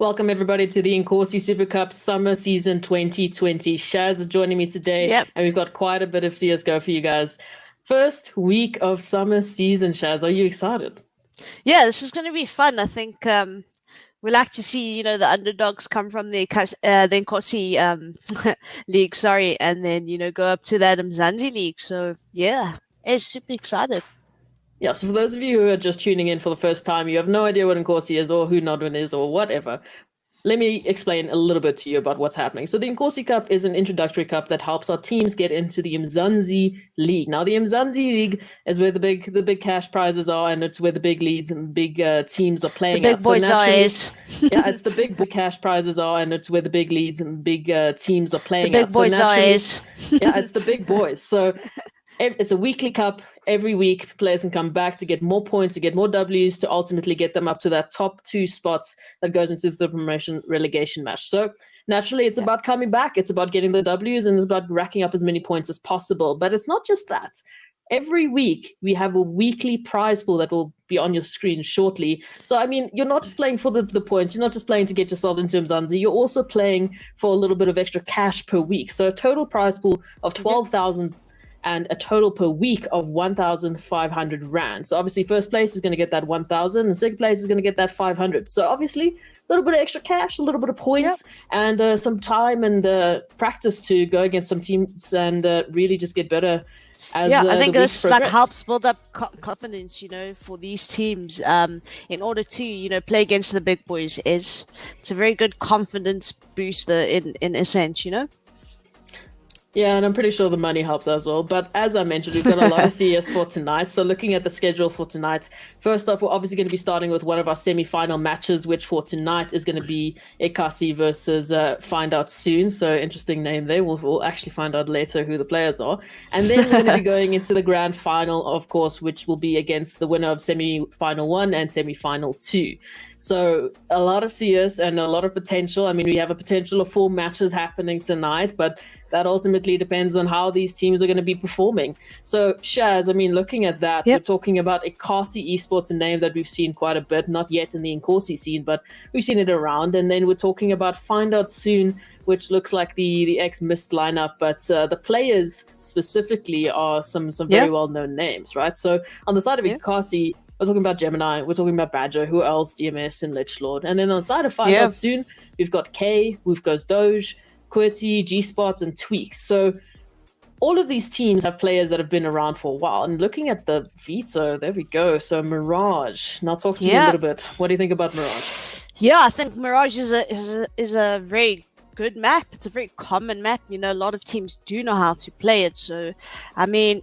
Welcome everybody to the Inkosi Super Cup Summer Season 2020. Shaz is joining me today, and we've got quite a bit of CSGO for you guys. First week of summer season, Shaz. Are you excited? Yeah, this is going to be fun. I think we like to see, the underdogs come from the Inkosi League, and then, go up to that Umzansi League. So, yeah, it's super excited. Yeah, so for those of you who are just tuning in for the first time, you have no idea what Inkosi is or who Nodwin is or whatever. Let me explain a little bit to you about what's happening. So the Inkosi Cup is an introductory cup that helps our teams get into the Umzansi League. Now, the Umzansi League is where the big cash prizes are, and it's where the big leagues and big teams are playing. The big boys are. Yeah, it's the big cash prizes are, and it's where the big leagues and big teams are playing. The big boys are. Yeah, it's the big boys. So it's a weekly cup. Every week, players can come back to get more points, to get more Ws, to ultimately get them up to that top 2 spots that goes into the promotion relegation match. So naturally, it's about coming back. It's about getting the Ws, and it's about racking up as many points as possible. But it's not just that. Every week, we have a weekly prize pool that will be on your screen shortly. So, I mean, you're not just playing for the points. You're not just playing to get yourself into Umzansi. You're also playing for a little bit of extra cash per week. So a total prize pool of 12,000 and a total per week of 1,500 Rand. So obviously first place is going to get that 1,000 and second place is going to get that 500. So obviously a little bit of extra cash, a little bit of points, and some time and practice to go against some teams and really just get better. I think this helps build up confidence, for these teams in order to, play against the big boys. It's a very good confidence booster in a sense, Yeah, and I'm pretty sure the money helps as well. But as I mentioned, we've got a lot of CS for tonight. So looking at the schedule for tonight, first off, we're obviously going to be starting with one of our semi-final matches, which for tonight is going to be Inkosi versus Find Out Soon. So interesting name there. We'll actually find out later who the players are. And then we're going to be going into the grand final, of course, which will be against the winner of semi-final 1 and semi-final 2. So a lot of CS and a lot of potential. I mean, we have a potential of 4 matches happening tonight, but that ultimately depends on how these teams are going to be performing. So, Shaz, I mean, looking at that, we're talking about Inkosi Esports, a name that we've seen quite a bit, not yet in the Inkosi scene, but we've seen it around. And then we're talking about Find Out Soon, which looks like the ex-Mist lineup, but the players specifically are some very well-known names, right? So on the side of Inkosi, we're talking about Gemini, we're talking about Badger, who else? DMS and Lichlord. And then on the side of Find Out Soon, we've got K, we've got Doge, QWERTY, G-Spot, and Tweaks. So all of these teams have players that have been around for a while. And looking at the Veto, there we go. So Mirage. Now talk to me a little bit. What do you think about Mirage? Yeah, I think Mirage is a very good map. It's a very common map. A lot of teams do know how to play it. So, I mean,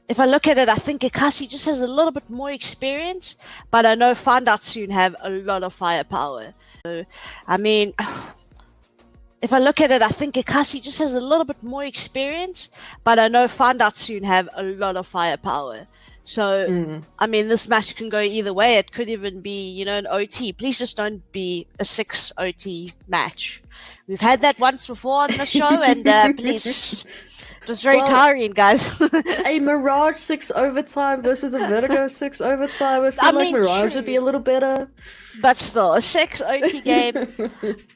if I look at it, I think Inkosi just has a little bit more experience. But I know Find Out Soon have a lot of firepower. So, I mean, if I look at it, I think Inkosi just has a little bit more experience, but I know Find Out Soon have a lot of firepower. So, I mean, this match can go either way. It could even be, an OT. Please just don't be a 6 OT match. We've had that once before on the show, and please, it was very tiring, guys. A Mirage 6 overtime versus a Vertigo 6 overtime. I feel like Mirage would be a little better. But still, a 6 OT game,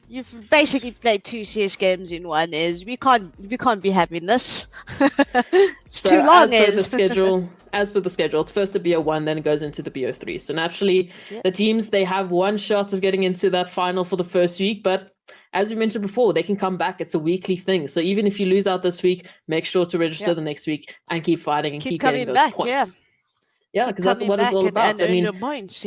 you've basically played 2 CS games in one. We can't be having this. It's too long. As per the schedule, it's first a BO1, then it goes into the BO3. So naturally, the teams, they have one shot of getting into that final for the first week. But as we mentioned before, they can come back. It's a weekly thing. So even if you lose out this week, make sure to register the next week and keep fighting and keep getting those points. Yeah, because that's what it's all about. I mean, your points,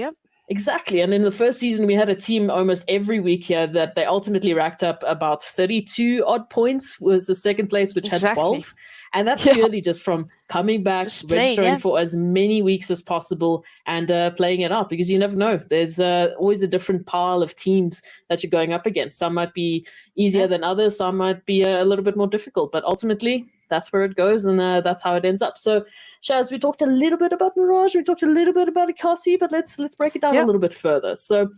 Exactly. And in the first season, we had a team almost every week here that they ultimately racked up about 32 odd points, was the second place, which had 12. And that's purely just from coming back, registering for as many weeks as possible and playing it out, because you never know. There's always a different pile of teams that you're going up against. Some might be easier than others. Some might be a little bit more difficult. But ultimately, that's where it goes, and that's how it ends up. So, Shaz, we talked a little bit about Mirage, we talked a little bit about Inkosi, but let's break it down a little bit further. So,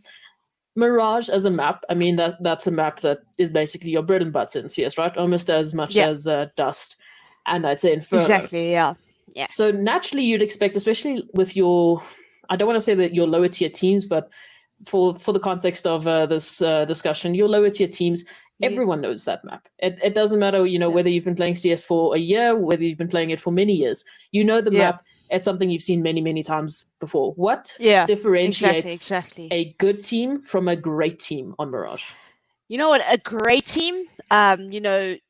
Mirage as a map, I mean, that's a map that is basically your bread and butter in CS, right? Almost as much as Dust, and I'd say Inferno. Exactly, yeah. So naturally, you'd expect, especially with your, I don't want to say that your lower tier teams, but for the context of this discussion, your lower tier teams, everyone knows that map. It doesn't matter, whether you've been playing CS for a year, whether you've been playing it for many years. You know the map. It's something you've seen many, many times before. What differentiates exactly. a good team from a great team on Mirage? You know what? A great team, gonna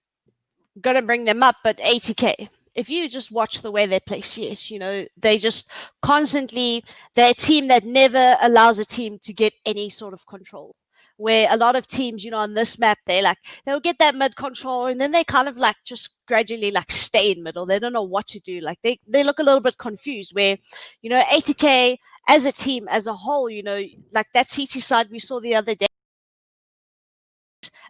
bring them up, but 80k. If you just watch the way they play CS, they just constantly, they're a team that never allows a team to get any sort of control. Where a lot of teams, on this map, they'll get that mid control and then they kind of just gradually stay in middle. They don't know what to do. They look a little bit confused where, 80k as a team, as a whole, like that CT side we saw the other day,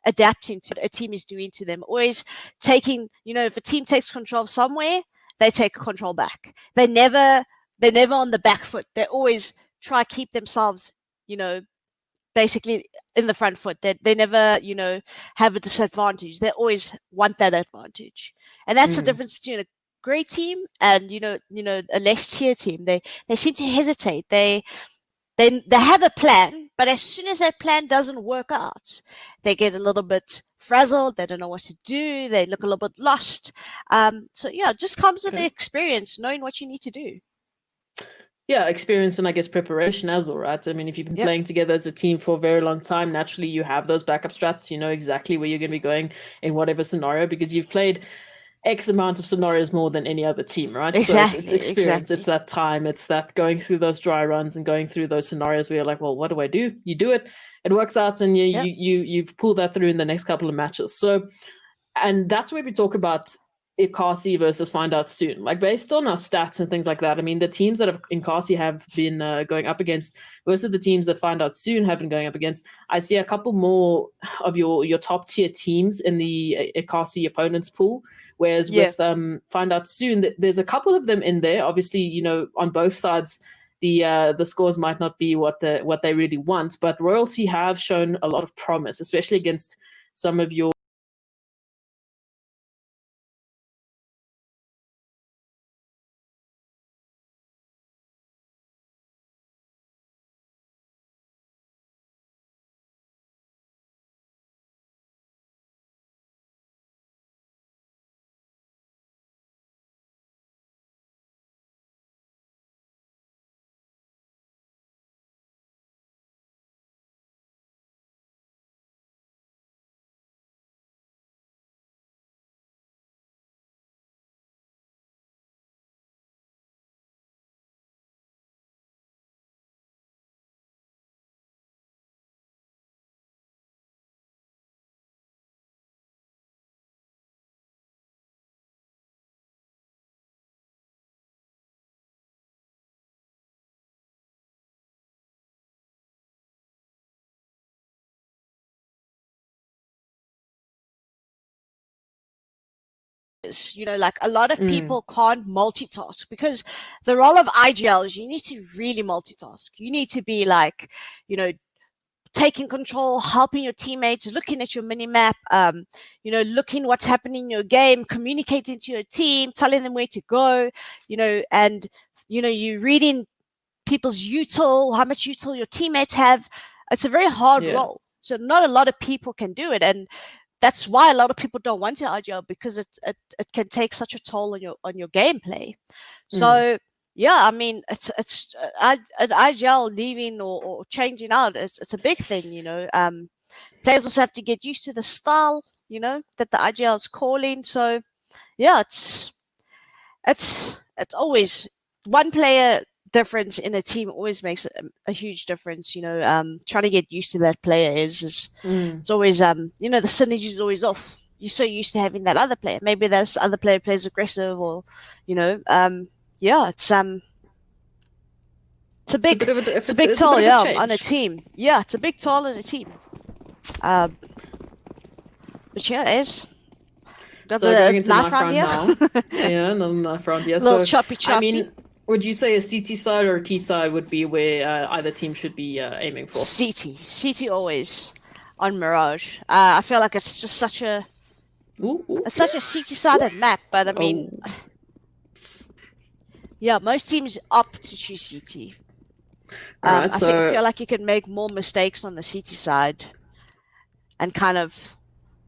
adapting to what a team is doing to them, always taking, if a team takes control of somewhere, they take control back. They're never on the back foot. They always try to keep themselves, basically in the front foot. They never, have a disadvantage. They always want that advantage. And that's the difference between a great team and, a less tier team. They seem to hesitate. They have a plan, but as soon as that plan doesn't work out, they get a little bit frazzled. They don't know what to do. They look a little bit lost. So yeah, it just comes with the experience, knowing what you need to do. Yeah, experience and I guess preparation as well, right? I mean, if you've been playing together as a team for a very long time, naturally you have those backup straps. You know exactly where you're going to be going in whatever scenario because you've played X amount of scenarios more than any other team, right? Exactly. So it's experience, it's that time, it's that going through those dry runs and going through those scenarios where you're like, well, what do I do? You do it, it works out, and you've pulled that through in the next couple of matches. So, and that's where we talk about Inkosi versus Find Out Soon. Like based on our stats and things like that, I mean, the teams that have Inkosi have been going up against versus the teams that Find Out Soon have been going up against, I see a couple more of your top tier teams in the Inkosi opponents pool. Whereas with Find Out Soon, there's a couple of them in there. Obviously, on both sides, the scores might not be what they really want, but Royalty have shown a lot of promise, especially against some of your like a lot of people can't multitask because the role of IGL is you need to really multitask. You need to be taking control, helping your teammates, looking at your mini map, looking what's happening in your game, communicating to your team, telling them where to go, and you reading people's util, how much util your teammates have. It's a very hard role. So not a lot of people can do it. And that's why a lot of people don't want to IGL because it can take such a toll on your gameplay. So yeah, I mean it's IGL leaving or changing out. It's a big thing, Players also have to get used to the style, that the IGL is calling. So yeah, it's always one player difference in a team always makes a huge difference. Trying to get used to that player is it's always the synergy is always off. You're so used to having that other player. Maybe this other player plays aggressive, or it's a big toll on a team. Yeah, it's a big toll on a team. But yeah, it is. Got so going into knife round now. Yeah, another knife round. Yeah, little choppy. I mean, would you say a CT side or a T side would be where either team should be aiming for? CT always on Mirage. I feel like it's just such a such a CT-sided map, but I mean, yeah, most teams opt to choose CT. All right, I feel like you can make more mistakes on the CT side and kind of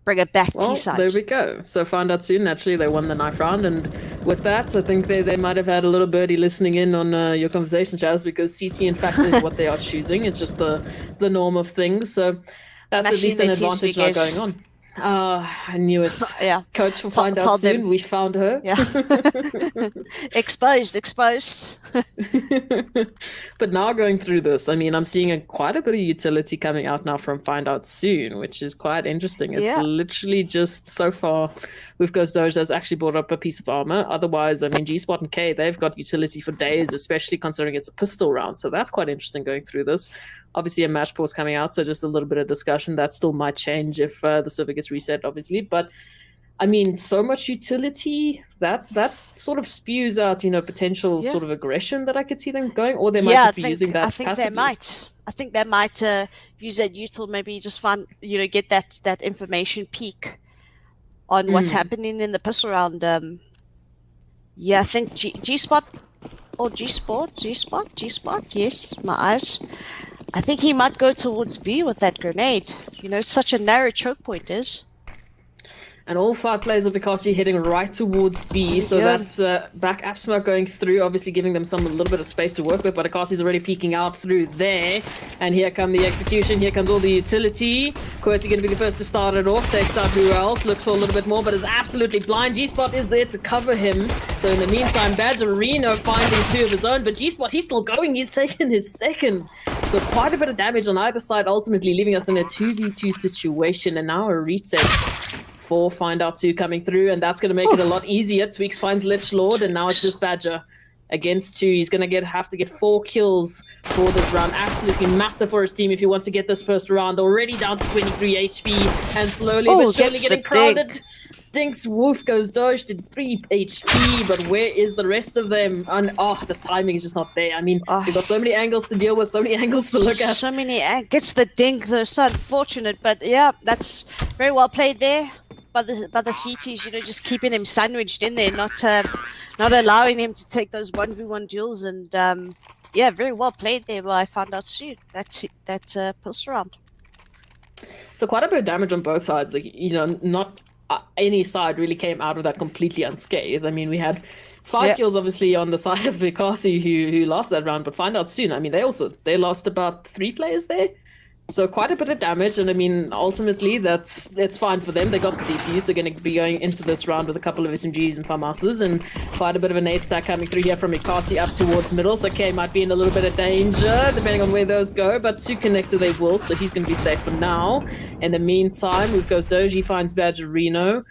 bring it back T side. There we go. So find out soon. Naturally, they won the knife round, and with that, I think they might have had a little birdie listening in on your conversation, Chaz, because CT in fact is what they are choosing. It's just the norm of things. So that's at least an advantage now going on. I knew it. Yeah. Coach will find out soon. Them. We found her. Yeah. Exposed. But now going through this, I mean, I'm seeing quite a bit of utility coming out now from Find Out Soon, which is quite interesting. It's literally just so far with Ghost Doge has actually brought up a piece of armor. Otherwise, I mean, G-Spot and K, they've got utility for days, especially considering it's a pistol round. So that's quite interesting going through this. Obviously, a match pause coming out, so just a little bit of discussion. That still might change if the server gets reset, obviously. But, I mean, so much utility, that sort of spews out, potential sort of aggression that I could see them going. Or they might just be using that passively. I think they might use that util, maybe just find, get that information peak on what's happening in the pistol round. I think G-Spot, yes, my eyes. I think he might go towards B with that grenade. It's such a narrow choke point is. And all 5 players of Inkosi heading right towards B, so that's back app smoke going through, obviously giving them a little bit of space to work with, but Inkosi's already peeking out through there. And here come the execution, here comes all the utility. QWERTY going to be the first to start it off, takes out who else, looks for a little bit more, but is absolutely blind. G-Spot is there to cover him. So in the meantime, Badgerino finding 2 of his own, but G-Spot, he's still going, he's taken his second. So quite a bit of damage on either side, ultimately leaving us in a 2v2 situation, and now a retake for Find Out 2 coming through, and that's going to make it a lot easier. Tweaks finds Lich Lord, and now it's just Badger against 2. He's going to have to get 4 kills for this round. Absolutely massive for his team if he wants to get this first round. Already down to 23 HP, and slowly but surely getting crowded. Dinks Wolf goes Doge to 3 HP, but where is the rest of them? And the timing is just not there. I mean, we've got so many angles to deal with, so many angles to look at. So many gets the dink, though, so unfortunate. But yeah, that's very well played there by the CTs, just keeping him sandwiched in there, not allowing him to take those 1v1 duels, and very well played there by Find Out Soon. That pistol round. So quite a bit of damage on both sides. Not any side really came out of that completely unscathed. I mean, we had 5 kills obviously on the side of Inkosi who lost that round, but Find Out Soon, I mean, they lost about 3 players there. So quite a bit of damage, and I mean, ultimately, it's fine for them. They got the defuse. They're going to be going into this round with a couple of SMGs and FAMASs, and quite a bit of a nade stack coming through here from Inkosi up towards middle. So K might be in a little bit of danger, depending on where those go, but to connector they will, so he's going to be safe for now. In the meantime, with Ghost Doge, he finds Badgerino,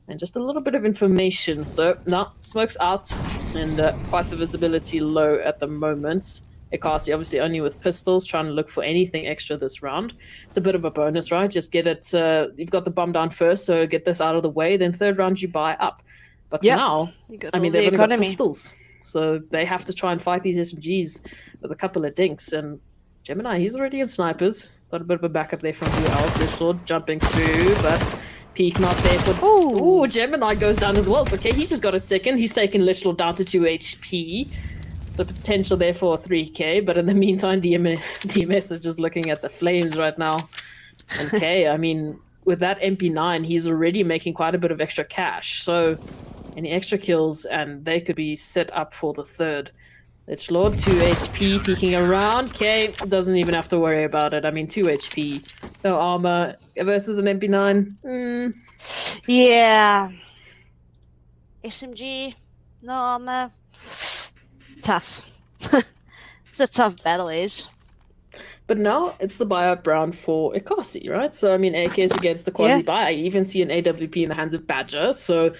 and just a little bit of information. So, no, smoke's out, and quite the visibility low at the moment. Inkosi obviously only with pistols, trying to look for anything extra this round. It's a bit of a bonus, right? Just get it, you've got the bomb down first, so get this out of the way, then third round you buy up. But now, I mean, they've only got pistols, so they have to try and fight these SMGs with a couple of dinks. And Gemini, he's already in snipers. Got a bit of a backup there from who else? They're sort of jumping through, but peak not there for... Ooh, Gemini goes down as well. So, okay, he's just got a second. He's taken Lich Lord down to 2 HP. So potential there for 3k, but in the meantime, DMS is just looking at the flames right now. Okay, I mean, with that MP9, he's already making quite a bit of extra cash. So any extra kills, and they could be set up for the third. Lich Lord, 2 HP, peeking around. K doesn't even have to worry about it. I mean, 2 HP, no armor versus an MP9. Yeah. SMG, no armor. Tough. It's a tough battle, is. But now it's the buy-up round for Inkosi, right? So, I mean, AK is against the quasi-buy. I even see an AWP in the hands of Badger. So,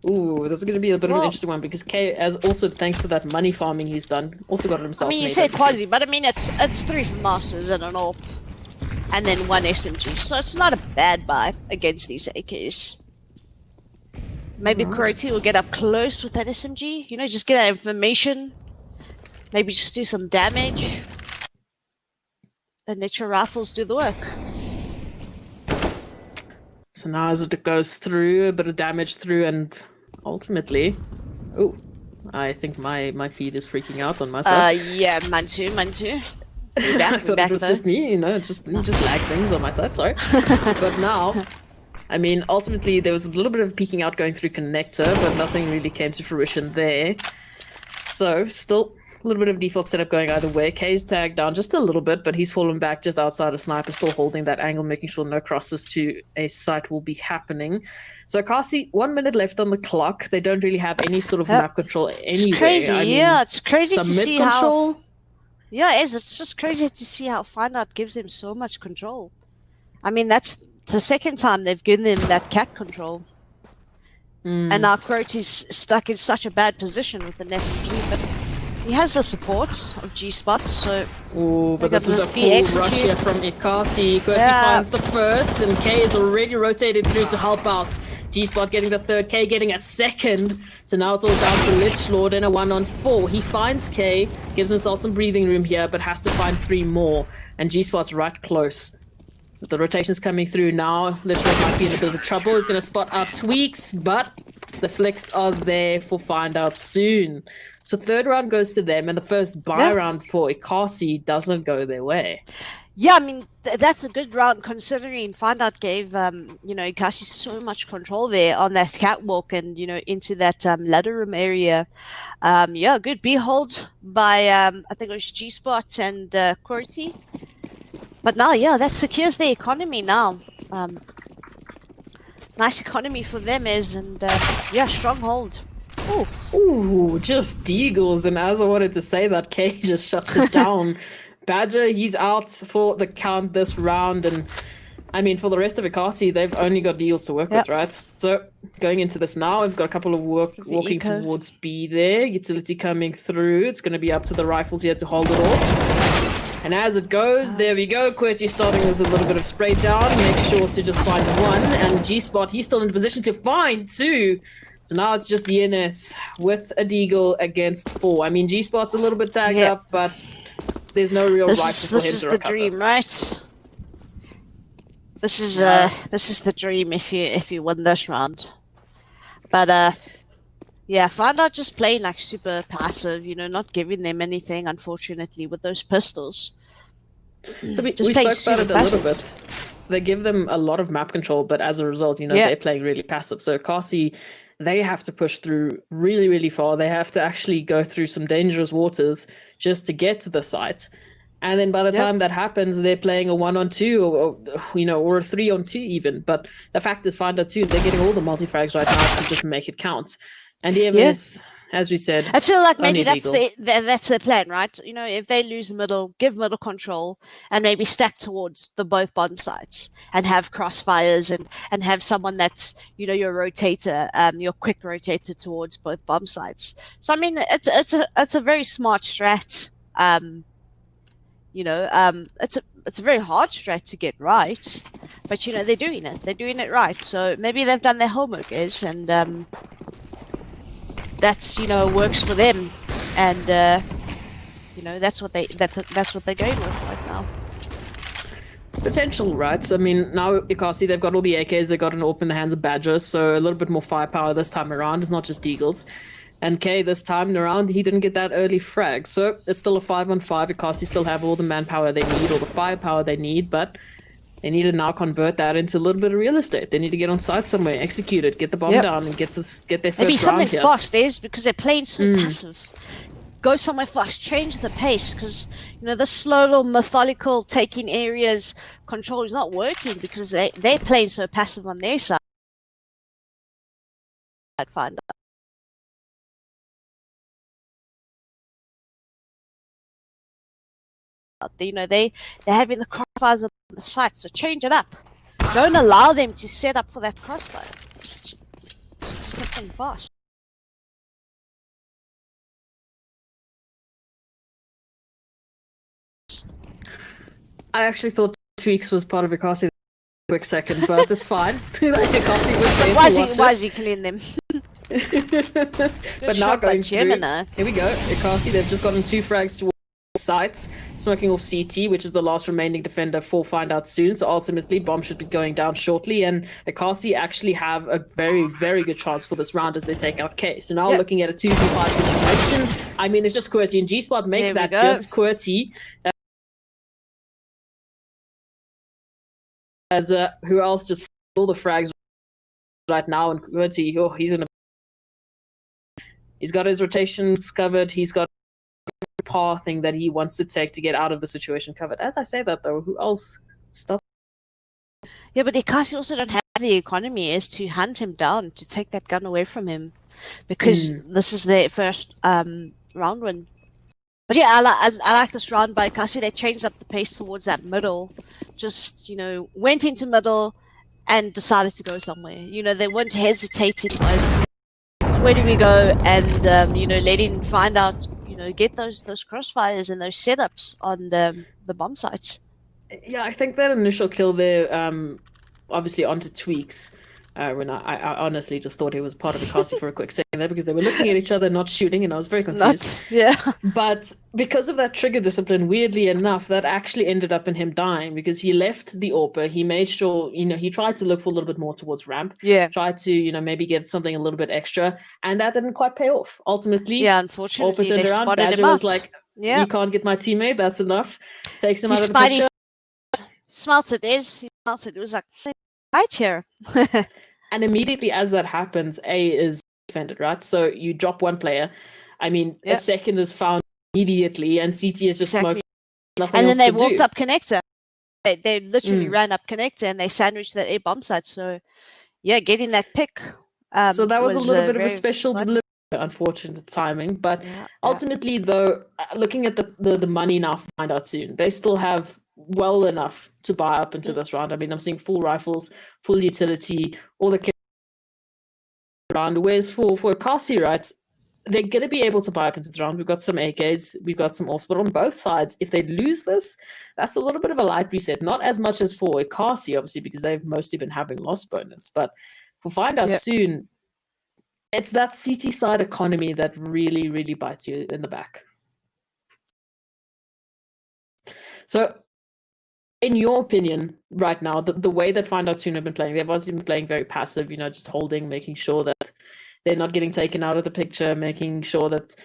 ooh, that's going to be a bit of an interesting one, because K, as also thanks to that money farming he's done, also got himself. I mean, you said quasi, but I mean, it's 3 for masters and an AWP, and then 1 SMG. So it's not a bad buy against these AKs. Maybe QWERTY will get up close with that SMG. Just get that information. Maybe just do some damage. And let your rifles do the work. So now as it goes through, a bit of damage through, and ultimately... Oh, I think my feed is freaking out on my side. Yeah, mine too. We're I back, thought it was just me, just lag things on my side, sorry. But now, I mean, ultimately there was a little bit of peeking out going through connector, but nothing really came to fruition there. So, still a little bit of default setup going either way. K's tagged down just a little bit, but he's fallen back just outside of sniper, still holding that angle, making sure no crosses to a site will be happening. So Kasi, 1 minute left on the clock. They don't really have any sort of map control anyway. It's crazy, I mean, yeah. It's crazy to see control. how. Yeah, it is. It's just crazy to see how Findout gives them so much control. I mean, that's the second time they've given them that cat control. And now Croty's stuck in such a bad position with the SMG, but he has the support of G-Spot, so... Ooh, but this is a full rush here from Inkosi. Inkosi finds the first, and K is already rotated through to help out. G-Spot getting the third, K getting a second. So now it's all down to Lich Lord in a 1-on-4. He finds K, gives himself some breathing room here, but has to find 3 more. And G-Spot's right close. The rotation's coming through now. Lich Lord might be in a bit of trouble. He's going to spot out Tweaks, but the flicks are there for Find Out soon. So third round goes to them, and the first buy round for Inkosi doesn't go their way. Yeah, I mean, that's a good round considering Find Out gave, Inkosi so much control there on that catwalk and, into that ladder room area. Yeah, good behold by, I think it was G-Spot and Qwerty. But now, yeah, that secures the economy now. Nice economy for them is, and yeah, stronghold. Ooh, just deagles, and as I wanted to say that, K just shuts it down. Badger, he's out for the count this round, and I mean, for the rest of Inkosi, they've only got deals to work with, right? So, going into this now, we've got a couple of walking towards B there. Utility coming through. It's going to be up to the rifles here to hold it off. And as it goes, there we go. Qwerty starting with a little bit of spray down. Make sure to just find 1. And G-Spot, he's still in a position to find 2. So now it's just DNS with a deagle against 4. I mean, G-Spot's a little bit tagged up, but there's no real rifle for him to recover. This is the dream, right? This is the dream if you win this round. But yeah, Find Out just playing like super passive, not giving them anything, unfortunately, with those pistols. So we spoke about it a little bit. They give them a lot of map control, but as a result, they're playing really passive. So Inkosi, they have to push through really, really far. They have to actually go through some dangerous waters just to get to the site. And then by the time that happens, they're playing a 1-on-2 or a 3-on-2 even. But the fact is, Find Out too, they're getting all the multi-frags right now to just make it count. And EMS, as we said, I feel like maybe that's the plan, right? If they lose middle, give middle control, and maybe stack towards the both bottom sides, and have crossfires, and have someone that's your rotator, your quick rotator towards both bottom sides. So I mean, it's a very smart strat. It's a very hard strat to get right, but they're doing it. They're doing it right. So maybe they've done their homework, and that's works for them, and that's what they're going with right now. Potential, right? I mean, now Inkosi, they've got all the AKs, they've got an AWP in the hands of Badger, so a little bit more firepower this time around. It's not just Deagles. And K, this time around, he didn't get that early frag, so it's still a 5-on-5. Inkosi still have all the manpower they need, all the firepower they need, but they need to now convert that into a little bit of real estate. They need to get on site somewhere, execute it, get the bomb down, and get their first round here. Maybe something fast is because they're playing so passive. Go somewhere fast, change the pace, because the slow little methodical taking areas control is not working because they're playing so passive on their side. I'd find out. They're having the crossfires on the site, so change it up. Don't allow them to set up for that crossfire. Just do something fast. I actually thought Tweaks was part of Inkosi quick second, but it's fine. Why is he killing them? But now going through, here we go. Inkosi, they've just gotten 2 frags towards sites, smoking off CT, which is the last remaining defender for Find Out Soon. So ultimately, Bomb should be going down shortly, and Inkosi actually have a very, very good chance for this round as they take out K. So now looking at a 2v5 situation, I mean, it's just QWERTY and G-Spot make that just QWERTY. As who else just all the frags right now, and QWERTY, oh, he's got his rotations covered, he's got pathing that he wants to take to get out of the situation covered. As I say that though, who else stop? Yeah, but Inkosi also don't have the economy is to hunt him down, to take that gun away from him, because this is their first round win. But yeah, I like this round by Inkosi. They changed up the pace towards that middle, just went into middle and decided to go somewhere. They weren't hesitating as where do we go, and letting Find Out get those crossfires and those setups on the bomb sites. Yeah, I think that initial kill there, obviously onto Tweaks, when I honestly just thought he was part of Inkosi for a quick second there, because they were looking at each other, not shooting, and I was very confused. But because of that trigger discipline, weirdly enough, that actually ended up in him dying, because he left the AWPer. He made sure, he tried to look for a little bit more towards ramp. Tried to, maybe get something a little bit extra, and that didn't quite pay off. Ultimately, unfortunately, AWPer turned around. Badger was like, you can't get my teammate, that's enough. Takes him out of the picture. Smelt it, He smelt it. It was like, right here. And immediately as that happens, A is defended, right? So you drop one player. I mean, a second is found immediately, and CT is just smoked. And then they walked up connector. They literally ran up connector and they sandwiched that A bomb site. So, yeah, getting that pick. So that was a little bit of a special delivery. Unfortunate timing, but ultimately, though, looking at the money now, Find Out Soon, they still have well enough to buy up into this round. I mean, I'm seeing full rifles, full utility, all the kit round. Whereas for Inkosi, right, they're going to be able to buy up into the round. We've got some AKs, we've got some offs, but on both sides, if they lose this, that's a little bit of a light reset. Not as much as for Inkosi, obviously, because they've mostly been having loss bonus, but for Find Out Soon, it's that CT side economy that really, really bites you in the back. So, in your opinion, right now, the way that Find Out Soon have been playing, they've obviously been playing very passive, just holding, making sure that they're not getting taken out of the picture, making sure that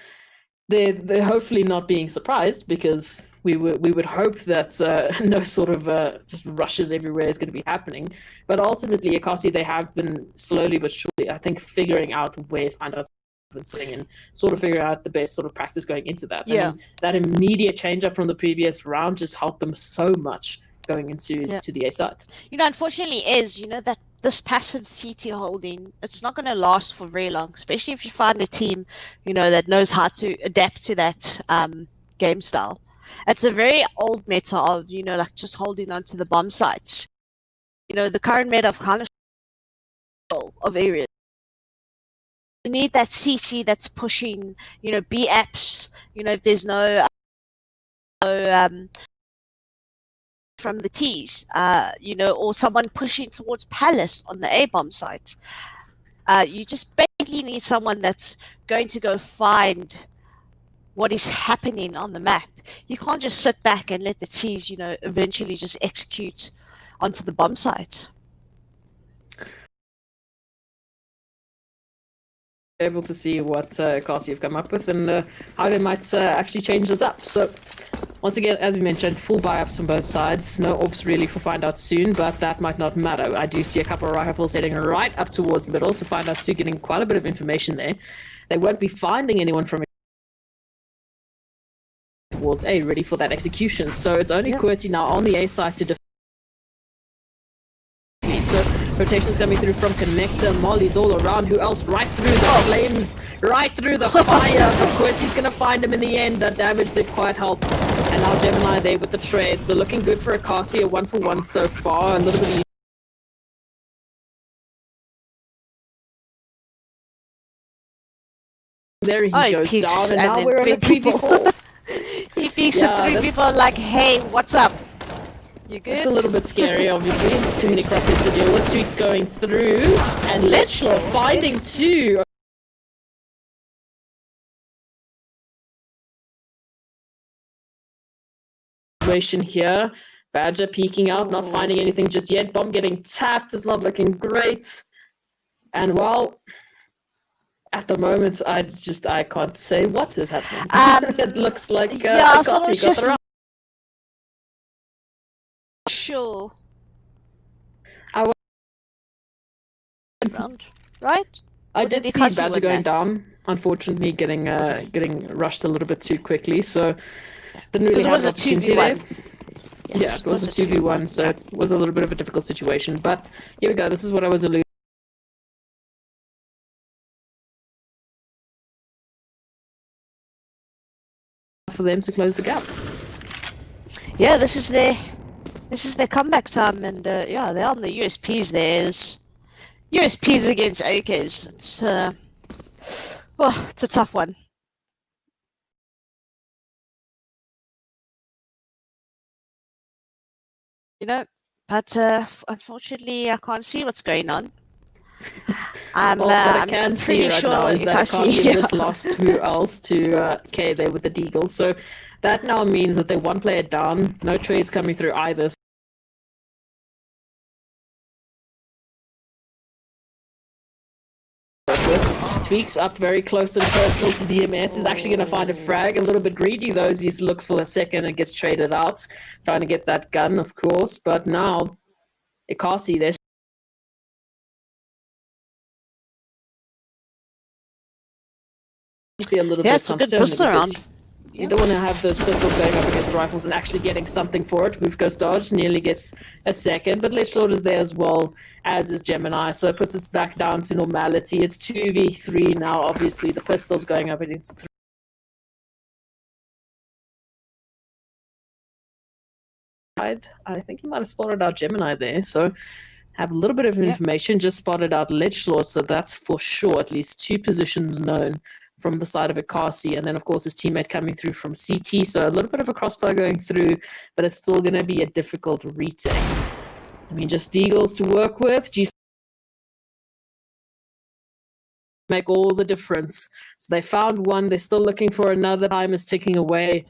they're hopefully not being surprised, because we would hope that no sort of just rushes everywhere is going to be happening. But ultimately, Inkosi, they have been slowly but surely, I think, figuring out where Find Out been sitting and sort of figure out the best sort of practice going into that. I mean, that immediate change up from the previous round just helped them so much going into to the A side. Unfortunately that this passive CT holding, it's not going to last for very long, especially if you find a team, that knows how to adapt to that game style. It's a very old meta of, like just holding on to the bomb sites. The current meta of kind of areas. You need that CC that's pushing, B apps, if there's no from the T's, or someone pushing towards Palace on the A-bomb site. You just basically need someone that's going to go find what is happening on the map. You can't just sit back and let the T's, eventually just execute onto the bomb site. Able to see what Inkosi have come up with and how they might actually change this up. So once again, as we mentioned, full buy-ups on both sides. No ops really for Find Out Soon, but that might not matter. I do see a couple of rifles heading right up towards the middle, so Find Out Soon getting quite a bit of information there. They won't be finding anyone from towards A, ready for that execution. So it's only QWERTY now on the A side to defend. So rotations coming through from connector, Molly's all around. Who else? Right through the flames, right through the fire. But QWERTY's gonna find him in the end. That damage did quite help. And now Gemini there with the trade. So looking good for Inkosi, a 1-for-1 so far. A little bit. There he goes down, and now we're on a 3v4. He peeks at 3 people like, hey, what's up? You good? It's a little bit scary, obviously. Too many crosses to deal with. Tweaks going through, and Letchler finding 2. situation here. Badger peeking out, not finding anything just yet. Bomb getting tapped. It's not looking great. And well, at the moment, I can't say what is happening. It looks like I thought it was got just the round. Sure. I round, right? I Or did see Inkosi Badger win going that? down, unfortunately getting rushed a little bit too quickly, so didn't really Because it have was an a opportunity there. 2v1. Yeah, Yes, it was a 2v1, so yeah. it was a little bit of a difficult situation. But here we go. This is what I was alluding for them to close the gap. Yeah, this is their comeback time, and yeah, they're on the USPs. There's USPs against AKs. It's a tough one. You know, but unfortunately, I can't see what's going on. What I can I'm see pretty right sure now is that Inkosi- Inkosi just lost who else to K there with the Deagle. So that now means that they're one player down, no trades coming through either. Tweaks up very close and personal to DMS, is actually going to find a frag. A little bit greedy though, as he looks for a second and gets traded out, trying to get that gun, of course. But now, Inkosi, there's see a little bit it's a good concerned pistol because round. you don't want to have those pistols going up against rifles and actually getting something for it. Move goes dodge, nearly gets a second, but Lechlord is there as well, as is Gemini, so it puts it back down to normality. It's 2v3 now, obviously. The pistol's going up against 3. I think he might have spotted out Gemini there, so have a little bit of information. Just spotted out Lechlord, so that's for sure at least 2 positions known from the side of Inkosi, and then of course his teammate coming through from CT, so a little bit of a crossfire going through, but it's still going to be a difficult retake. I mean, just Deagles to work with. Make all the difference. So they found one, they're still looking for another. Time is ticking away.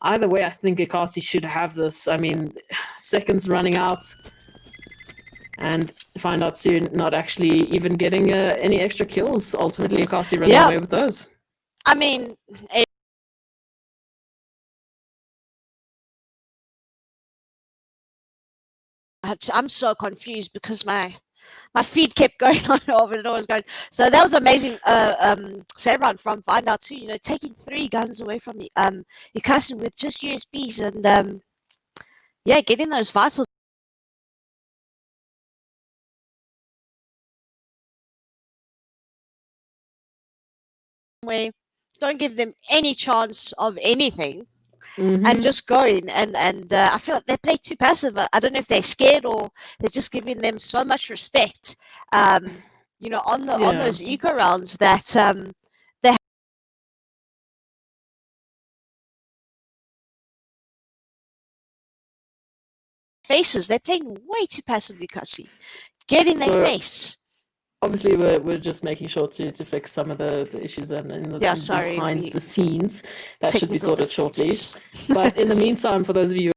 Either way, I think Inkosi should have this. I mean, seconds running out, and find out soon, not actually even getting any extra kills. Ultimately, Inkosi running away with those. I mean, I'm so confused because my feed kept going on over and always going. So that was amazing. Save round from Find Out too. You know, taking 3 guns away from me. Inkosi with just USBs and yeah, getting those vital. Way, don't give them any chance of anything. And just going and I feel like they play too passive. I don't know if they're scared or they're just giving them so much respect. You know, on those eco rounds that they faces. They're playing way too passively, Kasi. Get in their face. Obviously, we're just making sure to fix some of the issues and behind the scenes. That should be sorted shortly. But in the meantime, for those of you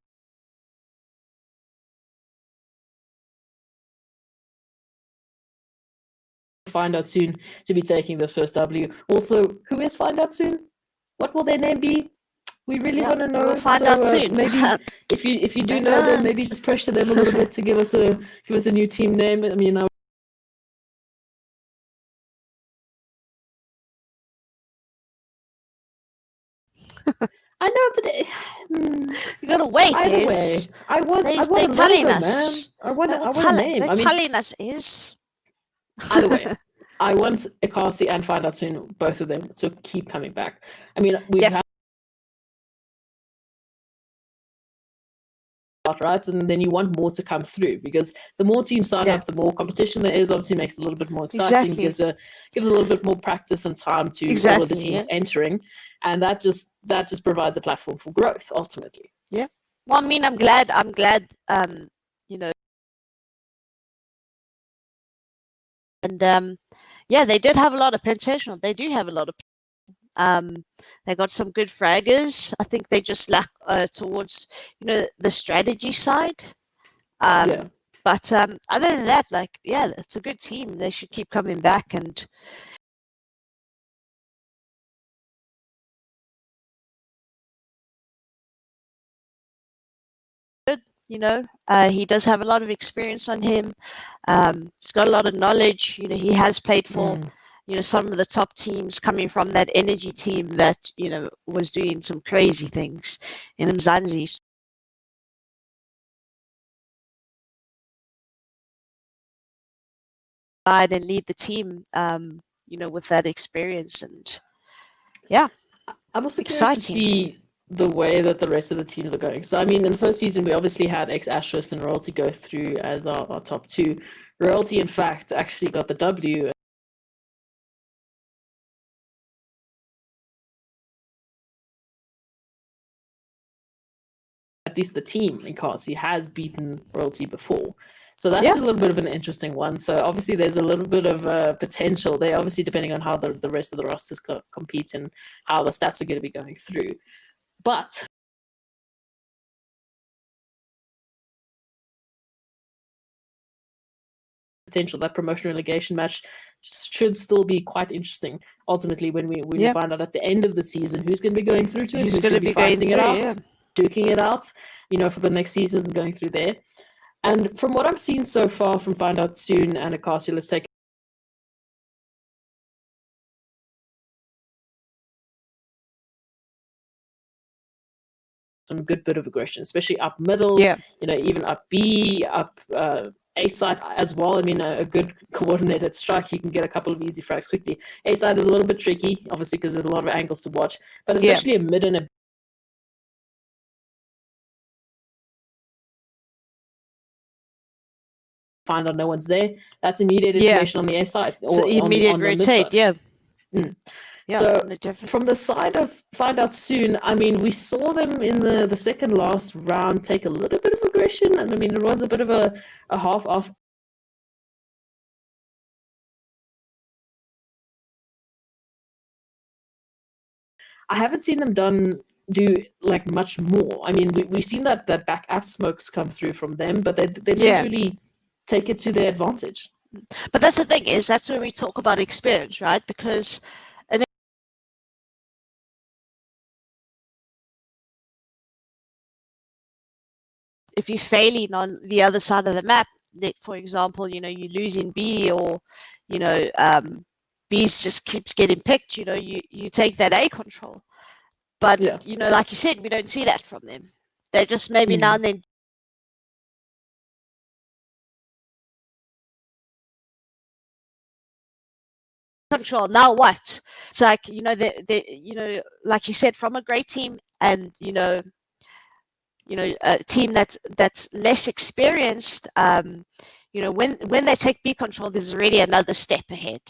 Find Out soon to be taking this first W. Also, who is Find Out soon? What will their name be? We really want to know. We'll find out soon. Maybe if you do know them, maybe just pressure them a little bit to give us a new team name. I mean, I know, but you gotta wait. Either way, I want a logo, man. I want a name. They're telling us is. Either way, I want Inkosi and Find Out soon, both of them, to keep coming back. I mean, we've had right, and then you want more to come through because the more teams sign up, the more competition there is. Obviously, makes it a little bit more exciting. Gives a little bit more practice and time to all of the teams entering, and that just provides a platform for growth ultimately. Yeah. Well, I mean, I'm glad. You know, and yeah, they did have a lot of potential. They do have a lot of. They got some good fraggers. I think they just lack towards the strategy side. But other than that, like, yeah, it's a good team. They should keep coming back. And he does have a lot of experience on him. He's got a lot of knowledge. He has played for some of the top teams, coming from that energy team that was doing some crazy things in Umzansi. And lead the team, with that experience. And yeah, I'm also exciting. curious to see the way that the rest of the teams are going. So, I mean, in the first season, we obviously had Asterisk and Royalty go through as our top two. Royalty, in fact, actually got the W. At least the team, Inkosi, has beaten Royalty before. So that's a little bit of an interesting one. So obviously there's a little bit of potential there, obviously depending on how the rest of the rosters compete and how the stats are going to be going through. But potential, that promotion relegation match should still be quite interesting. Ultimately, when we find out at the end of the season who's going to be going through to it, who's going to be fighting it out, duking it out, for the next season and going through there. And from what I've seen so far from Find Out Soon and Inkosi, let's take some good bit of aggression, especially up middle, even up B, up A side as well. I mean, a good coordinated strike, you can get a couple of easy frags quickly. A side is a little bit tricky, obviously, because there's a lot of angles to watch, but especially a mid and a find out no one's there. That's immediate information on the A side. Or so immediate on rotate, So from the side of Find Out Soon, I mean, we saw them in the second last round take a little bit of aggression, and I mean, it was a bit of a half off. I haven't seen them do like much more. I mean, we've seen that back app smokes come through from them, but they didn't really take it to their advantage. But that's the thing, is that's where we talk about experience, right? Because if you're failing on the other side of the map, for example, you lose in B, or B's just keeps getting picked, you take that A control. But like you said, we don't see that from them. They just maybe now and then control. Now what? It's like, they like you said, from a great team, and a team that's less experienced, when they take B control, there's already another step ahead.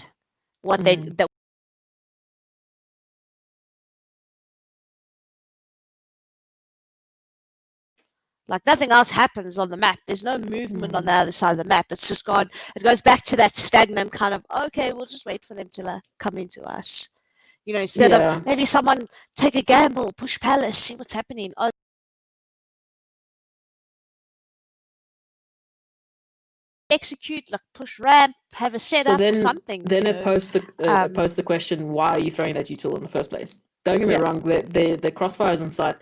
What they like, nothing else happens on the map. There's no movement on the other side of the map. It's just gone. It goes back to that stagnant kind of, okay, we'll just wait for them to come into us. Instead of maybe someone take a gamble, push Palace, see what's happening. Oh, execute, like push ramp, have a setup, or something. Then it posts the question, why are you throwing that util in the first place? Don't get me wrong, the crossfires on site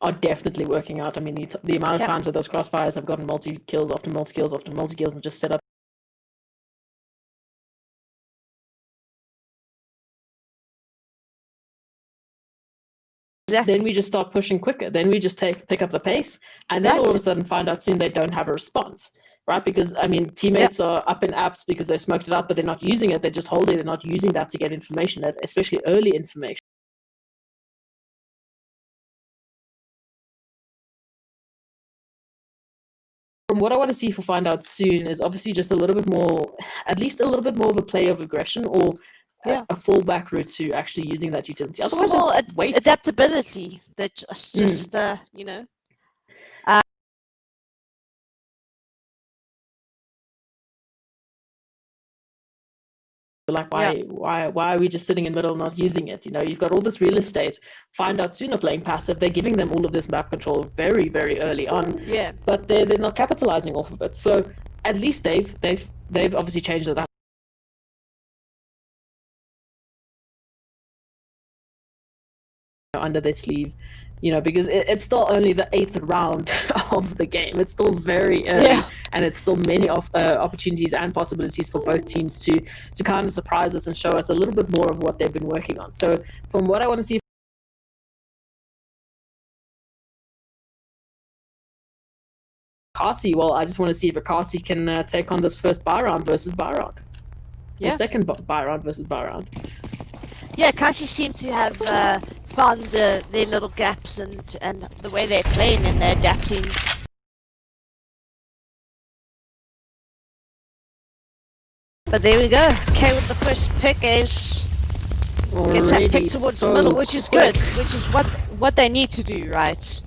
are definitely working out. I mean, the amount of times that those crossfires have gotten multi-kills after multi-kills after multi-kills and just set up. Then we just start pushing quicker. Then we just pick up the pace, and then all of a sudden find out soon they don't have a response, right? Because I mean, teammates are up in apps because they smoked it out, but they're not using it. They're just holding. They're not using that to get information, especially early information. From what I want to see for Find Out Soon is obviously just a little bit more, at least a little bit more of a play of aggression, or a fallback route to actually using that utility. Otherwise, just wait. Adaptability. That just Like, why are we just sitting in the middle not using it? You know, you've got all this real estate. Find out sooner playing passive. They're giving them all of this map control very, very early on. Yeah. But they're not capitalizing off of it. So at least they've obviously changed it up under their sleeve. You know, because it's still only the 8th round of the game. It's still very early, and it's still many opportunities and possibilities for both teams to kind of surprise us and show us a little bit more of what they've been working on. So from what I want to see, Kasi, well, I just want to see if Kasi can take on this first buy round versus buy round. Yeah. Or second buy round versus buy round. Yeah, Kasi seem to have found their little gaps and the way they're playing and they're adapting. But there we go. K with the first pick gets that pick towards the middle, which is good, which is what they need to do, right?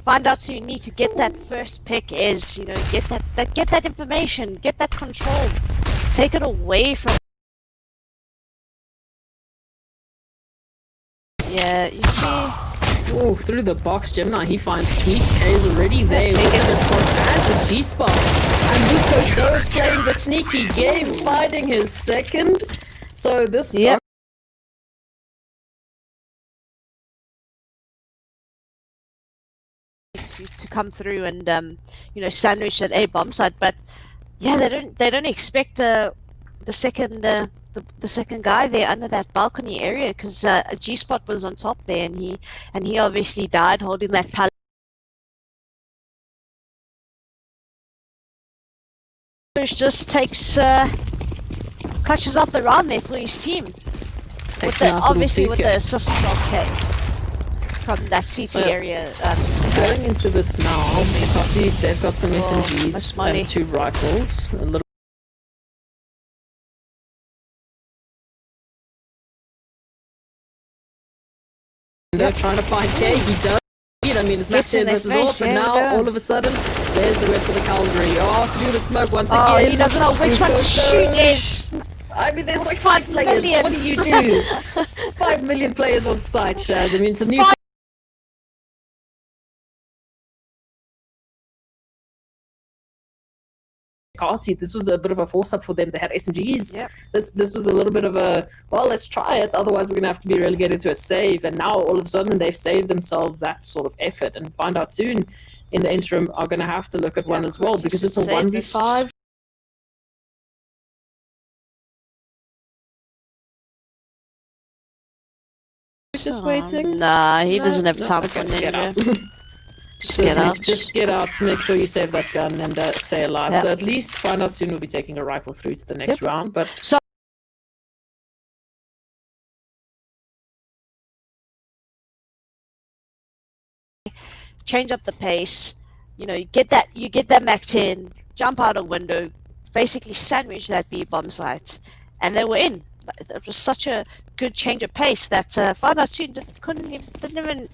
Find out who you need to get that first pick is, you know, get that information, get that control, take it away from. Yeah, you see. Oh, through the box, Gemini, he finds Tweets. K is already there. Look at the spot and the G-spot. And Inkosi is playing the sneaky game, finding his second. So this to come through and you know, sandwich that A bomb site, but yeah, they don't expect the second guy there under that balcony area, because a G-spot was on top there, and he obviously died holding that pallet. Just takes clutches up the round there for his team. Obviously with the assist of K from that CT area. Going into this now, they've got some SMGs and 2 rifles. A little. They're trying to find K. He does. I mean, it's match 10 versus all, but now all of a sudden, there's the rest of the cavalry. Oh, through the smoke once again. He doesn't know which one to shoot is. I mean, there's like 5 players. Million. What do you do? 5 million players on site, Shaz. I mean, it's a new. Kasi, this was a bit of a force-up for them. They had SMGs. Yep. This was a little bit of a, well, let's try it, otherwise we're going to have to be relegated to a save. And now all of a sudden they've saved themselves that sort of effort, and find out soon in the interim are going to have to look at one as well, because it's a 1v5. Just waiting. Nah, he doesn't have time for ninja. Just get out, make sure you save that gun and stay alive. So at least find out soon we'll be taking a rifle through to the next round. But change up the pace. You know, you get that Mac 10, jump out a window, basically sandwich that B bomb site, and they were in. It was such a good change of pace that find out soon didn't even.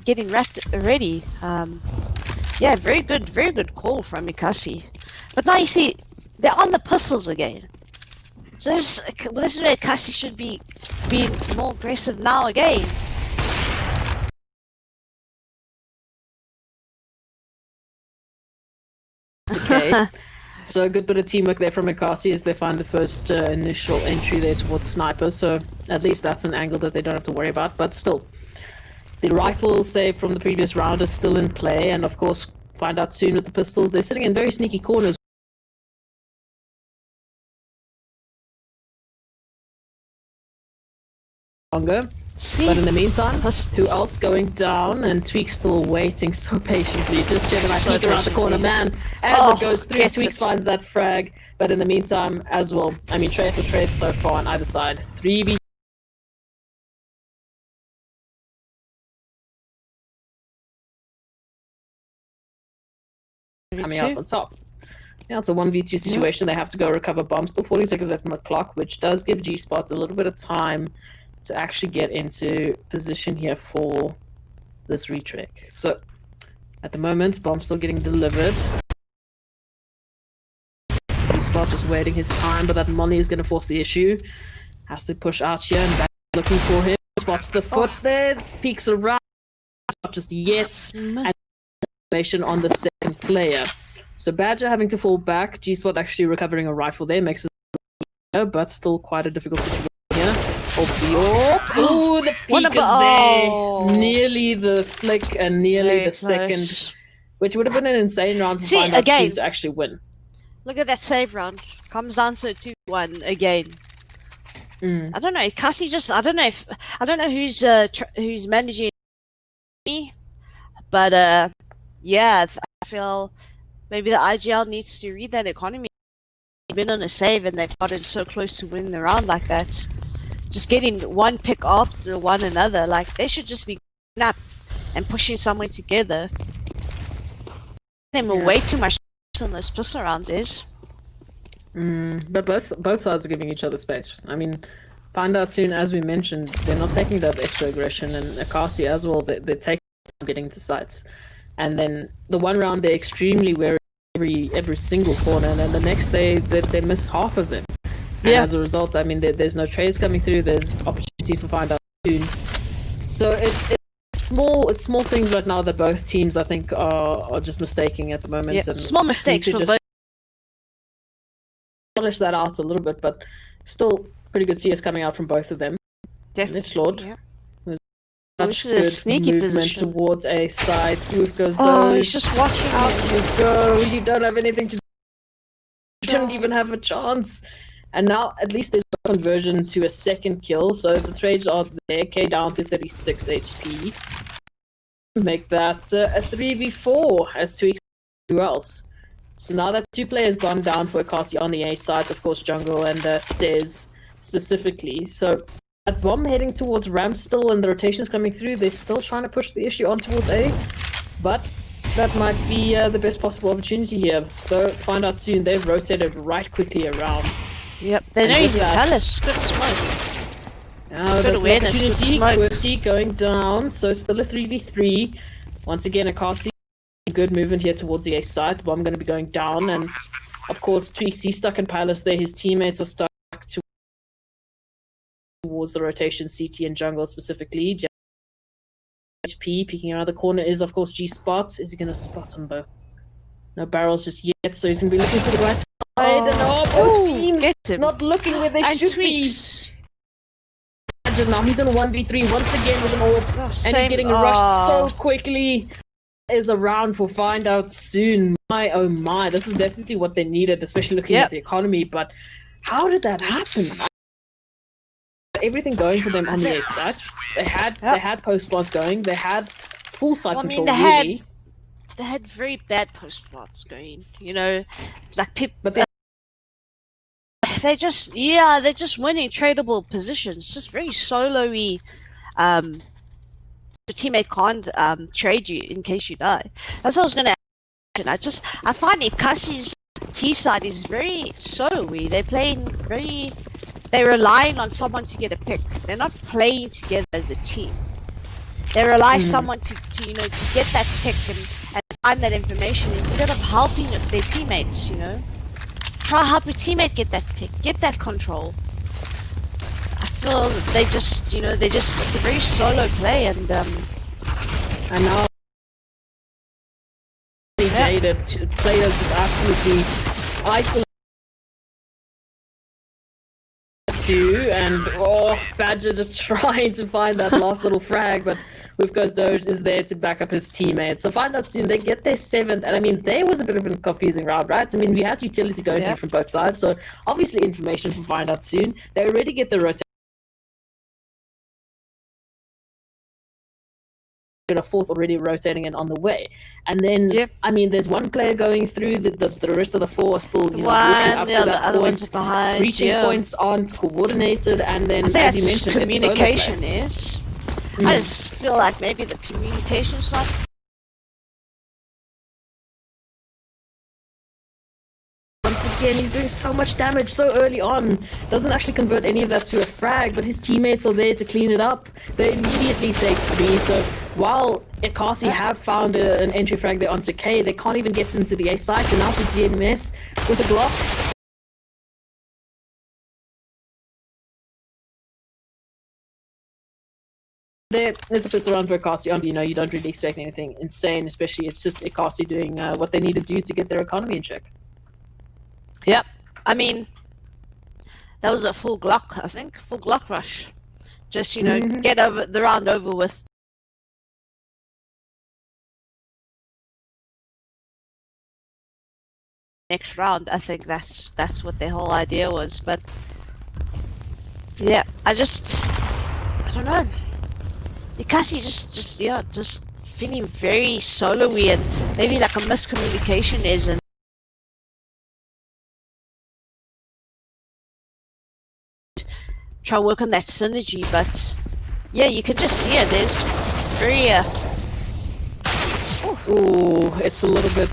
Getting wrapped already. Yeah, very good call from Inkosi. But now you see, they're on the pistols again. So this is where Inkosi should be being more aggressive now again. Okay. So a good bit of teamwork there from Inkosi as they find the first initial entry there towards sniper. So at least that's an angle that they don't have to worry about. But still, the rifle save from the previous round is still in play, and of course, find out soon with the pistols. They're sitting in very sneaky corners. Longer. But in the meantime, who else going down? And Tweak's still waiting so patiently. Just Gemini peek around the corner, man. As it goes through, Tweaks finds that frag. But in the meantime, as well, I mean, trade for trade so far on either side. 3v. Coming out on top. Yeah, it's a 1v2 situation. They have to go recover bombs. Still 40 seconds left on the clock, which does give G-Spot a little bit of time to actually get into position here for this retrick. So At the moment, bomb still getting delivered. Spot just waiting his time, but that Molly is going to force the issue. Has to push out here and back looking for him. Spots the foot there, peeks around. Spot just yet. And information on the second player. So Badger having to fall back. G-Spot actually recovering a rifle there. Makes it but still quite a difficult situation here. Oh, the peek is there. Nearly the flick and nearly the second. Which would have been an insane round for Find Out Soon to actually win. Look at that save round. Comes down to a 2-1 again. I don't know. Cassie just. I don't know who's managing me, but yeah, I feel maybe the IGL needs to read that economy. They've been on a save and they've gotten so close to winning the round like that. Just getting one pick after one another. Like they should just be up and pushing someone together. Them way too much on those pistol rounds is. But both sides are giving each other space. I mean, Find Out Soon, as we mentioned, they're not taking that extra aggression, and Akasi as well, they're taking getting to sites. And then the one round they're extremely wary every single corner, and then the next they miss half of them. And as a result, I mean, there's no trades coming through. There's opportunities for Find Out Soon. So it's small things right now that both teams I think are just mistaking at the moment. Yeah, and small mistakes for both. Polish that out a little bit, but still pretty good CS coming out from both of them. Definitely. Lord. Yeah. Such This is a sneaky movement position towards A side. Smooth goes he's just watching out it. you go. You don't have anything to do. You shouldn't even have a chance. And now at least there's a conversion to a second kill, so the trades are there. K down to 36 HP. Make that a 3v4 as to who else. So now that two players gone down for Akasi on the A side, of course Jungle and Stairs specifically. So that bomb heading towards ramp still, and the rotations coming through, they're still trying to push the issue on towards A. But that might be the best possible opportunity here. Though Find Out Soon, they've rotated right quickly around. Yep, they know he's in Palace. Good smoke. Good awareness, good smoke. Quirty going down, so still a 3v3. Once again, Akasi, good movement here towards the A side. The bomb going to be going down, and of course, Tweaks, he's stuck in Palace there. His teammates are stuck towards the rotation, CT and Jungle specifically. HP peeking around the corner is, of course, G-Spot. Is he going to spot him, though? No barrels just yet, so he's going to be looking to the right side. And both teams not looking where they should be. Imagine now, he's in 1v3 once again with an orb, and he's getting rushed so quickly. Is around for Find Out Soon. My oh my, this is definitely what they needed, especially looking at the economy. But how did that happen? Everything going for them on the A side. They had post plots going. They had full side control. They had very bad post plots going. You know, like but they're just winning tradable positions. Just very solo-y. The teammate can't trade you in case you die. That's what I was going to ask. I find Ikasi's T side is very solo-y. They're relying on someone to get a pick. They're not playing together as a team. They rely on someone to get that pick and find that information instead of helping their teammates. Try to help your teammate get that pick, get that control. I feel they just it's a very solo play, and now jaded players just absolutely isolated and Badger just trying to find that last little frag, but with Ghost Doge is there to back up his teammates. So Find Out Soon, they get their 7th, and I mean, there was a bit of a confusing round, right? I mean, we had utility going through from both sides, so obviously information from Find Out Soon. They already get the rotation. A 4th already rotating and on the way, and then I mean, there's one player going through. The rest of the 4 are still looking up to that point. Behind, reaching points aren't coordinated, and then as you mentioned, communication is. I just feel like maybe the communication's not. Once again, he's doing so much damage so early on. Doesn't actually convert any of that to a frag, but his teammates are there to clean it up. They immediately take 3, so while Inkosi have found an entry frag there onto K, they can't even get into the A site, and now to DNMS with a Glock. There's a pistol round for Inkosi on, you don't really expect anything insane, especially it's just Inkosi doing what they need to do to get their economy in check. Yep. I mean, that was a full Glock, I think. Full Glock rush. Just, get the round over with. Next round, I think that's what their whole idea was. But yeah, I don't know. Inkosi just feeling very solo-y, and maybe like a miscommunication is, and try work on that synergy. But yeah, you can just see it. It's very ooh, it's a little bit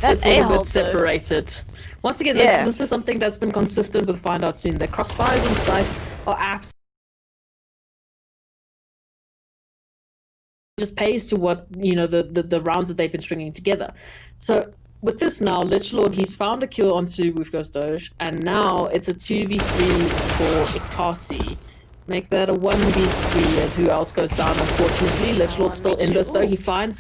separated. Once again, this is something that's been consistent with Find Out Soon. Their crossfires inside are apps. Just pays to what the rounds that they've been stringing together. So with this now, Lichlord, he's found a kill onto Wolf Ghost Doge, and now it's a 2v3 for Inkosi. Make that a 1v3 as who else goes down. Unfortunately, Lichlord's still in this though. He finds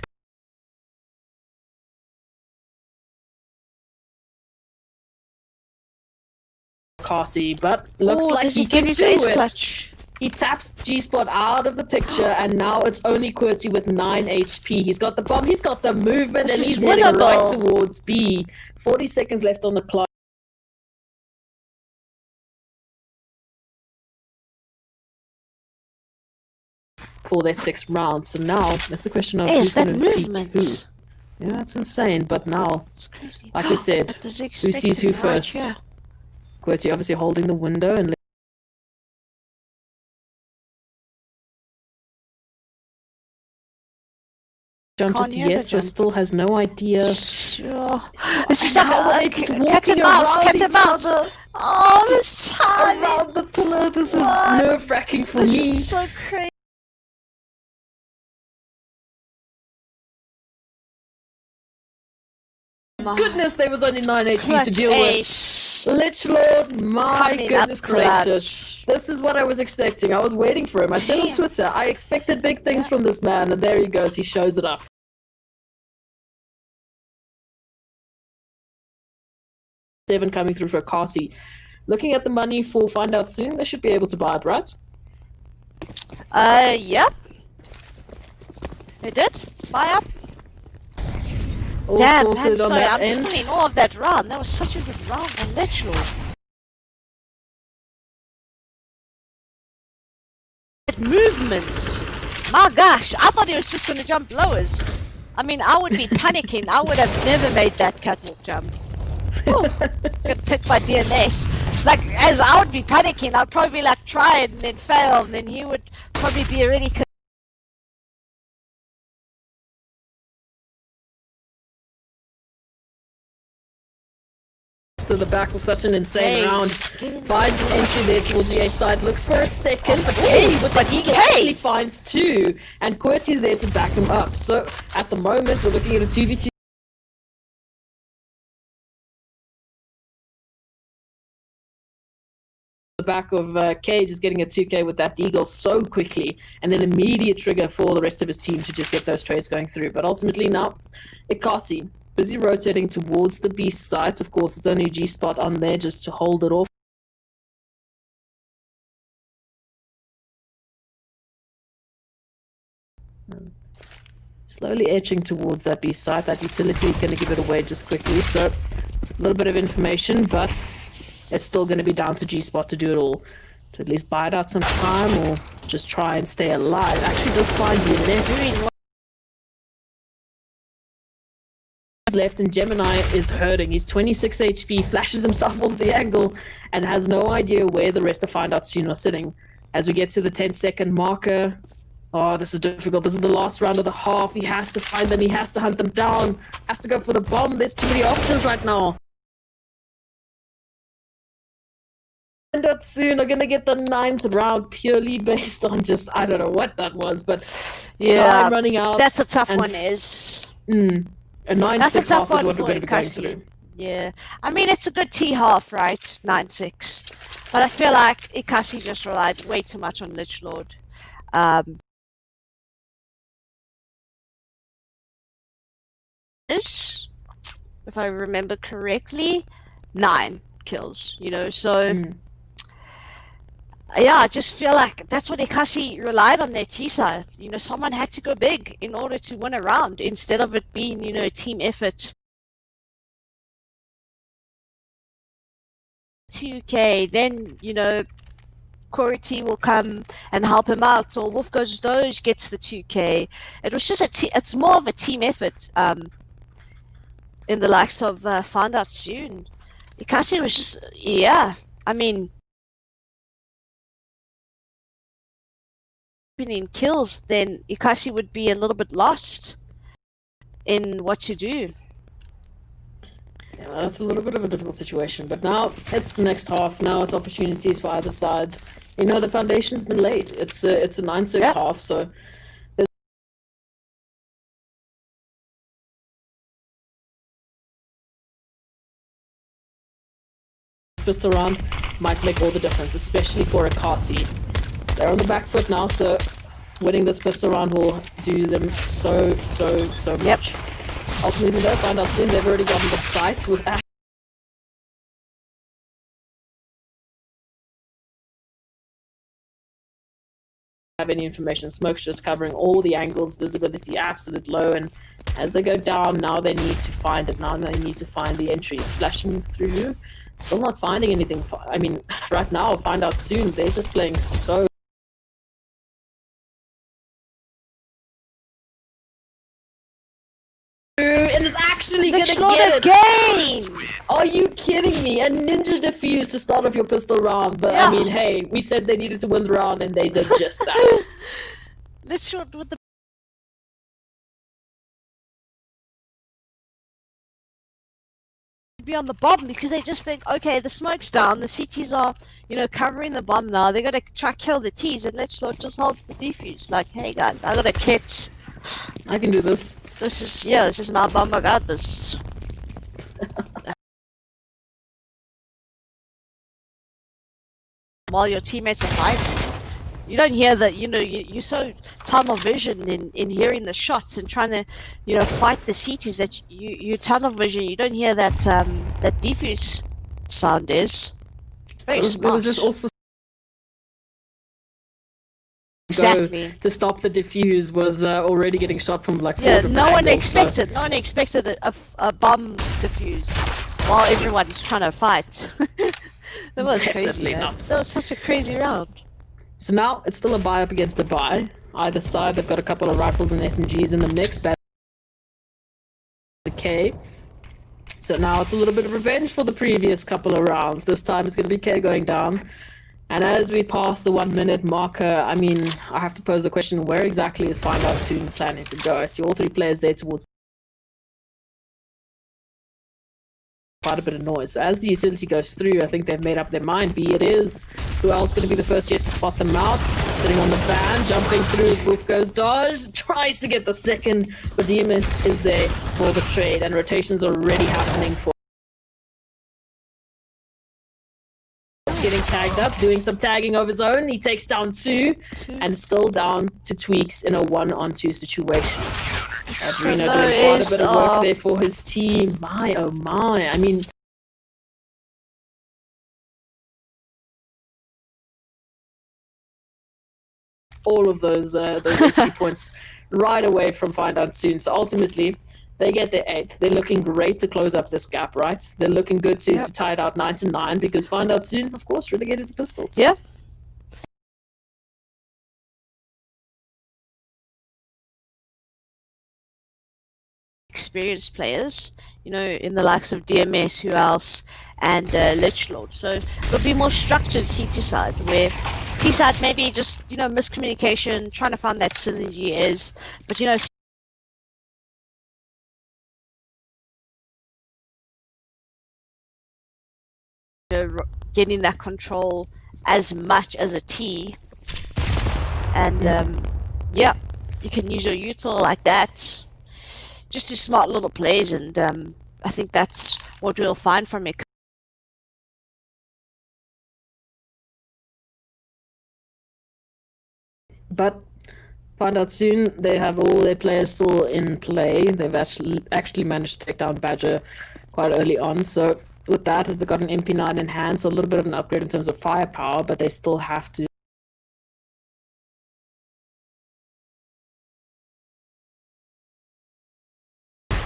Inkosi, but looks like he can do it. Clutch? He taps G-Spot out of the picture, and now it's only QWERTY with 9 HP. He's got the bomb, he's got the movement, and he's heading right towards B. 40 seconds left on the clock. For their 6th round. So now, that's the question of who's that movement? Who. Yeah, that's insane, but now, like we said, who sees who first? Yeah. QWERTY obviously holding the window and jump just yet, so still has no idea. Sure. It's just like cat and mouse. Oh, this time around the pillar. This is nerve-wracking for me. This is so crazy. Goodness, there was only 9 HP to deal with. Lichlord, my goodness gracious. This is what I was expecting. I was waiting for him. I said on Twitter, I expected big things from this man, and there he goes. He shows it up. 7 coming through for Inkosi. Looking at the money for Find Out Soon, they should be able to buy it, right? Yep. They did. Buy up. All damn, sorted I'm on sorry, that I'm end. just all of that round. That was such a good round, and literally. Movement. My gosh, I thought he was just going to jump lowers. I mean, I would be panicking. I would have never made that catwalk jump. Get picked by DNS. Like, as I would be panicking, I'd probably like try it and then fail, and then he would probably be already. To the back of such an insane round, finds an entry there towards the A side, looks for a second, but he actually finds 2, and QWERTY's there to back him up. So at the moment, we're looking at a 2v2. The back of Cage is getting a 2k with that Deagle so quickly, and then immediate trigger for the rest of his team to just get those trades going through. But ultimately now, Inkosi busy rotating towards the B sites. Of course, it's only a G-Spot on there just to hold it off. Slowly edging towards that B site. That utility is going to give it away just quickly. So, a little bit of information, but it's still going to be down to G-Spot to do it all. To at least buy it out some time or just try and stay alive. Actually, does find you there. Left, and Gemini is hurting. He's 26 HP, flashes himself off the angle, and has no idea where the rest of Find Out Soon are sitting. As we get to the 10-second marker, oh, this is difficult. This is the last round of the half. He has to find them. He has to hunt them down. Has to go for the bomb. There's too many options right now. Find out soon. Are gonna get the 9th round purely based on just I don't know what that was, but Yeah, time running out. that's a tough and one. Is a 9-6 that's a tough half is one what for we're going to be going Inkosi. through. Yeah, I mean it's a good T half, right? 9-6, but I feel like Inkosi just relied way too much on Lich Lord. If I remember correctly, 9 kills. You know, so. Yeah, I just feel like that's what Inkosi relied on their T side. You know, someone had to go big in order to win a round instead of it being, you know, a team effort. 2K, then, you know, Corey T will come and help him out, or Wolf Goes Doge gets the 2K. It was just it's more of a team effort in the likes of Find Out Soon. Inkosi was just, yeah, I mean, in kills, then Inkosi would be a little bit lost in what to do. Yeah, that's a little bit of a difficult situation, but now it's the next half. Now it's opportunities for either side. You know, the foundation's been laid. It's a 9-6 half, so twist around might make all the difference, especially for Inkosi. They're on the back foot now, so winning this pistol round will do them so much. Ultimately, they'll find out soon. They've already gotten the site with have any information. Smoke's just covering all the angles, visibility absolute low, and as they go down, now they need to find it. Now they need to find the entries. Flashing through, still not finding anything. I mean, right now, find out soon. They're just playing so. And it's actually gonna get it. Game. Are you kidding me? And Ninja defused to start off your pistol round, but Yeah. I mean, hey, we said they needed to win the round, and they did just that. This shot with the be on the bomb because they just think, okay, the smoke's down, the CTs are, you know, covering the bomb now. They're gonna try kill the T's, and Lich Lord just holds the defuse. Like, hey guys, I got a kit. I can do this. This is my bomb. I got this. While your teammates are fighting, you don't hear that. You know, you're so tunnel vision in hearing the shots and trying to, you know, fight the CTs that you tunnel vision. You don't hear that that defuse sound is. Very smart. It was just also exactly to stop the diffuse was already getting shot from like 4 yeah. different No one angles, expected. so. No one expected a bomb defuse while everyone's trying to fight. That was Definitely crazy. not. That was such a crazy round. So now it's still a buy up against a buy. Either side, they've got a couple of rifles and SMGs in the mix. But the K. So now it's a little bit of revenge for the previous couple of rounds. This time it's going to be K going down. And as we pass the 1 minute marker, I mean, I have to pose the question, where exactly is Find Out Soon planning to go? I see all 3 players there towards quite a bit of noise. So as the utility goes through, I think they've made up their mind. B it is. Who else going to be the first yet to spot them out? Sitting on the van, jumping through. Wolf Goes Dodge, tries to get the second, but DMS is there for the trade, and rotations are already happening for getting tagged up, doing some tagging of his own. He takes down 2 and still down to Tweaks in a 1-on-2 situation. Adreno doing quite a bit of work there for his team. My oh my. I mean, all of those entry points right away from Find Out Soon. So ultimately, they get their 8th. They're looking great to close up this gap, right? They're looking good to tie it out 9-9 because Find Out Soon, of course, relegated to pistols. Yeah. Experienced players, you know, in the likes of DMS, who else, and Lich Lord. So it'll be more structured CT side, where T side maybe just, you know, miscommunication, trying to find that synergy is, but you know, getting that control as much as a T. And yeah, you can use your util like that. Just do smart little plays, and I think that's what we'll find from it. But find out soon. They have all their players still in play. They've actually managed to take down Badger quite early on. So with that, they've got an MP9 in hand, so a little bit of an upgrade in terms of firepower, but they still have to.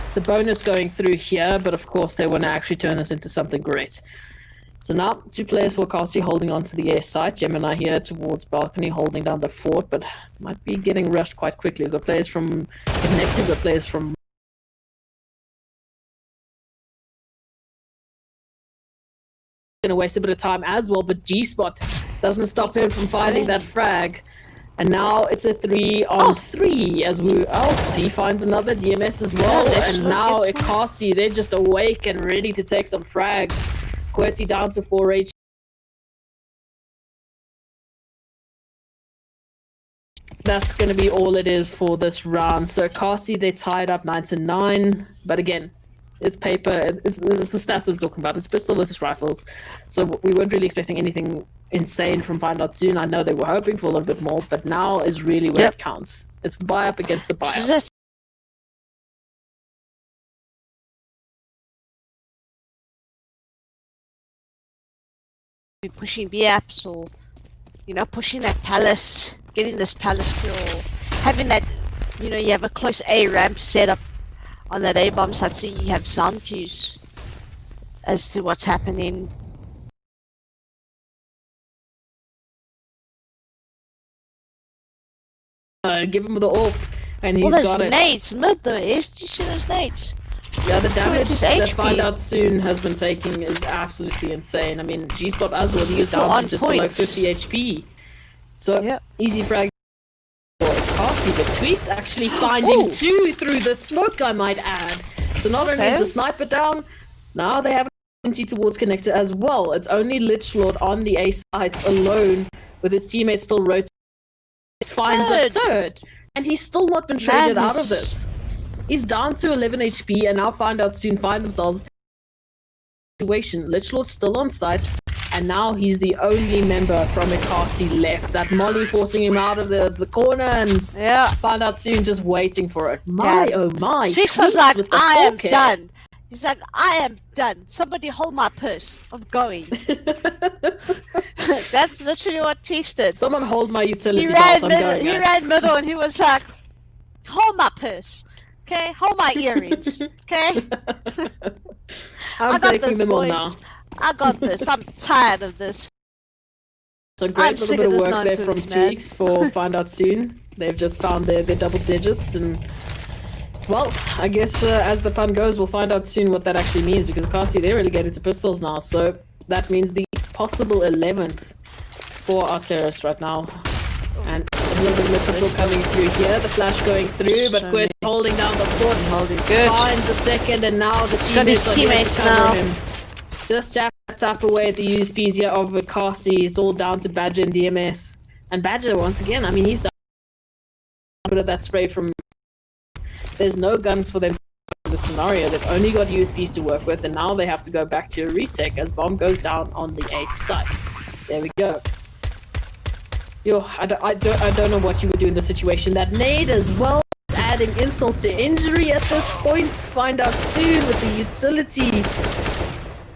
It's a bonus going through here, but of course they want to actually turn this into something great. So now, 2 players for Kasi holding on to the air site. Gemini here towards balcony holding down the fort, but might be getting rushed quite quickly. We've got players from Connected, we've got players from... Gonna waste a bit of time as well, but G-Spot doesn't stop him from finding that frag. And now it's a 3-on-3 as who else? He finds another DMS as well. And now Inkosi, they're just awake and ready to take some frags. QWERTY down to 4 HP. That's going to be all it is for this round. So Kasi, they tied up 9-9. But again, it's paper. It's the stats I'm talking about. It's pistol versus rifles. So we weren't really expecting anything insane from Find Out Soon. I know they were hoping for a little bit more, but now is really where it counts. It's the buy up against the buy up. Pushing B-apps, or pushing that palace, getting this palace kill, having that, you have a close A ramp set up on that A bomb site, so you have sound cues as to what's happening. Give him the AWP, and he's got it. All those nades mid though, do you see those nades? Yeah, the damage that Find Out Soon has been taking is absolutely insane. I mean, G-Spot as well, he is down to just below 50 HP. So, easy frag for Kasi, but Tweaks actually finding 2 through the smoke, I might add. So not only is the sniper down, now they have a 20 towards Connector as well. It's only Lichlord on the A site alone, with his teammates still rotating. Finds a third, and he's still not been traded out of this. He's down to 11 HP, and now Find Out Soon find themselves in a situation. Lichlord's still on site, and now he's the only member from Inkosi left. That Molly forcing him out of the corner, and Find Out Soon just waiting for it. My oh my! Tweaks was like, I am done. He's like, I am done. Somebody hold my purse. I'm going. That's literally what Tweaks did. Someone hold my utility belt. He ran middle, and he was like, hold my purse. Okay, hold my earrings. Okay, I'm taking them all now. I got this. I'm tired of this. So great little bit of work there from Tweaks for Find Out Soon. They've just found their double digits, and well, I guess as the pun goes, we'll find out soon what that actually means, because Kasi, they're relegated to pistols now, so that means the possible 11th for our terrorists right now. And a little bit of control coming through here, the flash going through, but QWERTY holding down the fort, finds the second, and now the teammates now. Him. Just tap away at the USPs here of Kasi. It's all down to Badger and DMS. And Badger, once again, I mean, he's done a bit of that spray from... There's no guns for them in the scenario. They've only got USPs to work with, and now they have to go back to a retake as bomb goes down on the A site. There we go. Yo, I don't know what you would do in this situation. That nade as well, adding insult to injury at this point. Find out soon with the utility.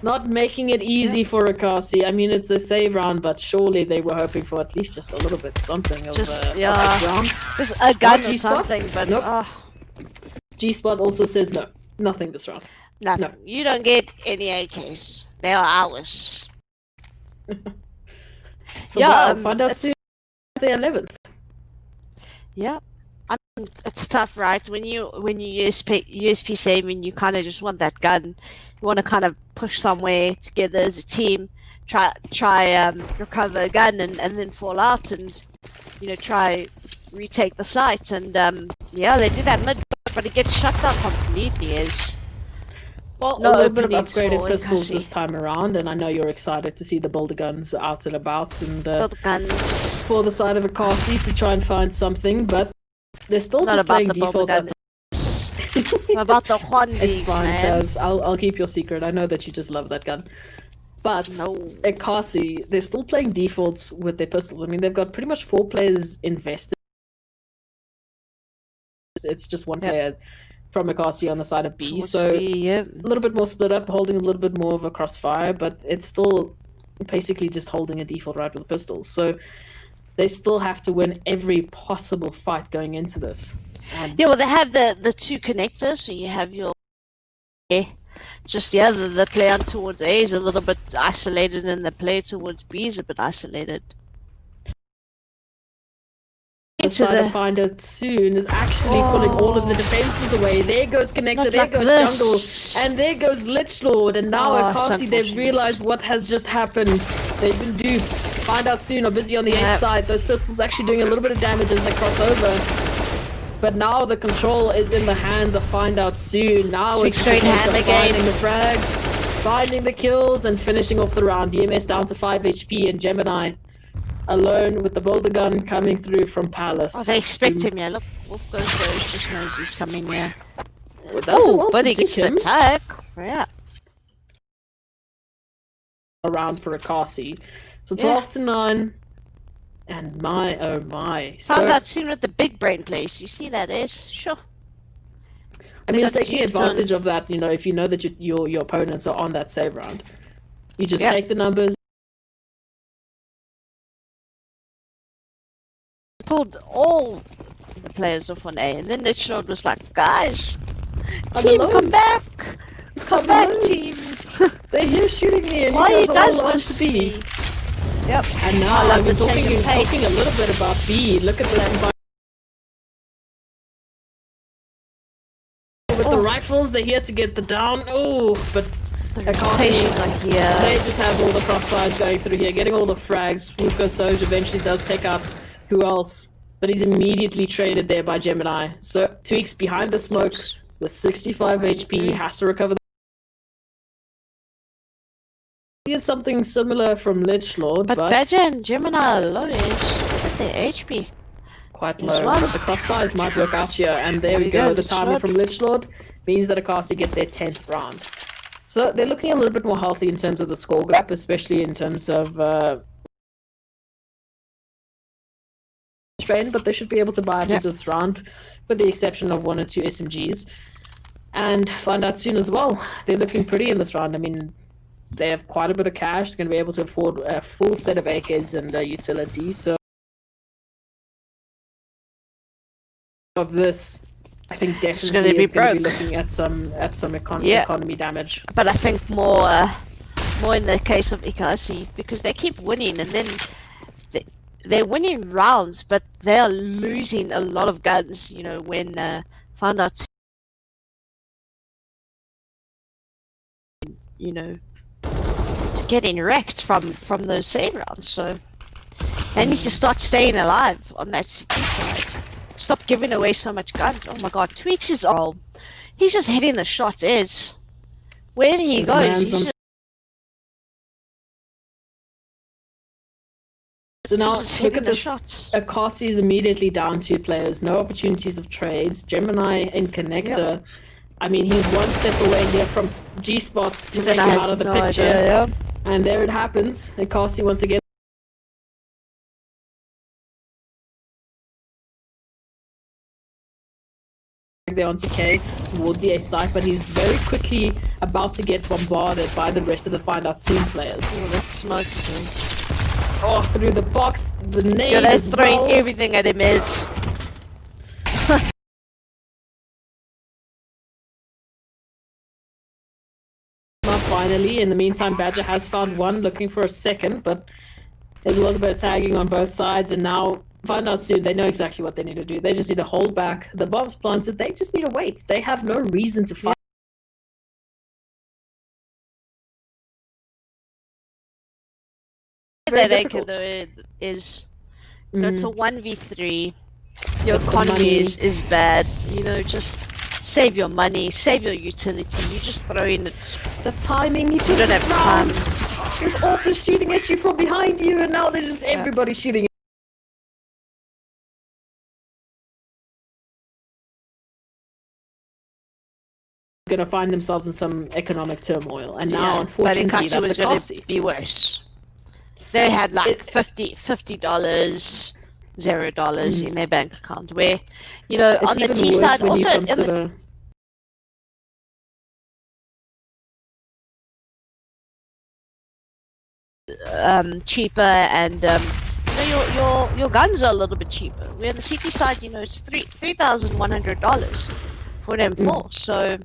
Not making it easy for Inkosi. I mean, it's a save round, but surely they were hoping for at least just a little bit something of just a round. Just a gun or something, but nope. G-Spot also says no, nothing this round. Nothing. No. You don't get any AKs. They are ours. So wow, find out soon the 11th. Yeah, I mean, it's tough, right? When you USP saving, you kind of just want that gun. You want to kind of push somewhere together as a team, try recover a gun, and then fall out, and try retake the site. And yeah, they do that mid, but it gets shut down completely. Well, No a little bit of openings upgraded for pistols Inkosi. this time around, and I know you're excited to see the builder guns out and about and Build guns. for the side of a Kasi to try and find something, but they're still Not just about playing the builder defaults. guns. About the Juanvis, It's fine, man. Shaz. I'll keep your secret. I know that you just love that gun. But No. at Kasi, they're still playing defaults with their pistols. I mean, they've got pretty much 4 players invested. It's just one player from Akasi on the side of B, Towards so B, a little bit more split up, holding a little bit more of a crossfire, but it's still basically just holding a default right with pistols. So they still have to win every possible fight going into this. And yeah, well, they have the 2 connectors, so you have your just the play on towards A is a little bit isolated, and the play towards B is a bit isolated. try to find out soon is actually pulling all of the defenses away. There goes Connector, there goes Jungle, and there goes Lich Lord, and now Akasi, they've realized what has just happened. They've been duped. Find out soon are busy on the edge side. Those pistols actually doing a little bit of damage as they cross over. But now the control is in the hands of Find Out Soon. Now it's straight hand again. Finding the frags, finding the kills, and finishing off the round. DMS down to 5 HP, and Gemini alone with the boulder gun coming through from Palace. Oh, they expect him, yeah. Look, Wolf Goes just knows he's coming, yeah. Oh, but he gets the tag. Yeah. Around for Akasi. So 12 to 9. And my, oh my. Found out soon with the big brain place. You see that is? Sure. I mean, it's taking advantage of that, you know, if you know that your opponents are on that save round. You just take the numbers. Pulled all the players off on A, and then Lich Lord was like, guys, team, come back! Come back, team! They're here shooting me, and why you you guys does this to me? Yep. And now I've been talking a little bit about B. Look at this. With the rifles, they're here to get the down. Oh, but I can't see. They just have all the crossfires going through here, getting all the frags. Lucas Doge eventually does take out who else, but he's immediately traded there by Gemini. So Tweaks behind the smoke with 65 HP. He has to recover. Get something similar from Lich Lord, but Badger and Gemini alone is at their HP. Quite low, but the crossfires might work out here, and there we go. The timing from Lich Lord means that Akasi get their 10th round. So they're looking a little bit more healthy in terms of the score gap, especially in terms of strain, but they should be able to buy into this round, with the exception of 1 or 2 SMGs. And Find Out Soon as well. They're looking pretty in this round. I mean, they have quite a bit of cash. They're going to be able to afford a full set of AKs and utilities. So of this, I think definitely is going to be looking at some economy damage. But I think more in the case of Inkosi, because they keep winning, and then they're winning rounds, but they are losing a lot of guns. You know, when Find Out, you know, it's getting wrecked from those save rounds. So they need to start staying alive on that CT side. Stop giving away so much guns. Oh my god, Tweaks is all. He's just hitting the shots. Wherever he goes, he's just... So now look at this. Akasi is immediately down 2 players. No opportunities of trades. Gemini and Connector. Yep. I mean, he's one step away here from G-Spots to take him out of the picture. And there it happens. Akasi once again. There on TK towards the A site, but he's very quickly about to get bombarded by the rest of the Find Out Soon players. Oh, that's smart. Oh, through the box, the nade is throwing everything at him is. Finally, in the meantime, Badger has found one, looking for a second, but there's a little bit of tagging on both sides, and now Find Out Soon, they know exactly what they need to do. They just need to hold back. The bomb's planted, they just need to wait. They have no reason to fight. That is that's a 1v3. Your economy is bad. You know, just save your money, save your utility. You just throw in it. The timing, you don't have time. There's authors shooting at you from behind you, and now there's just everybody shooting. Going to find themselves in some economic turmoil, and now unfortunately that's going to be worse. They had like $50, $0 in their bank account, where, you know, on the T side also cheaper, and you know, your guns are a little bit cheaper. Where on the CT side, you know, it's $3,100 for an M4. So,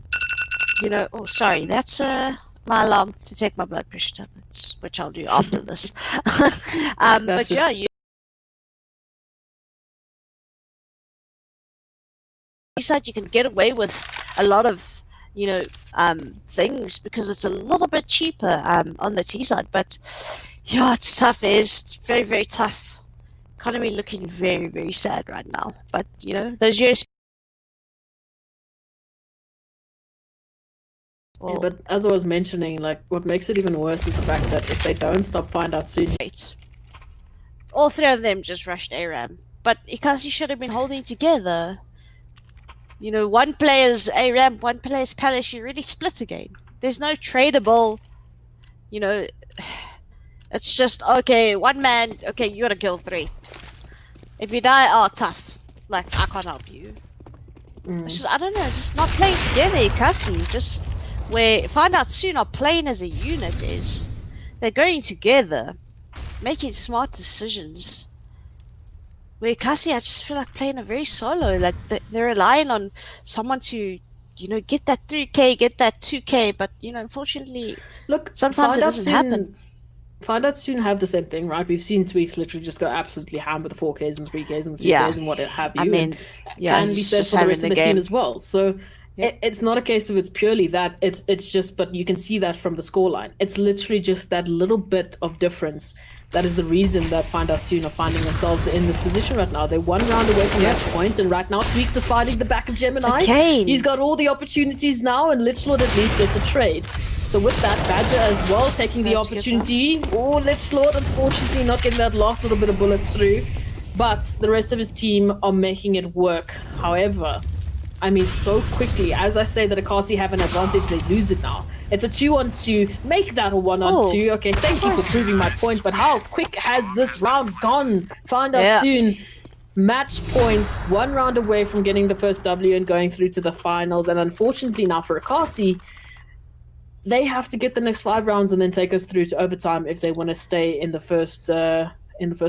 you know, oh sorry, that's my alarm to take my blood pressure tablets, which I'll do after this. But yeah, you can get away with a lot of, you know, things because it's a little bit cheaper on the T side. But yeah, it's tough. It's very, very tough. Economy looking very, very sad right now. But you know, those years. Yeah, but as I was mentioning, like, what makes it even worse is the fact that if they don't stop, find out soon. All three of them just rushed ARAM, but Inkosi should have been holding together. You know, one player's ARAM, one player's Palace, you really split again. There's no tradable, you know, it's just, okay, one man, okay, you gotta kill three. If you die, oh, tough. Like, I can't help you. It's just, I don't know, just not playing together, Inkosi. Just where, find out soon, are playing as a unit is. They're going together, making smart decisions. Where Inkosi, I just feel like playing a very solo. Like they're relying on someone to, you know, get that 3K, get that 2K. But you know, unfortunately, look, sometimes it doesn't happen. Find out soon have the same thing, right? We've seen Tweaks literally just go absolutely ham with the 4Ks and 3Ks and 2Ks and what have you. I mean, can be said for the rest of the team as well. So it's not a case of it's purely that. It's just, but you can see that from the scoreline. It's literally just that little bit of difference. That is the reason that Find Out Soon are finding themselves in this position right now. They're one round away from match point, and right now Tweaks is fighting the back of Gemini. He's got all the opportunities now, and Litchlord at least gets a trade. So with that, Badger as well taking the opportunity. Oh, Litchlord unfortunately not getting that last little bit of bullets through, but the rest of his team are making it work. However, I mean, so quickly, as I say that Inkosi have an advantage, they lose it now. It's a 2-on-2. Make that a 1-on-2. Okay, thank you for proving my point, but how quick has this round gone? Find out soon. Match point, one round away from getting the first W and going through to the finals. And unfortunately now for Inkosi, they have to get the next 5 rounds and then take us through to overtime if they want to stay in the first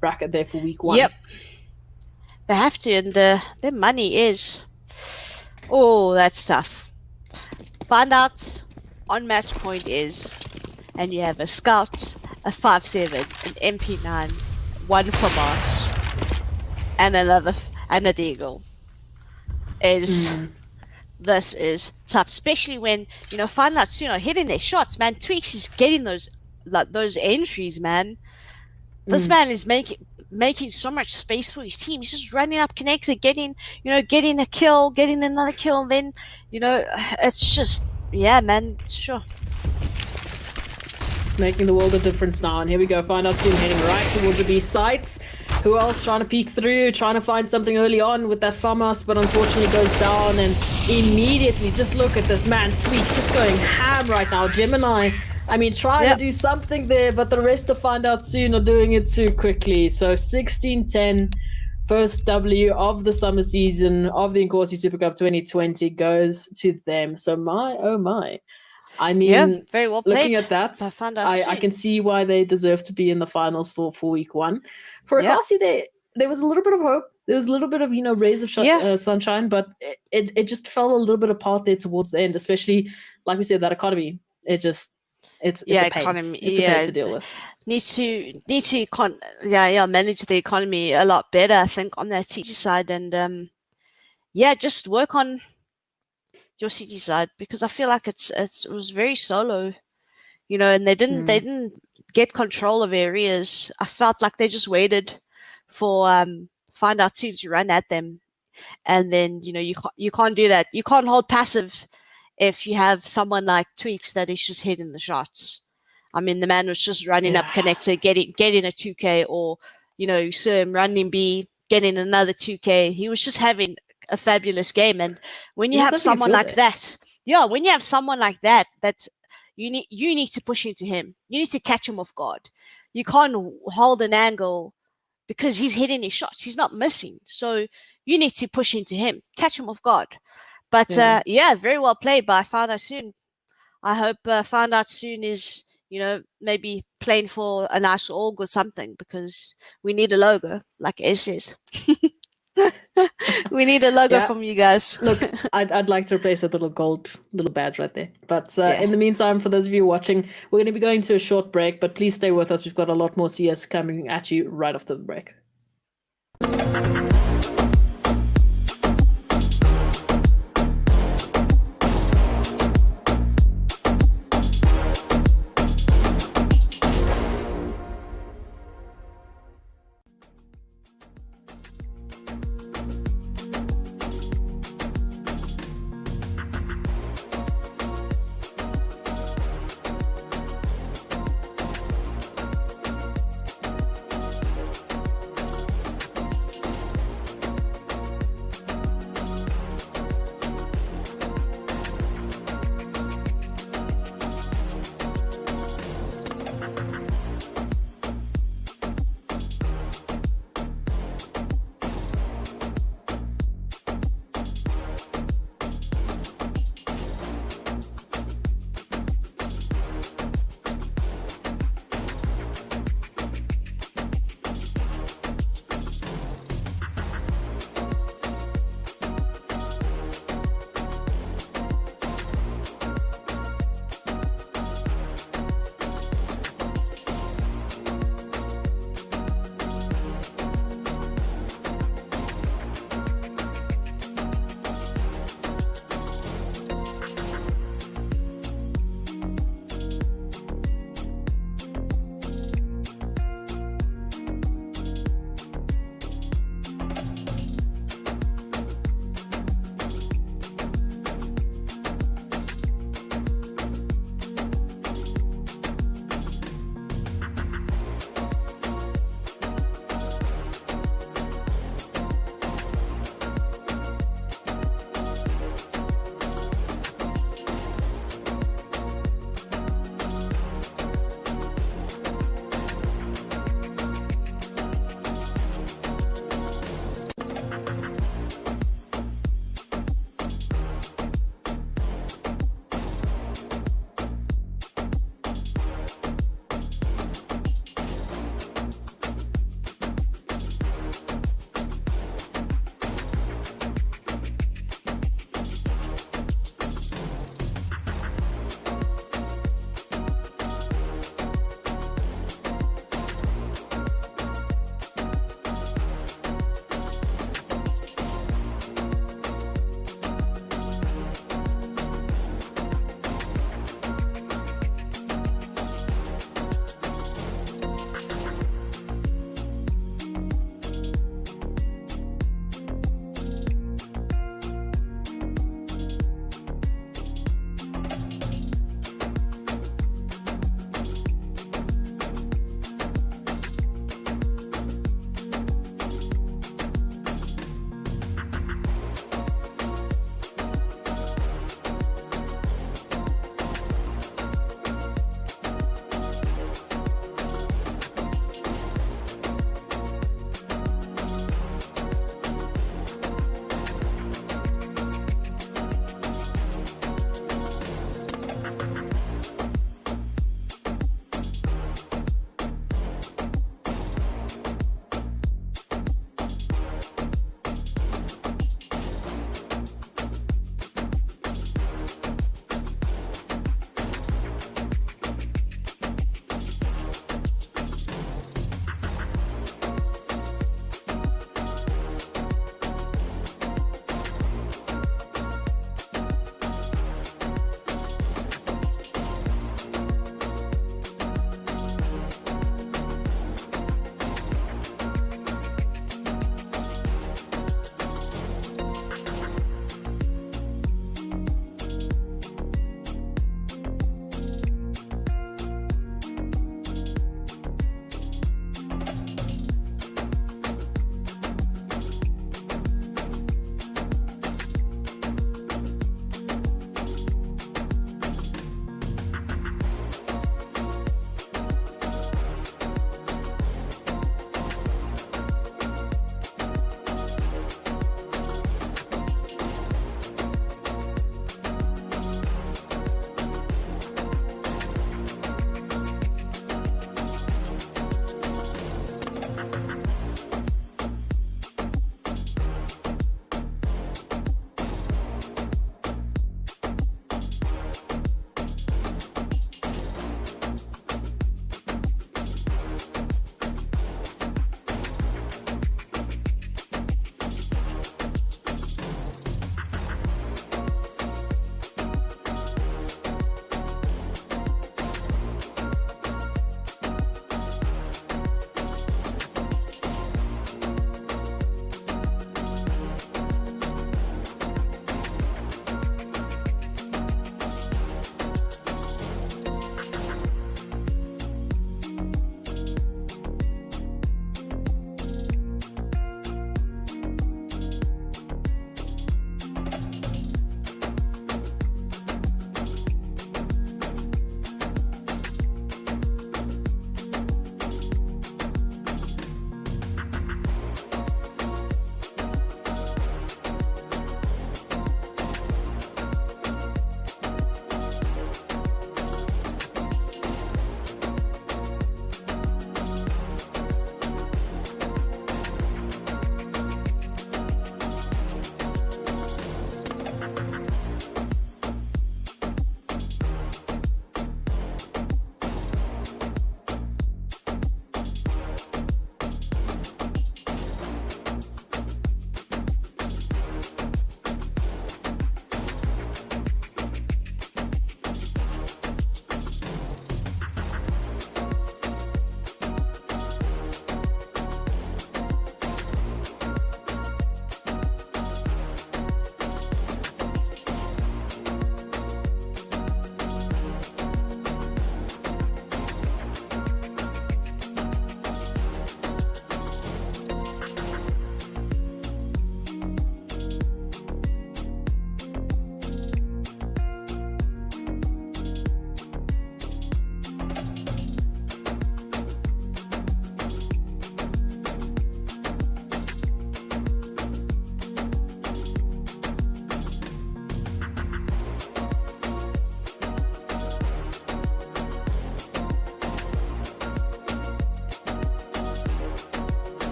bracket there for week 1. Yep, they have to, and their money is. Oh, that's tough. Find out on match point is, and you have a scout, a 5-7, an MP9, one FAMAS, and another and a deagle. This is tough, especially when, you know, Find Out Soon are hitting their shots, man. Tweaks is getting those entries, man. This man is making so much space for his team. He's just running up connects and getting a kill, getting another kill, and then, you know, it's just, yeah, man, sure. It's making the world a difference now, and here we go. Find Out Soon heading right towards the B sites. Who else trying to peek through, trying to find something early on with that FAMAS, but unfortunately goes down, and immediately, just look at this man, Tweaks, just going ham right now. Gemini, I mean, trying to do something there, but the rest of Find Out Soon are doing it too quickly. So 16-10, first W of the summer season of the Inkosi Super Cup 2020 goes to them. So my, oh my. I mean, very well played. Looking at that, I can see why they deserve to be in the finals for week 1. For Inkosi, there was a little bit of hope. There was a little bit of, you know, rays of sunshine, but it just fell a little bit apart there towards the end, especially, like we said, that economy. It's a pain. Economy. It's a pain to deal with. Need to manage the economy a lot better, I think, on that CT side, and just work on your CT side, because I feel like it was very solo, you know, and they didn't get control of areas. I felt like they just waited for Find Out Soon to run at them. and then you can't do that. You can't hold passive if you have someone like Tweaks that is just hitting the shots. I mean, the man was just running up connector, getting a 2K, or saw him running B, getting another 2K. He was just having a fabulous game. And when you have someone like that, when you have someone like that, you need to push into him. You need to catch him off guard. You can't hold an angle because he's hitting his shots. He's not missing. So you need to push into him, catch him off guard. But very well played by Found Out Soon. I hope Found Out Soon is, maybe playing for a nice org or something, because we need a logo, like it says. We need a logo from you guys. Look, I'd like to replace that little badge right there. But in the meantime, for those of you watching, we're going to be going to a short break, but please stay with us. We've got a lot more CS coming at you right after the break.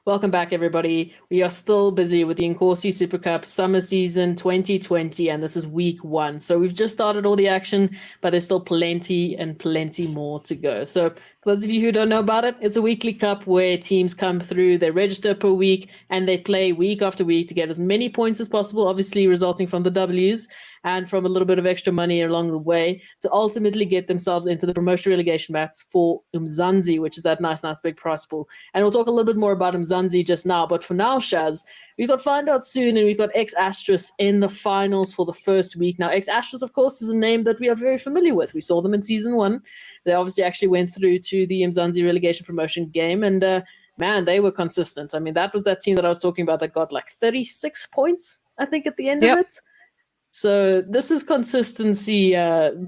Welcome back, everybody. We are still busy with the Inkosi Super Cup Summer Season 2020, and this is week 1. So we've just started all the action, but there's still plenty and plenty more to go. So for those of you who don't know about it, it's a weekly cup where teams come through, they register per week, and they play week after week to get as many points as possible, obviously resulting from the Ws and from a little bit of extra money along the way to ultimately get themselves into the promotion relegation match for Umzansi, which is that nice big prize pool. And we'll talk a little bit more about Umzansi just now. But for now, Shaz, we've got Find Out Soon and we've got X Asterisk in the finals for the first week. Now, X Asterisk, of course, is a name that we are very familiar with. We saw them in Season 1. They obviously actually went through to the Umzansi relegation promotion game. And man, they were consistent. I mean, that was that team that I was talking about that got like 36 points, I think, at the end of it. So this is consistency,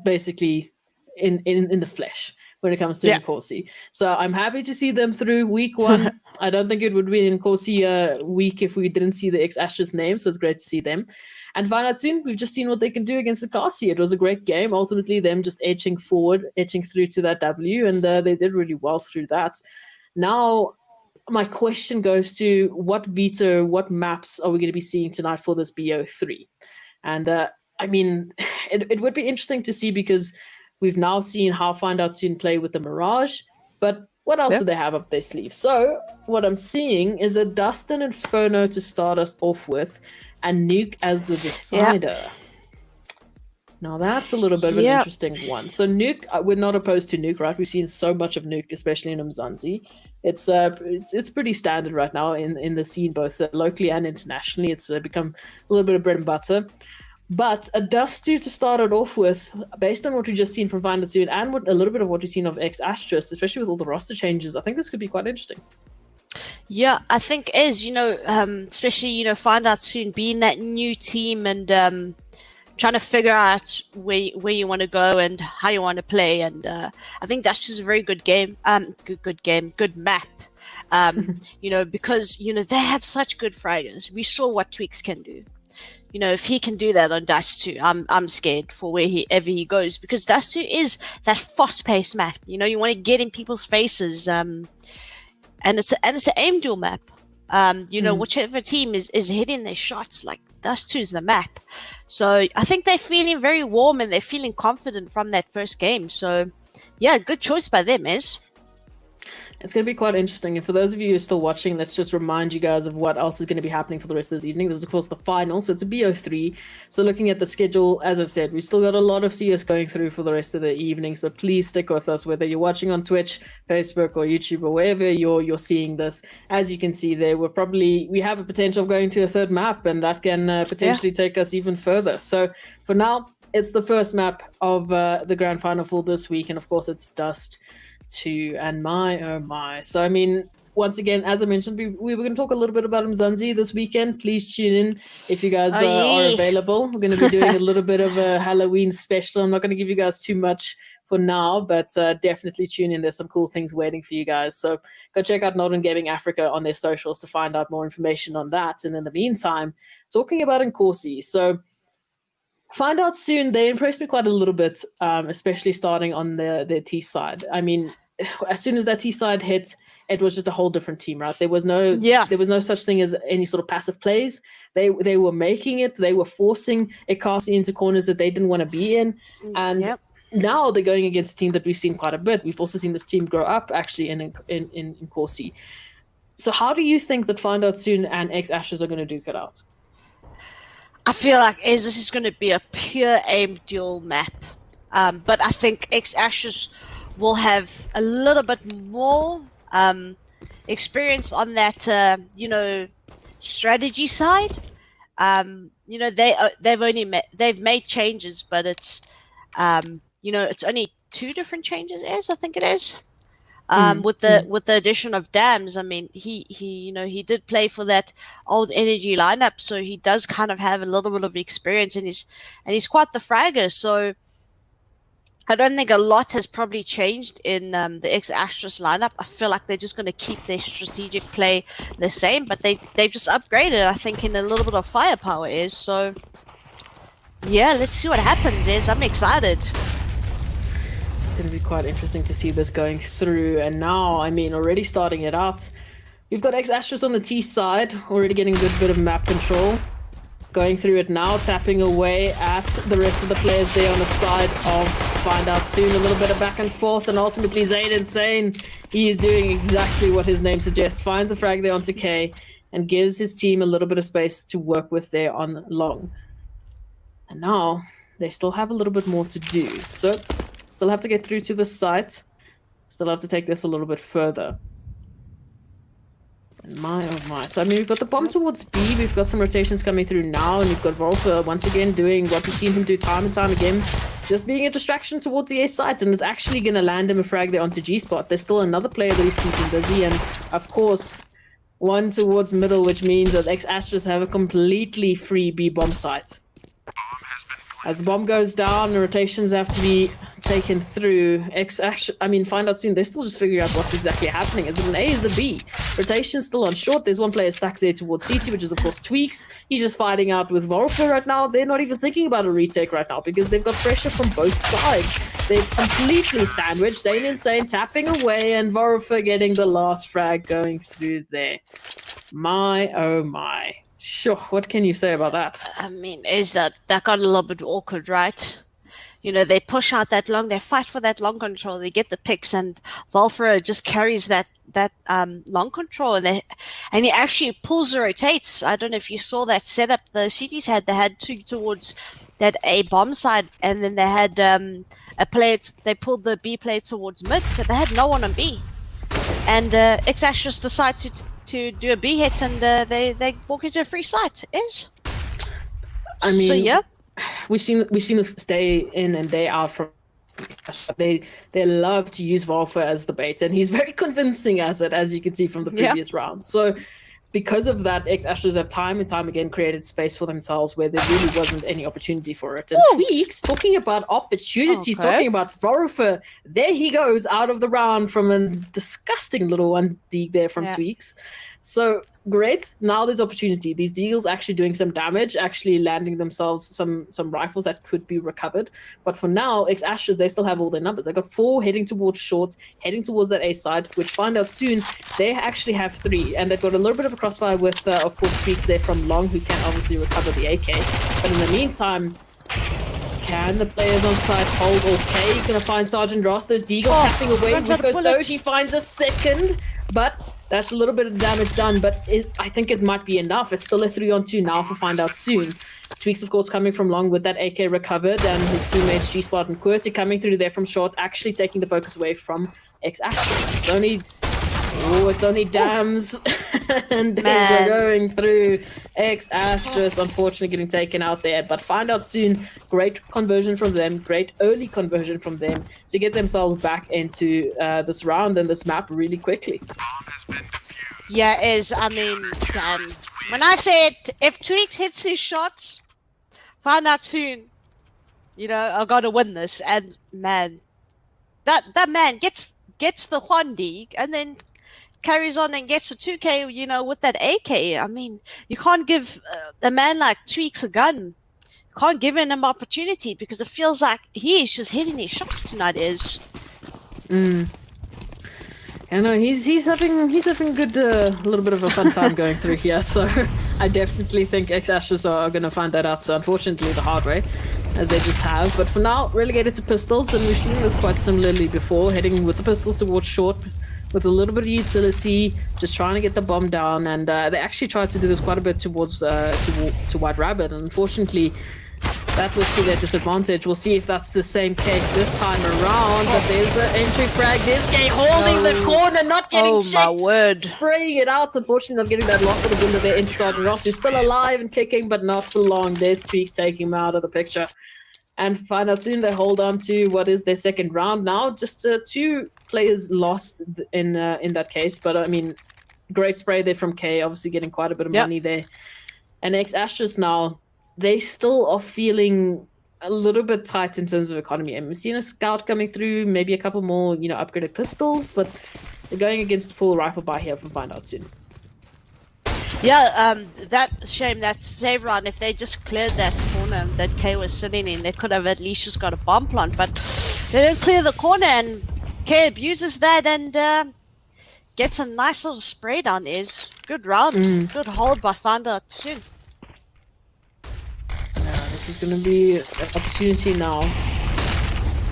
basically in the flesh when it comes to Inkosi. So I'm happy to see them through week 1. I don't think it would be an Inkosi week if we didn't see the X Asterisk name, so it's great to see them. And Find Out Soon, we've just seen what they can do against the Kasi. It was a great game. Ultimately, them just edging forward, edging through to that W, and they did really well through that. Now, my question goes to what veto, what maps are we going to be seeing tonight for this BO3? And I mean, it would be interesting to see because we've now seen how Find Out Soon play with the Mirage, but what else do they have up their sleeve? So what I'm seeing is a Dustin Inferno to start us off with and Nuke as the decider. Now that's a little bit of an interesting one. So Nuke, we're not opposed to Nuke, right? We've seen so much of Nuke, especially in Umzansi. It's pretty standard right now in the scene, both locally and internationally. It's become a little bit of bread and butter. But a Dusty to start it off with, based on what we've just seen from Find Out Soon and a little bit of what we've seen of X Asterisk, especially with all the roster changes, I think this could be quite interesting. Yeah, I think it is, especially, Find Out Soon being that new team and trying to figure out where you want to go and how you want to play. And I think that's just a very good game. Good map. Because, they have such good fraggers. We saw what Tweaks can do. If he can do that on Dust 2, I'm scared for wherever he goes, because Dust 2 is that fast-paced map. You want to get in people's faces, and it's an aim duel map. Whichever team is hitting their shots, like Dust 2 is the map. So I think they're feeling very warm and they're feeling confident from that first game. So yeah, good choice by them, Ez. It's going to be quite interesting. And for those of you who are still watching, let's just remind you guys of what else is going to be happening for the rest of this evening. There's, of course, the final. So it's a BO3. So looking at the schedule, as I said, we've still got a lot of CS going through for the rest of the evening. So please stick with us, whether you're watching on Twitch, Facebook, or YouTube, or wherever you're seeing this. As you can see there, we have a potential of going to a third map, and that can potentially take us even further. So for now, it's the first map of the grand final for this week. And of course, it's Dust 2, and my. So I mean, once again, as I mentioned, we were going to talk a little bit about Umzansi this weekend. Please tune in if you guys are available. We're going to be doing a little bit of a Halloween special. I'm not going to give you guys too much for now, but definitely tune in. There's some cool things waiting for you guys. So go check out Northern Gaming Africa on their socials to find out more information on that. And in the meantime, talking about Inkosi. So Find Out Soon, they impressed me quite a little bit, especially starting on their T side. I mean, as soon as that T side hit, it was just a whole different team, right? There was no such thing as any sort of passive plays. They were making it. They were forcing Ikasi into corners that they didn't want to be in. And now they're going against a team that we've seen quite a bit. We've also seen this team grow up actually in Inkosi. So how do you think that Find Out Soon and X Ashes are going to duke it out? I feel like this is going to be a pure aim duel map. But I think X Ashes will have a little bit more experience on that, strategy side. They've made changes, but it's, it's only 2 different changes. I think it is. With the addition of Dams, I mean, he did play for that old energy lineup, so he does kind of have a little bit of experience, and he's quite the fragger. So I don't think a lot has probably changed in the X Asterisk lineup. I feel like they're just going to keep their strategic play the same, but they've just upgraded, I think, in a little bit of firepower. So yeah, let's see what happens. I'm excited. It's going to be quite interesting to see this going through. And now, I mean, already starting it out, We've got X-Astros on the T side, already getting a good bit of map control. Going through it now, tapping away at the rest of the players there on the side of Find Out Soon. A little bit of back and forth, and ultimately Zayn Insane, he is doing exactly what his name suggests. Finds a frag there onto K and gives his team a little bit of space to work with there on long. And now they still have a little bit more to do. So still have to get through to the site. Still have to take this a little bit further. And my, oh my. So, I mean, we've got the bomb towards B. We've got some rotations coming through now. And we've got Volfer once again doing what we've seen him do time and time again. Just being a distraction towards the A site. And it's actually going to land him a frag there onto G spot. There's still another player that he's keeping busy. And, of course, one towards middle, which means that X-Astros have a completely free B bomb site. As the bomb goes down, the rotations have to be taken through. Find Out Soon. They're still just figuring out what's exactly happening. Is it an A? Is the B? Rotation's still on short. There's one player stuck there towards CT, which is, of course, Tweaks. He's just fighting out with Volfer right now. They're not even thinking about a retake right now because they've got pressure from both sides. They've completely sandwiched. Zayn Insane tapping away and Volfer getting the last frag going through there. My, oh my. Sure, what can you say about that? I mean, is that got a little bit awkward, right? You know, they push out that long, they fight for that long control, they get the picks, and Volfer just carries that long control, and he actually pulls the rotates. I don't know if you saw that setup the cities had. They had two towards that A bomb side, and then they had a player. They pulled the B player towards mid, so they had no one on B. And X-Astros decide to do a B hit, and they walk into a free site. I mean, so yeah, we've seen this day in and day out from. They love to use Volfer as the bait, and he's very convincing as you can see from the previous round. So because of that, X-Astros have time and time again created space for themselves where there really wasn't any opportunity for it. And Tweaks, talking about opportunities, talking about Volfer, there he goes out of the round from a disgusting little one dig there from Tweaks. So great, now there's opportunity. These deagles actually doing some damage, actually landing themselves some rifles that could be recovered. But for now, X-Astros, they still have all their numbers. They got 4 heading towards short, heading towards that A side, which Find Out Soon, they actually have 3. And they've got a little bit of a crossfire with, of course, Tweaks there from long, who can obviously recover the AK. But in the meantime, can the players on site hold okay? He's going to find Sergeant Ross. Those deagles tapping away. Rico Stoke, he finds a second, but that's a little bit of damage done, but I think it might be enough. It's still a 3-on-2 now for Find Out Soon. Tweaks, of course, coming from long with that AK recovered, and his teammates G-Spot and QWERTY coming through there from short, actually taking the focus away from X-Astros. It's only dams, and they're going through. X-Astros, unfortunately, getting taken out there. But Find Out Soon, great conversion from them, great early conversion from them to get themselves back into this round and this map really quickly. Yeah, it is. I mean, when I said if Tweaks hits his shots, Find Out Soon, you know, I gotta win this. And man, that man gets the Hundi and then carries on and gets a 2K, you know, with that AK. I mean, you can't give a man like Tweaks a gun. You can't give him an opportunity because it feels like he is just hitting his shots tonight. I know he's having a good little bit of a fun time going through here. So I definitely think X-Astros are going to find that out. So unfortunately, the hard way, as they just have. But for now, relegated to pistols, and we've seen this quite similarly before, heading with the pistols towards short, with a little bit of utility, just trying to get the bomb down. And they actually tried to do this quite a bit towards to White Rabbit, and unfortunately, that was to their disadvantage. We'll see if that's the same case this time around. But there's the entry frag. There's K holding the corner, not getting checked. Spraying it out. Unfortunately, not getting that last little window there into Sergeant Ross, who's still alive and kicking, but not for long. There's Tweaks taking him out of the picture. And Find Out Soon, they hold on to what is their second round now. Just 2 players lost in that case. But, I mean, great spray there from K, obviously getting quite a bit of money there. And X-Astros now, they still are feeling a little bit tight in terms of economy. And we've seen a scout coming through, maybe a couple more, you know, upgraded pistols, but they're going against full rifle buy here from Find Out Soon. Yeah, that shame, that save run, if they just cleared that corner that K was sitting in, they could have at least just got a bomb plant, but they didn't clear the corner, and K abuses that, and Gets a nice little spray down. Is good round, good hold by Founder soon. Yeah, this is going to be an opportunity now.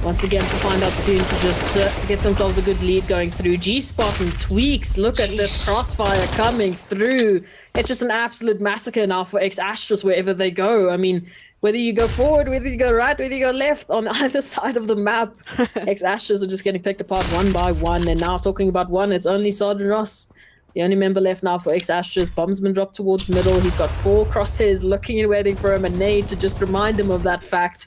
Once again, to find out soon to just get themselves a good lead going through. G-Spot and Tweaks, look at this crossfire coming through. It's just an absolute massacre now for X-Astros wherever they go. I mean, whether you go forward, whether you go right, whether you go left, on either side of the map, X-Astros are just getting picked apart one by one. And now talking about one, it's only Sergeant Ross, the only member left now for X-Astros. Bomb's been dropped towards middle. He's got 4 crosshairs looking and waiting for him, a nade to just remind him of that fact.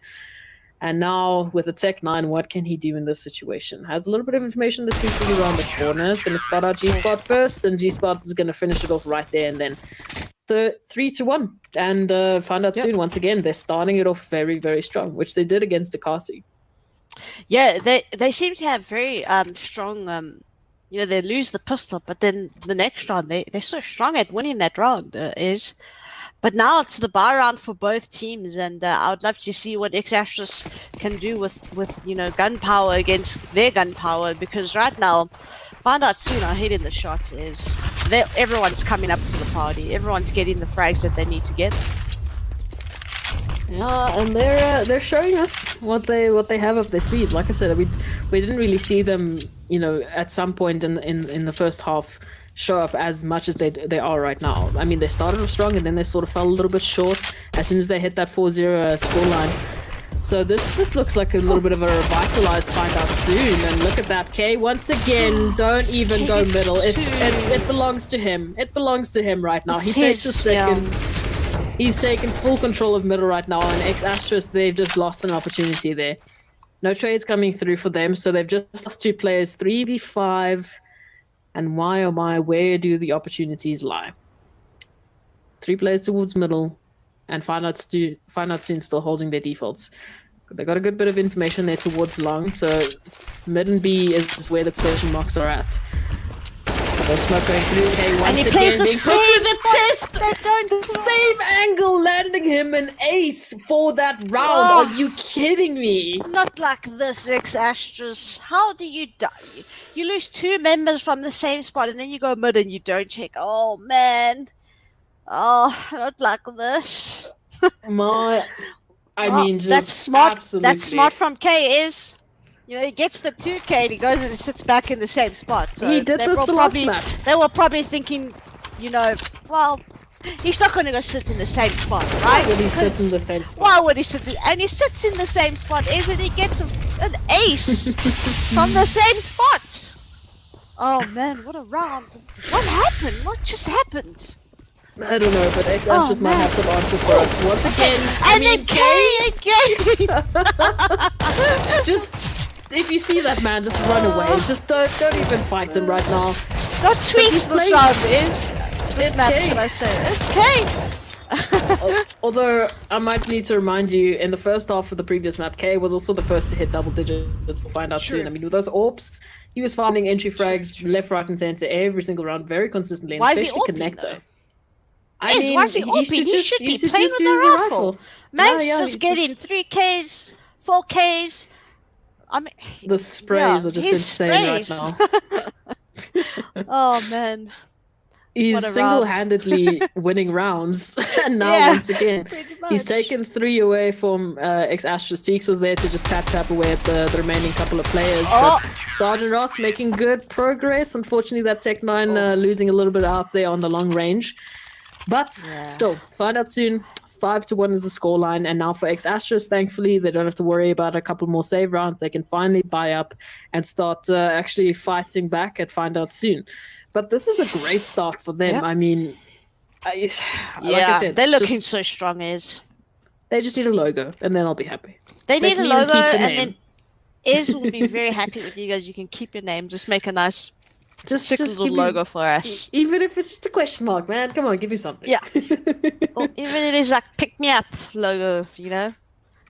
And now, with a Tech 9, what can he do in this situation? Has a little bit of information that he's really around the corner. He's going to spot out G-Spot first, and G-Spot is going to finish it off right there. And then 3-1. And find out soon, once again, they're starting it off very, very strong, which they did against Inkosi. Yeah, they seem to have very strong... they lose the pistol, but then the next round, they're so strong at winning that round, But now it's the buy round for both teams, and I would love to see what X-Astros can do with gunpowder against their gunpowder, because right now, find out soon are hitting the shots. Everyone's coming up to the party. Everyone's getting the frags that they need to get. Yeah, and they're showing us what they have up their sleeve. Like I said, we didn't really see them, at some point in the first half show up as much as they are right now. I mean, they started off strong and then they sort of fell a little bit short as soon as they hit that 4-0 scoreline. So this looks like a little bit of a revitalized find out soon. And look at that, K once again, don't even go middle. It belongs to him. It belongs to him right now. He takes a second. He's taken full control of middle right now, and X-Astros, they've just lost an opportunity there. No trades coming through for them, so they've just lost 2 players, 3v5. And why, oh my, where do the opportunities lie? 3 players towards middle, and find out soon still holding their defaults. They got a good bit of information there towards long, so mid and B is where the question marks are at. The smoke going through. Okay, once and he again, plays the same test. Same angle, landing him an ace for that round. Are you kidding me? Not like this, X-Astros. How do you die? You lose 2 members from the same spot, and then you go mid and you don't check. Oh man. Oh, not like this. I mean, just that's smart. Absolutely. That's smart from K. Is he gets the 2K and he goes and sits back in the same spot. So he did this the last match. They were probably thinking, well, he's not going to go sit in the same spot, right? Why would he sit in the same spot? Why would he sit and he sits in the same spot, and he gets an ace from the same spot. Oh man, what a round. What happened? What just happened? I don't know, but X-Astros might have some answers for us. Once again, then K again! Just, if you see that man, just run away. Just don't even fight him right now. Not Tweaks this round, it's map, K. should I say. It's K! Although, I might need to remind you, in the first half of the previous map, K was also the first to hit double digits. We'll find out soon. I mean, with those AWPs, he was finding entry frags left, right, and center every single round very consistently, and Why especially is he connector. though? I mean, why is he OP? He should be playing with a rifle. Man's just getting 3Ks, 4Ks. I mean, the sprays are just insane right now. Oh man. He's single-handedly winning rounds, and now once again, he's taken 3 away from X-Astros. Teeks was there to just tap away at the remaining couple of players. But Sergeant Ross making good progress. Unfortunately, that Tech 9 losing a little bit out there on the long range. But still, find out soon. 5-1 is the scoreline, and now for X-Astros, thankfully, they don't have to worry about a couple more save rounds. They can finally buy up and start actually fighting back and find out soon. But this is a great start for them. Yep. I mean, like I said, they're looking so strong. They just need a logo, and then I'll be happy. They need a logo, and then will be very happy with you guys. You can keep your name. Just make a nice, just little logo for us. Even if it's just a question mark, man. Come on, give me something. Yeah. Or even it is like pick me up logo,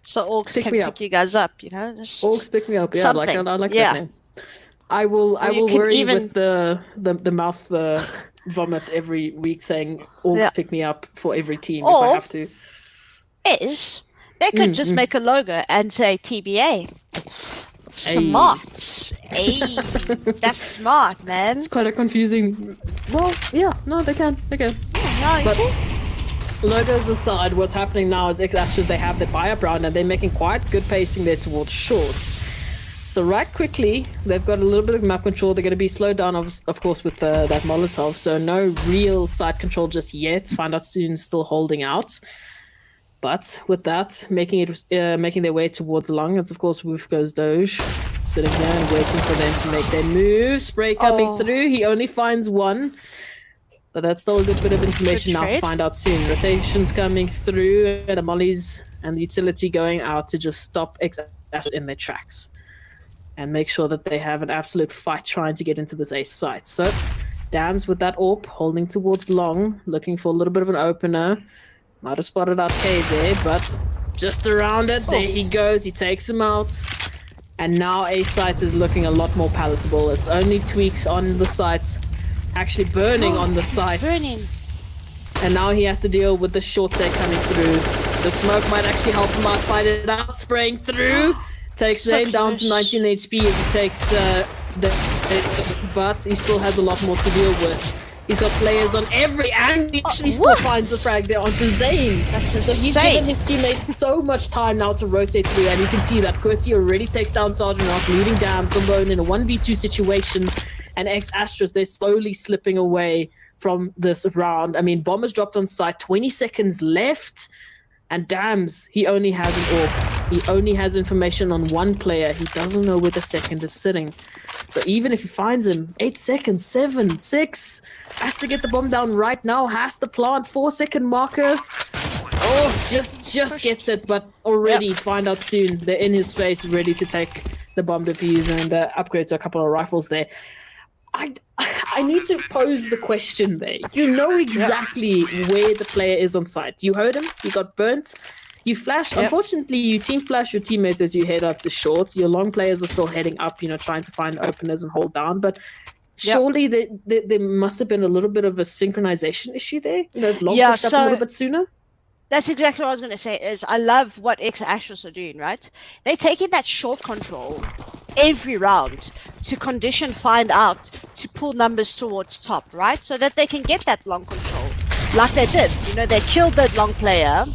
so Orcs can pick you guys up, Just Orcs pick me up. Yeah, something. I like that name. I will worry even... with the mouth vomit every week saying Orcs pick me up for every team if I have to. They could just make a logo and say TBA. Smart. Hey, that's smart, man. It's quite a confusing. Well, yeah, no, they can. Yeah, no, you see? Logos aside, what's happening now is X-Astros, they have the buy-up round and they're making quite good pacing there towards shorts. So right quickly, they've got a little bit of map control. They're going to be slowed down, of course, with that Molotov. So no real side control just yet. Find out soon, still holding out. But with that, making their way towards long, it's of course Woof goes Doge, sitting here and waiting for them to make their move. Spray coming through. He only finds one. But that's still a good bit of information now to find out soon. Rotations coming through, and the mollies and the utility going out to just stop X-Astros in their tracks. And make sure that they have an absolute fight trying to get into this ace site. So, Dams with that AWP, holding towards long, looking for a little bit of an opener. Might have spotted out K there, but just around it, there he goes, he takes him out. And now ace site is looking a lot more palatable. It's only tweaks on the site, actually burning on the site. Burning. And now he has to deal with the short take coming through. The smoke might actually help him out, fight it out, spraying through. Takes Zane down to 19 HP as he takes but he still has a lot more to deal with. He's got players on every angle. He actually still finds the frag there onto Zane. That's insane. So he's given his teammates so much time now to rotate through, and you can see that Qwerty already takes down Sergeant Ross, leaving Dams alone in a 1v2 situation, and X-Astros, they're slowly slipping away from this round. I mean, Bomber's dropped on site, 20 seconds left, and Dams, he only has an AWP. He only has information on one player. He doesn't know where the second is sitting. So even if he finds him, 8 seconds, 7, 6, has to get the bomb down right now, has to plant, 4-second marker. Oh, just gets it, but already find out soon. They're in his face, ready to take the bomb defuse and upgrade to a couple of rifles there. I need to pose the question there. You know exactly where the player is on site. You heard him, he got burnt. You flash. Unfortunately, you team flash your teammates as you head up to short. Your long players are still heading up, trying to find openers and hold down. But surely there must have been a little bit of a synchronization issue there. If long pushed up a little bit sooner. That's exactly what I was going to say. Is I love what X-Astros are doing. Right, they're taking that short control every round to condition find out to pull numbers towards top. Right, so that they can get that long control, like they did. They killed that long player.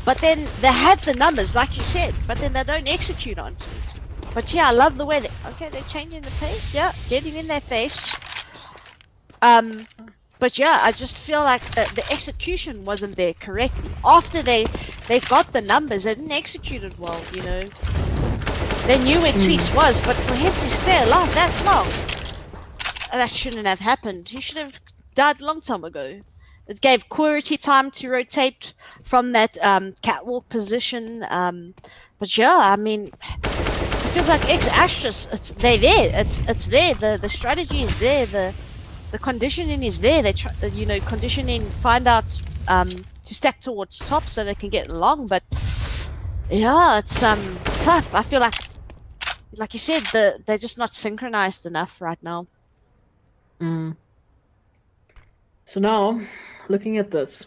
But then they had the numbers, like you said, but then they don't execute onto it. But yeah, I love the way they're changing the pace, getting in their face. But yeah, I just feel like the execution wasn't there correctly. After they got the numbers, they didn't execute it well, They knew where Tweaks was, but for him to stay alive that long, that shouldn't have happened. He should have died a long time ago. It gave Qwerty time to rotate from that catwalk position. But yeah, I mean, it feels like X-Astros, they're there. It's there. The strategy is there. The conditioning is there. They try, conditioning, find out to stack towards top so they can get long. But yeah, it's tough. I feel like you said, they're just not synchronized enough right now. So now, looking at this,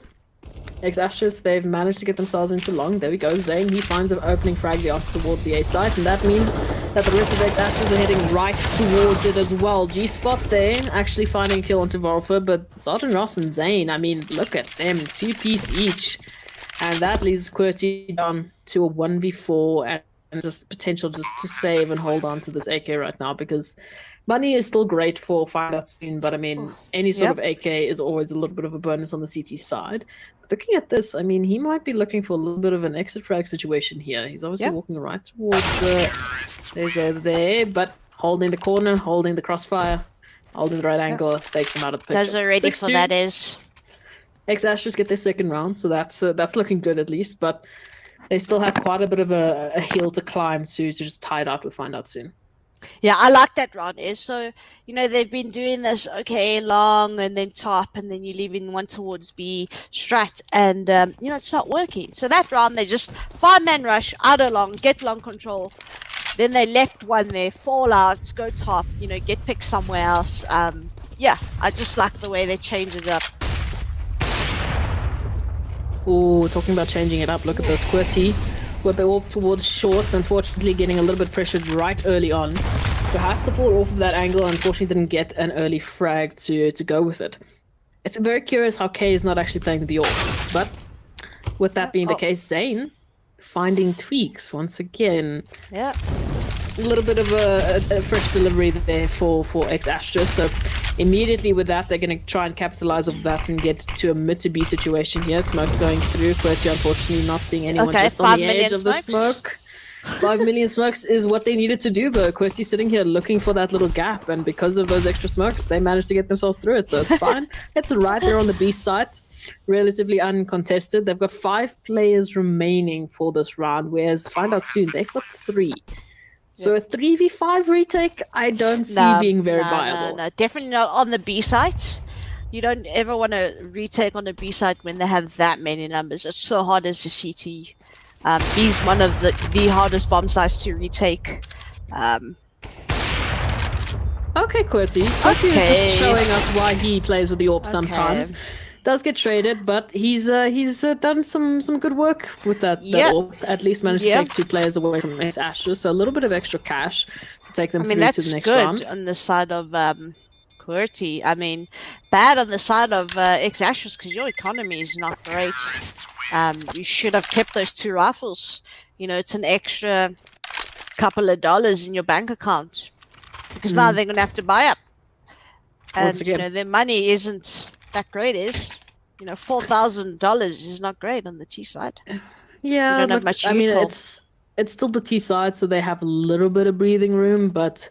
X-Astros, they've managed to get themselves into long. There we go. Zane, he finds an opening frag the off towards the A side, and that means that the rest of the X-Astros are heading right towards it as well. G-Spot there, actually finding a kill onto Volfer, but Sergeant Ross and Zane, I mean, look at them, 2-piece each. And that leaves Qwerty down to a 1v4 and just potential just to save and hold on to this AK right now, because money is still great for find out soon, but I mean, any sort of AK is always a little bit of a bonus on the CT side. But looking at this, I mean, he might be looking for a little bit of an exit frag situation here. He's obviously walking right towards there's over there, but holding the corner, holding the crossfire, holding the right angle, takes him out of the picture. Those are ready for that is. X-Astros get their second round, so that's looking good at least, but they still have quite a bit of a hill to climb to just tie it out with find out soon. Yeah, I like that round is. So, they've been doing this, long and then top, and then you're leaving one towards B strat, and, it's not working. So that round, they just 5-man rush, out of long, get long control. Then they left one there, fall out, go top, get picked somewhere else. Yeah, I just like the way they change it up. Oh, talking about changing it up, look at this. Qwerty with the AWP towards shorts, unfortunately getting a little bit pressured right early on. So has to fall off of that angle, unfortunately didn't get an early frag to go with it. It's very curious how K is not actually playing with the AWP, but with that being the case, Zane finding tweaks once again. Yeah. A little bit of a fresh delivery there for X-Astra, so immediately with that, they're going to try and capitalize off that and get to a mid to B situation here. Smoke's going through. QWERTY unfortunately not seeing anyone just on the edge of the smoke. 5 million smokes is what they needed to do though. QWERTY sitting here looking for that little gap, and because of those extra smokes, they managed to get themselves through it, so it's fine. It's right there on the B side, relatively uncontested. They've got 5 players remaining for this round, whereas find out soon, they've got 3. So a 3v5 retake, I don't see being very viable. No, definitely not on the B sites. You don't ever want to retake on the B site when they have that many numbers. It's so hard as a CT. B's one of the hardest bomb sites to retake. Okay, QWERTY. QWERTY is just showing us why he plays with the AWP sometimes. Does get traded, but he's done some good work with that AWP. At least managed to take 2 players away from X-Astra, so a little bit of extra cash to take them through to the next round. That's good on the side of QWERTY. I mean, bad on the side of X-Astra because your economy is not great. You should have kept those 2 rifles. You know, it's an extra couple of dollars in your bank account because now they're going to have to buy up. And, you know, their money isn't that great. You know, $4,000 is not great on the T side. Yeah, you don't have much I mean, it's still the T side, so they have a little bit of breathing room, but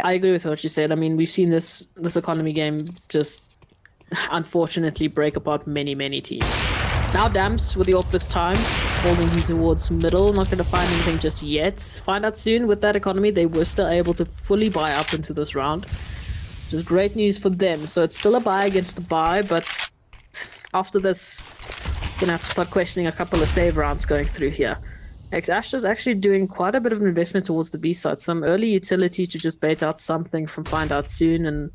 I agree with what you said. I mean, we've seen this economy game just unfortunately break apart many teams. Now Dams with the AWP this time, holding him towards middle, not going to find anything just yet. Find out soon with that economy, they were still able to fully buy up into this round, which is great news for them. So it's still a buy against a buy, but after this, gonna have to start questioning a couple of save rounds going through here. X-Astra's actually doing quite a bit of an investment towards the B side. Some early utility to just bait out something from Find Out Soon and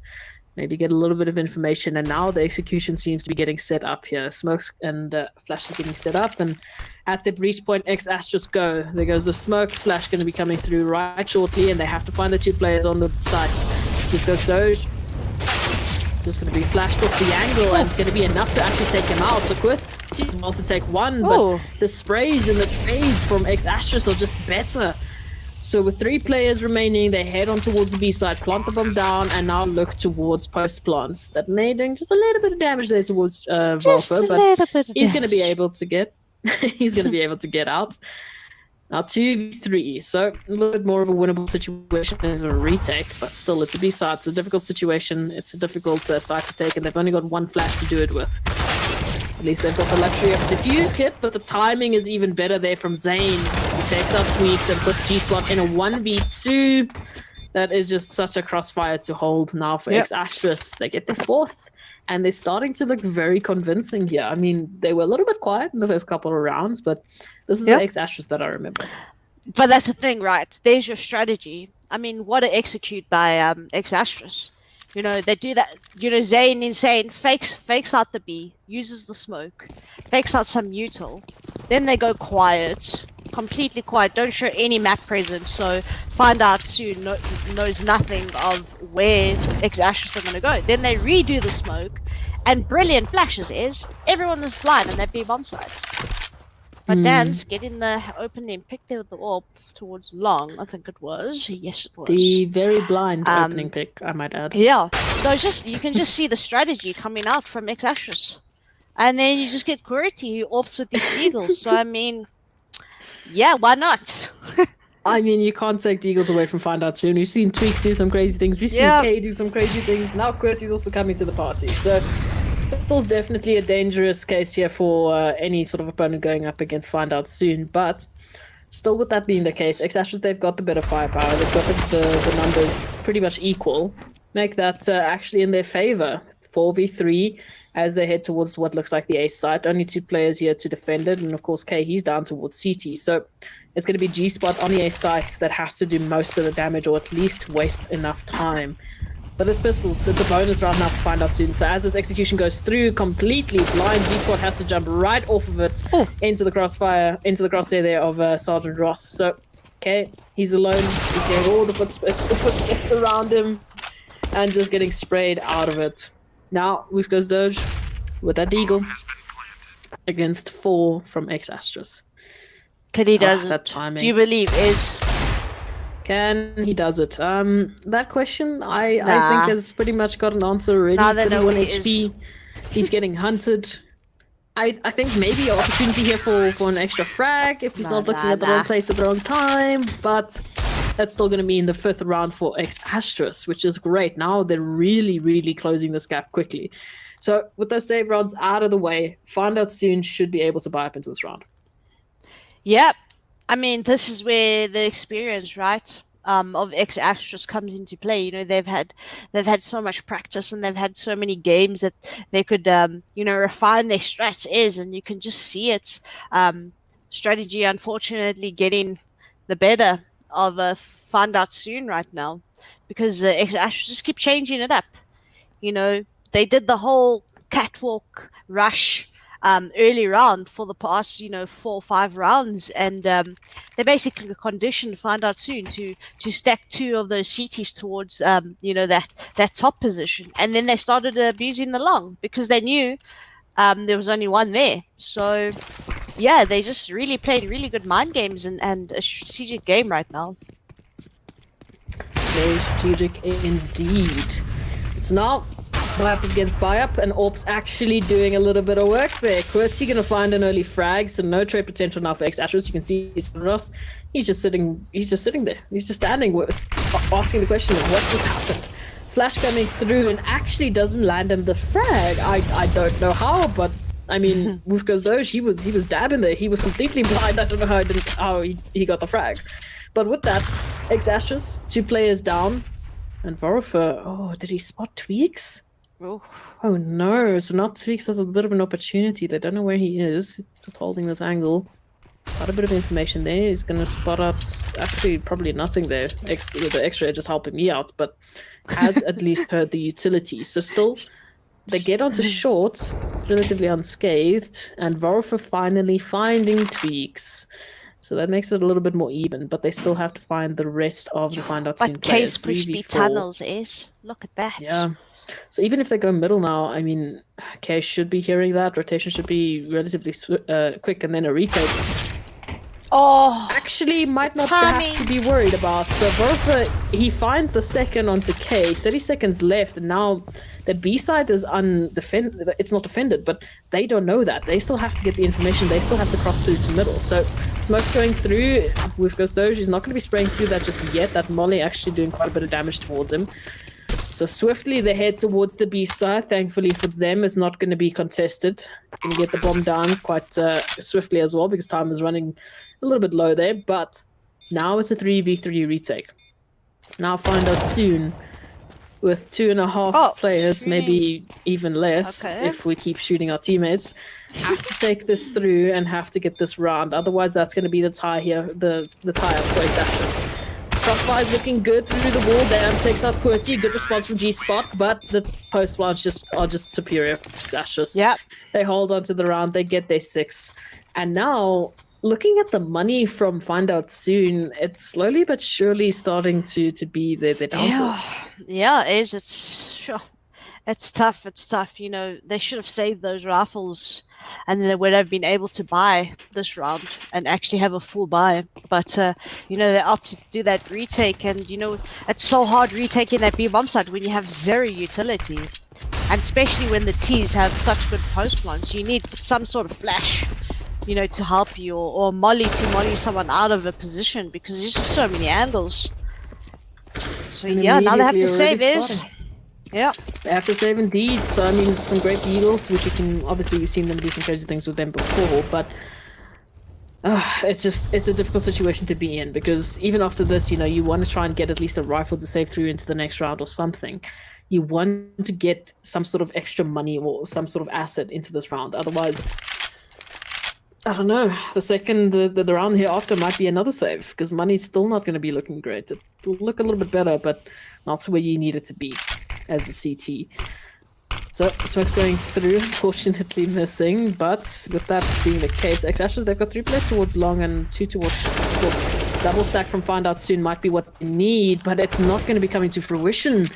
maybe get a little bit of information. And now the execution seems to be getting set up here. Smokes and Flash is getting set up. And at the breach point, X-Astra's go. There goes the smoke. Flash going to be coming through right shortly. And they have to find the 2 players on the site. With those Doge. Just going to be flashed off the angle, and it's going to be enough to actually take him out. So QWERTY well to take 1, but the sprays and the trades from X-Astra are just better. So with 3 players remaining, they head on towards the B side, plant the bomb down, and now look towards post plants. That made just a little bit of damage there towards Volvo, but he's going to be able to get he's going to be able to get out. Now 2v3, so a little bit more of a winnable situation as a retake, but still it's a B side. It's a difficult situation. It's a difficult side to take, and they've only got 1 flash to do it with. At least they've got the luxury of defuse kit, but the timing is even better there from Zane. He takes out Tweaks and puts G-Spot in a 1v2. That is just such a crossfire to hold now for X-Astra. They get their 4th, and they're starting to look very convincing here. I mean, they were a little bit quiet in the first couple of rounds, but this is the X-Astra that I remember. But that's the thing, right? There's your strategy. I mean, what to execute by X-Astra. You know, they do that. You know, Zane Insane fakes out the B, uses the smoke, fakes out some util. Then they go quiet, completely quiet, don't show any map presence. So Find Out Soon knows nothing of where X-Astra are going to go. Then they redo the smoke, and brilliant flashes is everyone is blind and they be bomb sites. But Dan's get in the opening pick there with the AWP towards long, I think it was. Yes, it was. The very blind opening pick, I might add. Yeah. So you can just see the strategy coming out from X-Astra. And then you just get QWERTY who AWPs with these Eagles. So, I mean, yeah, why not? I mean, you can't take the Eagles away from Find Out Soon. We've seen Tweaks do some crazy things. We've seen K do some crazy things. Now QWERTY's also coming to the party. So Pistol's definitely a dangerous case here for any sort of opponent going up against Find Out Soon. But still, with that being the case, X-Astra, they've got the better firepower. They've got the numbers pretty much equal. Make that actually in their favor. 4v3 as they head towards what looks like the A site. Only 2 players here to defend it. And of course, K, he's down towards CT. So it's going to be G-Spot on the A site that has to do most of the damage, or at least waste enough time. But it's pistols. It's a bonus round now to find out soon. So as this execution goes through completely blind, G-Squad has to jump right off of it into the crosshair there of Sergeant Ross. So, okay, he's alone. He's getting all the footsteps around him and just getting sprayed out of it. Now, we've got Doge with that Deagle against 4 from X-Astros. Can he does that it? timing. Do you believe is? Can he does it? That question I think has pretty much got an answer already. Now they know 31 he HP. is. He's getting hunted. I think maybe an opportunity here for an extra frag if he's not looking at the wrong place at the wrong time. But that's still going to be in the 5th round for X-Astros, which is great. Now they're really, really closing this gap quickly. So with those save rounds out of the way, Find Out Soon should be able to buy up into this round. Yep. I mean, this is where the experience, right, of X-Astros comes into play. You know, they've had so much practice and they've had so many games that they could, refine their strats and you can just see it. Strategy, unfortunately, getting the better of Find Out Soon right now because X-Astros just keep changing it up. You know, they did the whole catwalk rush early round for the past, 4 or 5 rounds, and they basically conditioned Find Out Soon to stack 2 of those CTs towards, that top position, and then they started abusing the long because they knew there was only one there. So, yeah, they just really played really good mind games and a strategic game right now. Very strategic indeed. So now, Blap against Buyup, and Orp's actually doing a little bit of work there. QWERTY gonna find an early frag, so no trade potential now for X-Astros. You can see Ross. He's just sitting there. He's just standing with asking the question of what just happened. Flash coming through and actually doesn't land him the frag. I don't know how, but I mean, with Doge, he was dabbing there. He was completely blind. I don't know how he got the frag. But with that, X-Astros, 2 players down, and Vorofer, did he spot Tweaks? Oh no, so now Tweaks has a bit of an opportunity. They don't know where he is. Just holding this angle. Got a bit of information there. He's going to spot out actually probably nothing there. With the extra just helping me out, but has at least heard the utility. So still, they get onto short, relatively unscathed, and Vorofer finally finding Tweaks. So that makes it a little bit more even, but they still have to find the rest of the Find Out Soon But players. Case Push B tunnels is. Look at that. Yeah. So even if they go middle now, I mean, Case should be hearing that. Rotation should be relatively quick, and then a retake. Actually, might not have to be worried about. So Vorofer, he finds the second onto K. 30 seconds left, and now the B side is undefended. It's not defended, but they don't know that. They still have to get the information. They still have to cross through to middle. So smoke's going through with Ghost Doge. He's not going to be spraying through that just yet. That molly actually doing quite a bit of damage towards him. So swiftly they head towards the B side. Thankfully for them, it's not going to be contested. Going to get the bomb down quite swiftly as well because time is running a little bit low there. But now it's a 3v3 retake. Now Find Out Soon with 2.5 players, maybe even less if we keep shooting our teammates. Have to take this through and have to get this round. Otherwise, that's going to be the tie here, the tie up for X-Astros. Crossfire is looking good through the wall. Dance takes out QWERTY. Good response from G-Spot, but the post ones are just superior. X-Astros. Yep. They hold on to the round. They get their 6. And now, looking at the money from Find Out Soon, it's slowly but surely starting to be their downfall. Yeah, it is. It's tough. It's tough. You know, they should have saved those rifles and they would have been able to buy this round and actually have a full buy. But, they opted to do that retake. And, it's so hard retaking that B bomb site when you have 0 utility. And especially when the T's have such good post plants. You need some sort of flash, to help you or molly to molly someone out of a position because there's just so many angles. So, now they have to save is... Yeah, they have to save indeed. So I mean, some great Eagles, which we've seen them do some crazy things with them before, but it's a difficult situation to be in because even after this, you want to try and get at least a rifle to save through into the next round or something. You want to get some sort of extra money or some sort of asset into this round. Otherwise, I don't know. The round here after might be another save because money's still not going to be looking great. It will look a little bit better, but not where you need it to be. as a CT. So Smoke's going through, unfortunately missing, but with that being the case, X-Ashes, they've got 3 players towards long and 2 towards short. Double stack from Find Out Soon might be what they need, but it's not going to be coming to fruition.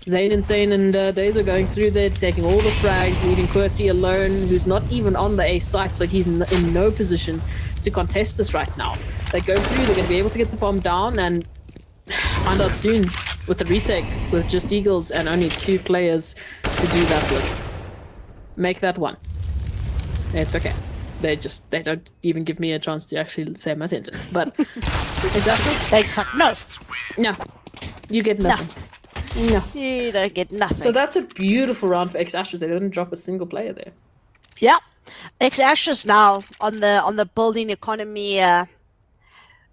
Zane, Insane, and Days are going through there, taking all the frags, leaving QWERTY alone, who's not even on the A site, so he's in no position to contest this right now. They go through, they're going to be able to get the bomb down, and Find Out Soon with the retake, with just Eagles and only 2 players to do that with. Make that 1. It's okay. They don't even give me a chance to actually say my sentence. But is that this? They suck. No. No. You get nothing. No. You don't get nothing. So that's a beautiful round for X-Ashes. They didn't drop a single player there. Yeah. X-Ashes now on the building economy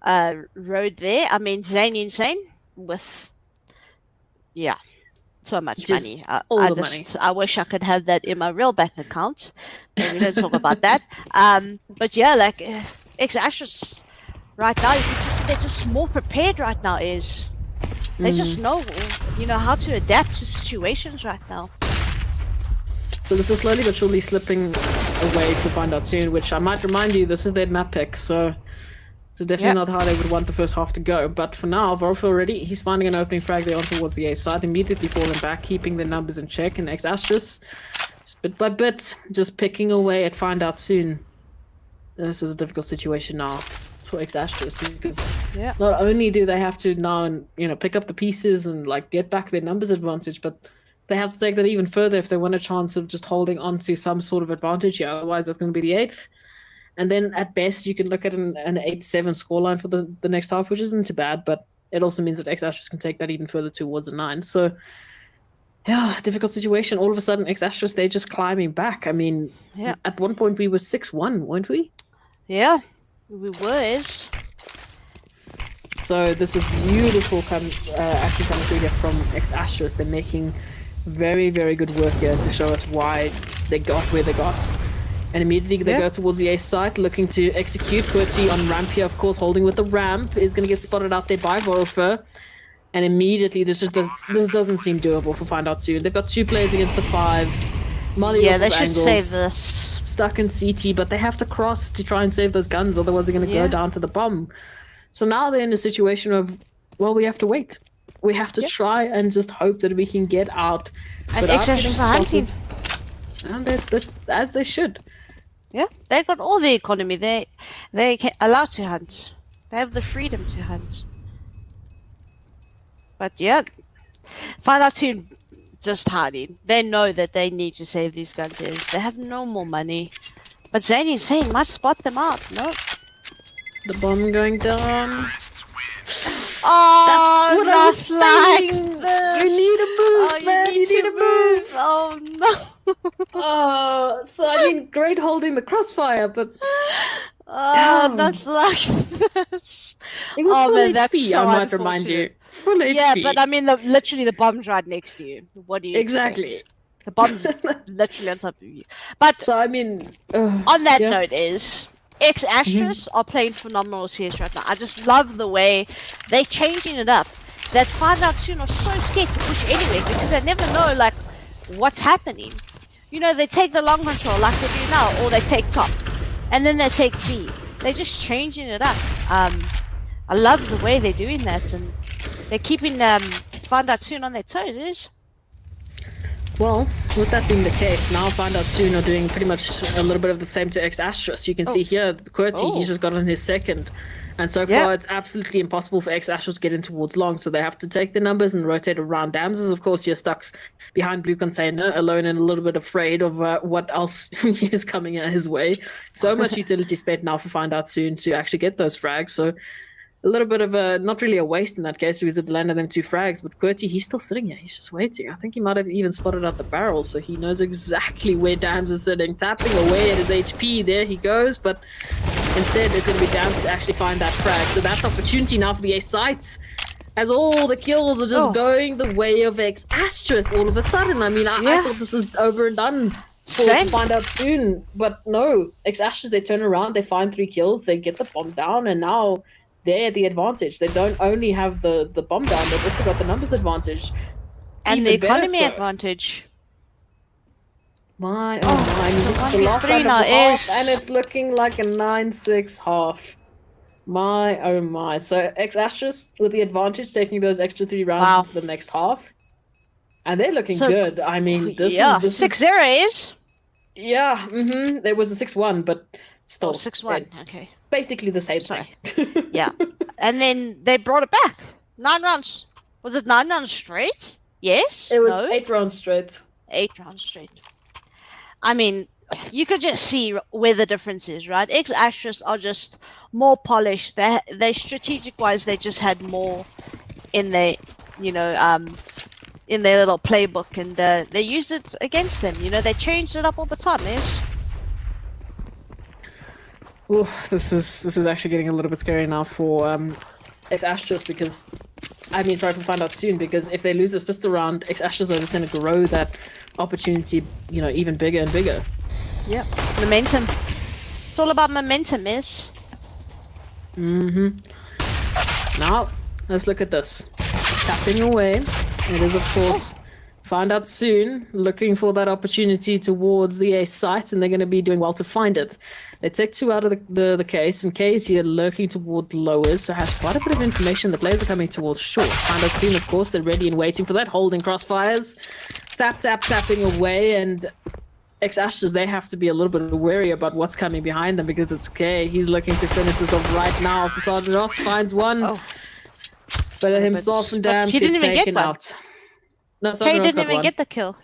road there. I mean, Zane Insane with so much Just money. money. I wish I could have that in my real bank account. But we don't talk about that. But yeah, like X-Ashes right now, they're just more prepared right now. They just know, how to adapt to situations right now. So this is slowly but surely slipping away to Find Out Soon, which I might remind you, this is their map pick, so it's definitely not how they would want the first half to go. But for now, Vorf already, he's finding an opening frag there on towards the A side, immediately falling back, keeping the numbers in check, and X-Ashes, just bit by bit, just picking away at Find Out Soon. This is a difficult situation now for X-Ashes, because not only do they have to now, pick up the pieces and like get back their numbers advantage, but they have to take that even further if they want a chance of just holding on to some sort of advantage here. Otherwise, that's going to be the 8th. And then at best, you can look at an 8-7 scoreline for the next half, which isn't too bad, but it also means that X-Ashes can take that even further towards a 9. So, yeah, difficult situation. All of a sudden, X-Ashes, they're just climbing back. I mean, at one point we were 6-1, weren't we? Yeah, we were. So this is beautiful actually coming through here from X-Ashes. They're making very, very good work here to show us why they got where they got. And immediately they go towards the A site, looking to execute. QWERTY on ramp here, of course, holding with the ramp, is going to get spotted out there by Vorfer. And immediately this doesn't seem doable for Find Out Soon. They've got 2 players against the 5. Molly they should save this. Stuck in CT, but they have to cross to try and save those guns, otherwise they're going to go down to the bomb. So now they're in a situation of, well, we have to wait. We have to try and just hope that we can get out. And X-Ashes are hunting. And this as they should. Yeah, they got all the economy. They allowed to hunt. They have the freedom to hunt. But yeah, Find Out Soon just hiding. They know that they need to save these guns. They have no more money. But Zane Insane might spot them out. No. The bomb going down. Oh, that's what I was saying. This. You need a move, man. You need to move. Oh no. So I mean, great holding the crossfire, but not like this. It was full man, HP. That's so I might remind you, full HP. Yeah, but I mean, literally, the bomb's right next to you. What do you expect? The bomb's literally on top of you. But so I mean, on that note, X-Ashes are playing phenomenal CS right now. I just love the way they're changing it up. That Find Out Soon are so scared to push anyway because they never know like what's happening. They take the long control like they do now, or they take top, and then they take C. They're just changing it up. I love the way they're doing that, and they're keeping Find Out Soon on their toes. Well, with that being the case, now Find Out Soon are doing pretty much a little bit of the same to X-Ashes. You can see here, QWERTY, he's just got on his 2nd. And so far, it's absolutely impossible for X-Ashes to get in towards long, so they have to take the numbers and rotate around. Dams is, of course, you're stuck behind blue container, alone and a little bit afraid of what else is coming his way. So much utility spent now for Find Out Soon to actually get those frags, so a little bit of not really a waste in that case because it landed them 2 frags, but QWERTY, he's still sitting here. He's just waiting. I think he might have even spotted out the barrel, so he knows exactly where Dams is sitting. Tapping away at his HP. There he goes, but instead it's going to be Dams to actually find that frag. So that's opportunity now for the A sites, as all the kills are just going the way of X-Ashes all of a sudden. I mean, I thought this was over and done for Find Out Soon, but no. X-Ashes, they turn around, they find 3 kills, they get the bomb down, and now they're the advantage. They don't only have the bomb down, they've also got the numbers advantage. And the even better economy so. advantage. My, oh my, I mean, so this is the last 1v3 round of now the half, is- and it's looking like a 9-6 half. My, oh my. So, X-Asterisk with the advantage, taking those extra 3 rounds into the next half. And they're looking good. I mean, this is... 6-0 is? Yeah, there was a 6-1, but still. 6-1, okay. Basically the same thing. Yeah. And then they brought it back. 9 rounds. Was it 9 rounds straight? Yes? It was no? 8 rounds straight. 8 rounds straight. I mean, you could just see where the difference is, right? X-Asterisk are just more polished. They strategic-wise, they just had more in their, in their little playbook, and they used it against them. They changed it up all the time, yes? Ooh, this is actually getting a little bit scary now for X-Asterisk because, sorry for find out soon, because if they lose this pistol round, X-Asterisk are just going to grow that opportunity, even bigger and bigger. Yep. Momentum. It's all about momentum, miss. Now, let's look at this. Tapping away. It is, of course, find out soon. Looking for that opportunity towards the A site, and they're going to be doing well to find it. They take 2 out of the case, and K is here lurking towards lowers, so has quite a bit of information. The players are coming towards short. Find out soon, of course. They're ready and waiting for that. Holding crossfires. Tapping away, and X-Ashes, they have to be a little bit wary about what's coming behind them because it's K. He's looking to finish this off right now. So Sergeant Ross finds one. But himself and Dams he didn't get even taken get one. out. No, K didn't even get the kill.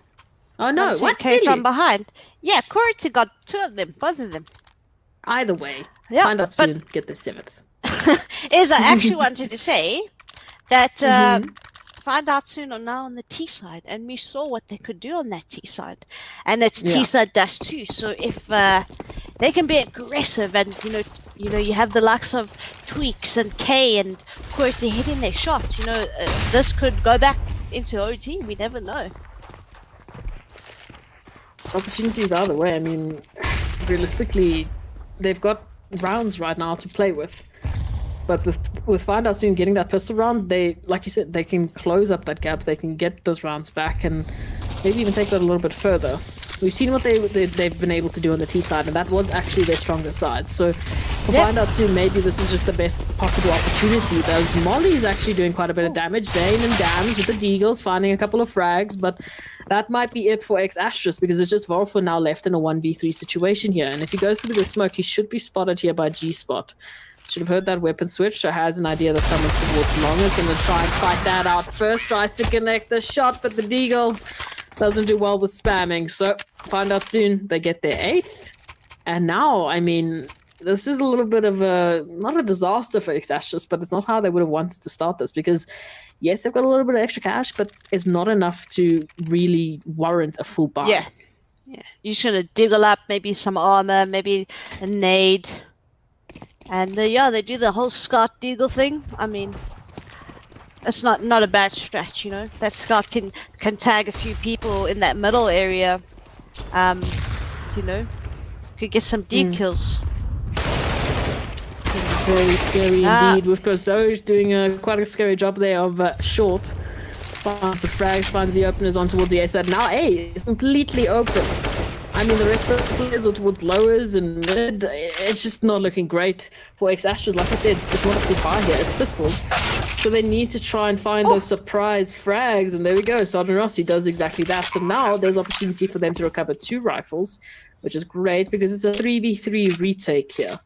Oh no, what? K Really? from behind. Yeah, Kurita got 2 of them, both of them. Either way, yep, find out soon, get the 7th. I actually wanted to say that find out soon are now on the T side, and we saw what they could do on that T side, and it's T side dash 2. So if they can be aggressive, and you have the likes of Tweaks and K and Kurita hitting their shots, this could go back into OT. We never know. Opportunities either way. I mean, realistically, they've got rounds right now to play with. But with Find Out Soon getting that pistol round, they, like you said, they can close up that gap. They can get those rounds back and maybe even take that a little bit further. We've seen what they've been able to do on the T side, and that was actually their strongest side. So for Find Out Soon, maybe this is just the best possible opportunity. Those Molly's actually doing quite a bit of damage. Zane and Dams with the Deagles finding a couple of frags, but that might be it for X-Asterisk because it's just Volfor now left in a 1v3 situation here. And if he goes through the smoke, he should be spotted here by G-Spot. Should have heard that weapon switch, so has an idea that someone's towards long. Is going to try and fight that out first. Tries to connect the shot, but the Deagle doesn't do well with spamming. So, Find Out Soon, they get their 8th. And now, this is a little bit of not a disaster for X-Asterisk, but it's not how they would have wanted to start this. Because, yes, they've got a little bit of extra cash, but it's not enough to really warrant a full buy. Yeah. You're just going to Deagle up, maybe some armor, maybe a nade. And they do the whole Scout Deagle thing. It's not a bad stretch, That Scout can tag a few people in that middle area. Could get some deep kills. Very scary indeed. With Kozo's doing quite a scary job there of short. Finds the frags, finds the openers on towards the A side. Now A is completely open. The rest of the players are towards lowers and mid. It's just not looking great for X-Asterisk. Like I said, it's not a full buy here, it's pistols. So they need to try and find those surprise frags, and there we go. Sergeant Rossi does exactly that. So now there's opportunity for them to recover 2 rifles, which is great because it's a 3v3 retake here.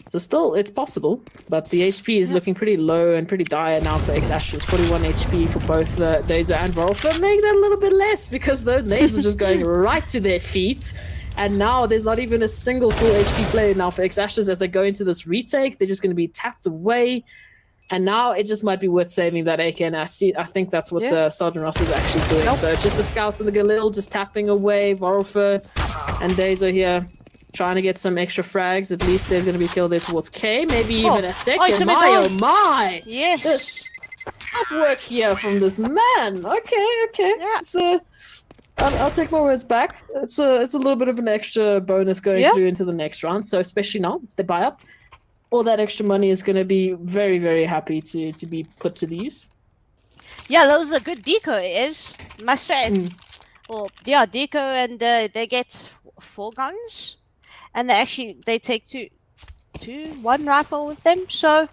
So still, it's possible, but the HP is looking pretty low and pretty dire now for X-Asterisk. 41 HP for both Dazer and Volfor. Make that a little bit less because those nades are just going right to their feet. And now there's not even a single full HP player now for X-Asterisk as they go into this retake. They're just going to be tapped away. And now it just might be worth saving that AK, and I think that's what Sergeant Ross is actually doing. So just the scouts and the Galil just tapping away. Volfor and Dazer here trying to get some extra frags. At least there's going to be a kill there towards K. Maybe even a second. Oh my! Yes! Top work here from this man. Okay. Yeah. So I'll take my words back. It's a little bit of an extra bonus going through into the next round. So especially now, it's the buy up. All that extra money is going to be very, very happy to be put to the use. Yeah, that was a good deco, it is, must say. Well, yeah, deco, and they get 4 guns, and they take one rifle with them. So,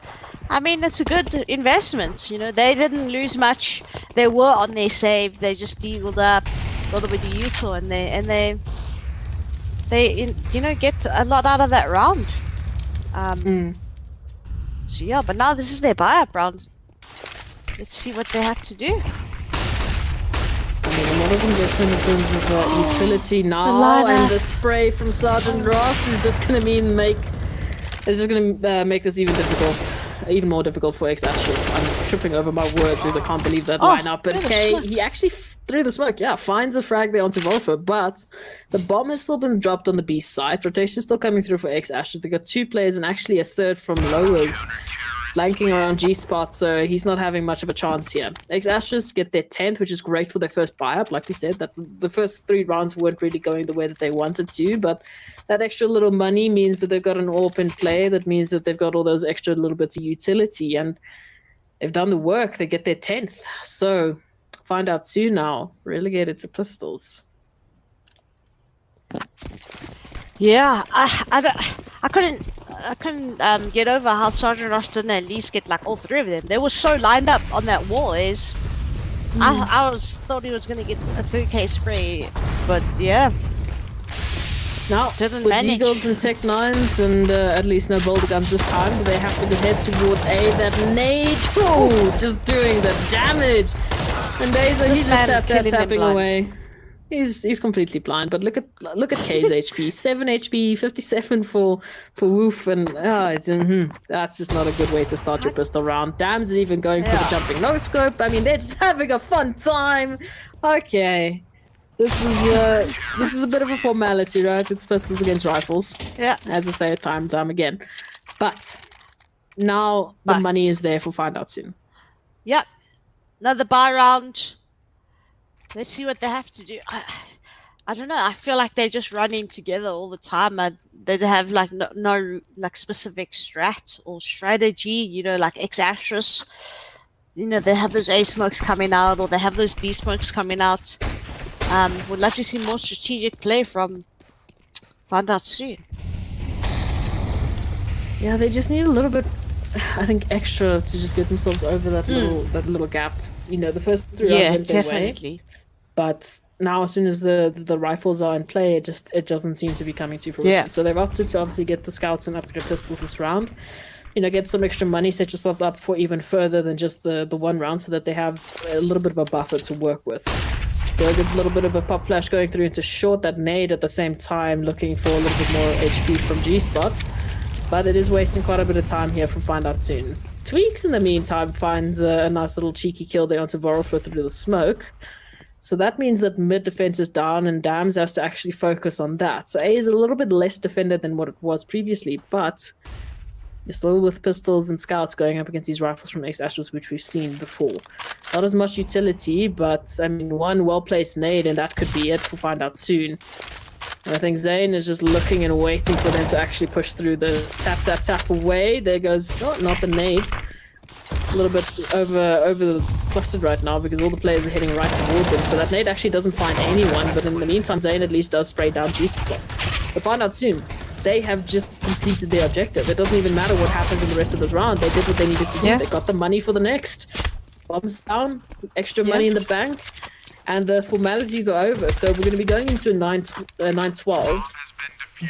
I mean, it's a good investment. You know, they didn't lose much. They were on their save. They just dealed up, got a bit of util, and they get a lot out of that round. So yeah, but now this is their buy-up round. Let's see what they have to do. I mean, a lot of investment in terms of utility now, and the spray from Sergeant Ross is just going to make this even more difficult for X-Ashes. I'm tripping over my word because I can't believe that lineup. But he actually through the smoke, finds a frag there onto Wolfer, but the bomb has still been dropped on the B side. Rotation still coming through for X-Ashes. They got 2 players and actually a third from lowers flanking around G-spot, so he's not having much of a chance here. X-Ashes get their 10th, which is great for their first buy-up. Like we said, that the first 3 rounds weren't really going the way that they wanted to, but that extra little money means that they've got an open play. That means that they've got all those extra little bits of utility, and they've done the work. They get their 10th. So, find out soon now. Relegated to pistols. Yeah, I couldn't get over how Sergeant Ross didn't at least get like all 3 of them. They were so lined up on that wall. I thought he was gonna get a 3K spray, but yeah. Now, didn't with manage. Eagles and Tech 9s and at least no boulder guns this time, they have to head towards A. That nade, just doing the damage. And Dazer, he's just tapping away. He's completely blind, but look at K's HP, 7 HP, 57 for Woof, and that's just not a good way to start your pistol round. Dam's even going for the jumping no scope. I mean, they're just having a fun time. Okay, this is a bit of a formality, right? It's pistols against rifles. Yeah, as I say time and time again. But now the money is there for find out soon. Yep, another buy round. Let's see what they have to do. I don't know. I feel like they're just running together all the time. They have like no like specific strat or strategy. You know, like X-Ashes. You know, they have those A smokes coming out, or they have those B smokes coming out. Would love to see more strategic play from find out soon. Yeah, they just need a little bit, I think, extra to just get themselves over that little gap. You know, the first 3 rounds went their way, but now as soon as the rifles are in play, it doesn't seem to be coming to fruition. Yeah. So they've opted to obviously get the scouts and upgrade pistols this round. You know, get some extra money, set yourselves up for even further than just the 1 round, so that they have a little bit of a buffer to work with. So a little bit of a pop flash going through into short, that nade at the same time, looking for a little bit more HP from G-spot. But it is wasting quite a bit of time here from Find Out Soon. Tweaks, in the meantime, finds a nice little cheeky kill there onto Voroflo through the smoke. So that means that mid defense is down, and Dams has to actually focus on that. So A is a little bit less defended than what it was previously, but you're still with pistols and scouts going up against these rifles from X-Ashes, which we've seen before. Not as much utility, but I mean, one well-placed nade, and that could be it. We'll find out soon. And I think Zane is just looking and waiting for them to actually push through this. Tap, tap, tap away. There goes, not the nade. A little bit over clustered right now because all the players are heading right towards him. So that nade actually doesn't find anyone, but in the meantime, Zane at least does spray down G-spot. We'll find out soon. They have just completed their objective. It doesn't even matter what happens in the rest of this round. They did what they needed to do. They got the money for the next. Bombs down, extra money in the bank, and the formalities are over. So we're going to be going into a 9-12.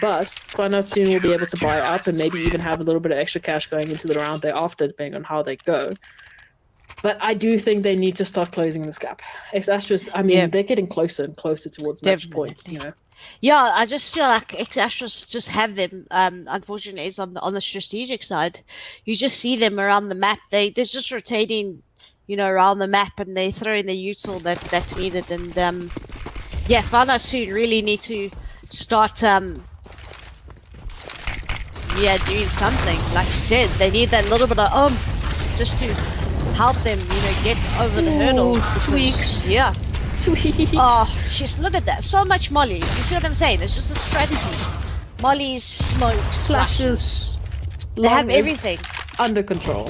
But Find Out Soon will be able to buy up and maybe even have a little bit of extra cash going into the round thereafter, depending on how they go. But I do think they need to start closing this gap. X-Ashes, I mean, they're getting closer and closer towards match points, you know. Yeah, I just feel like X-Ashes just have them, unfortunately, it's on the strategic side. You just see them around the map. They're just rotating, you know, around the map, and they throw in the util that's needed. And, Find Out Soon really need to start, doing something. Like you said, they need that little bit of just to help them, you know, get over the hurdle. Tweaks. Yeah. Tweaks. Oh, just look at that. So much mollies. You see what I'm saying? It's just a strategy. Mollies, smokes, flashes. They have everything under control.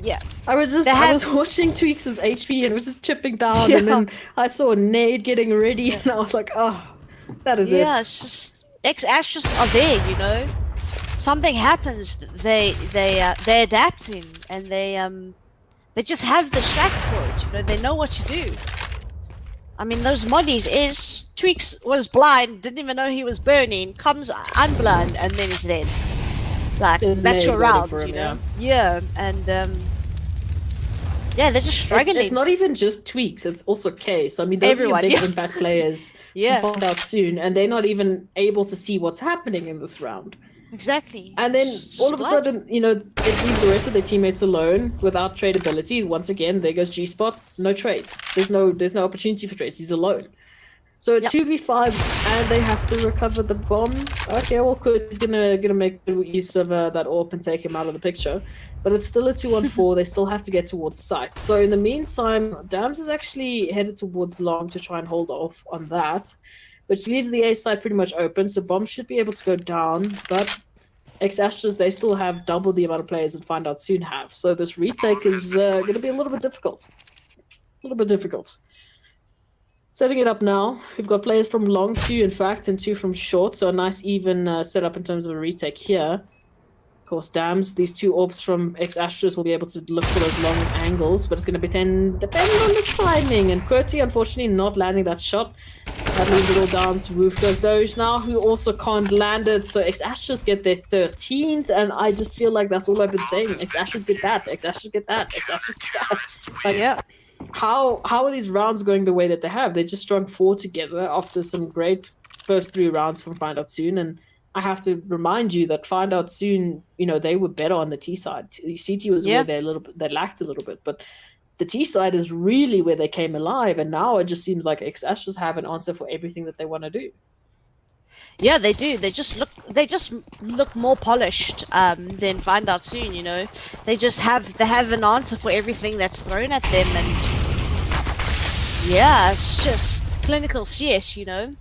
Yeah. I was watching Tweaks' HP and it was just chipping down, and then I saw a nade getting ready, and I was like, oh, that is it. Yeah, it's just X-Ash just are there, you know. Something happens, they're adapting, and they just have the strats for it, you know. They know what to do. I mean, those mollies is Tweaks was blind, didn't even know he was burning, comes unblind, and then he's dead. Like, that's your round, you know. Yeah, and yeah, they're just struggling. It's not even just Tweaks, it's also K. So I mean, those are your big impact players. Yeah, find out soon, and they're not even able to see what's happening in this round. Exactly. And then all of a sudden, you know, it leaves the rest of their teammates alone without tradability. Once again, there goes G-Spot, no trade. There's no opportunity for trades. He's alone. So 2v5, and they have to recover the bomb. Okay, well, he's gonna make use of that AWP and take him out of the picture. But it's still a 2-on-4. They still have to get towards site. So in the meantime, Dams is actually headed towards long to try and hold off on that, which leaves the A side pretty much open. So bomb should be able to go down, but X-Astras, they still have double the amount of players and find out soon have. So this retake is going to be a little bit difficult. Setting it up now. We've got players from long 2, in fact, and 2 from short. So a nice even setup in terms of a retake here. Of course, Dams, these 2 orbs from X-Astras will be able to look for those long angles, but it's going to depend on the timing. And QWERTY, unfortunately, not landing that shot. That leaves it all down to Roof goes Doge now, who also can't land it. So X-Astras get their 13th, and I just feel like that's all I've been saying. X-Astras get that, X-Astras get that, X-Astras get that. Like, yeah. How are these rounds going the way that they have? They just strung 4 together after some great first 3 rounds from Find Out Soon, and I have to remind you that Find Out Soon, you know, they were better on the T side. CT was where they lacked a little bit, but the T side is really where they came alive, and now it just seems like X-Astras have an answer for everything that they want to do. Yeah, they do. They just look more polished than Find Out Soon, you know. They have an answer for everything that's thrown at them, and yeah, it's just clinical CS, you know.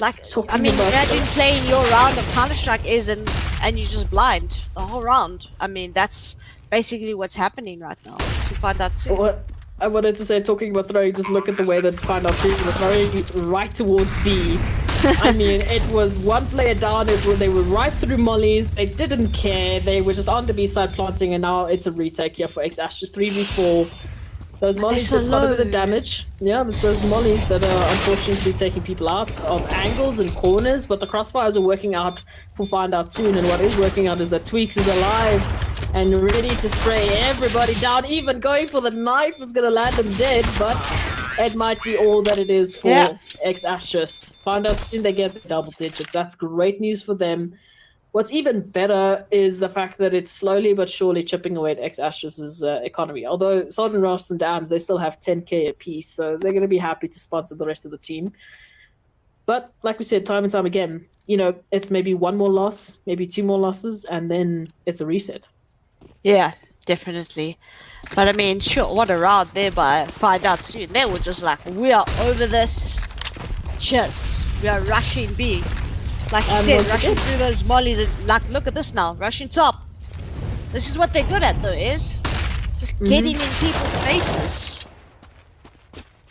Like, I mean, imagine playing your round of Counter-Strike and you're just blind the whole round. I mean, that's basically what's happening right now to Find Out Soon. What I wanted to say, talking about throwing, just look at the way that Find Out Soon was throwing right towards B. I mean, it was one player down, they were right through mollies, they didn't care, they were just on the B side planting, and now it's a retake here for X-Ash, just 3v4. Those mollies did quite a bit of damage. Yeah, it's those mollies that are unfortunately taking people out of angles and corners, but the crossfires are working out for Find Out Soon, and what is working out is that Tweaks is alive and ready to spray everybody down. Even going for the knife is going to land him dead, but it might be all that it is for X-Astras. Find Out Soon they get the double digits. That's great news for them. What's even better is the fact that it's slowly but surely chipping away at X-Astras' economy. Although Sodden, Ross, and Dams, they still have 10k apiece, so they're going to be happy to sponsor the rest of the team. But like we said, time and time again, you know, it's maybe 1 more loss, maybe 2 more losses, and then it's a reset. Yeah, definitely. But I mean, sure, what a round there by Find Out Soon. They were just like, we are over this. Cheers. We are rushing B. Like you said, rushing through those mollies. And, like, look at this now. Rushing top. This is what they're good at, though, is just getting in people's faces.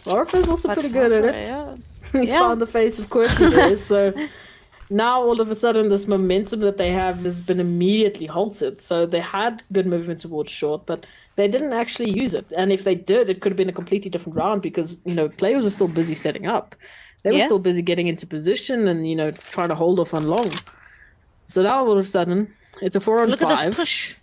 Larfa is also pretty good at it. He found the face, of course he is. So now all of a sudden this momentum that they have has been immediately halted. So they had good movement towards short, but they didn't actually use it. And if they did, it could have been a completely different round because, you know, players are still busy setting up. They were still busy getting into position and, you know, trying to hold off on long. So now all of a sudden, it's a 4-on-5. Look at this push.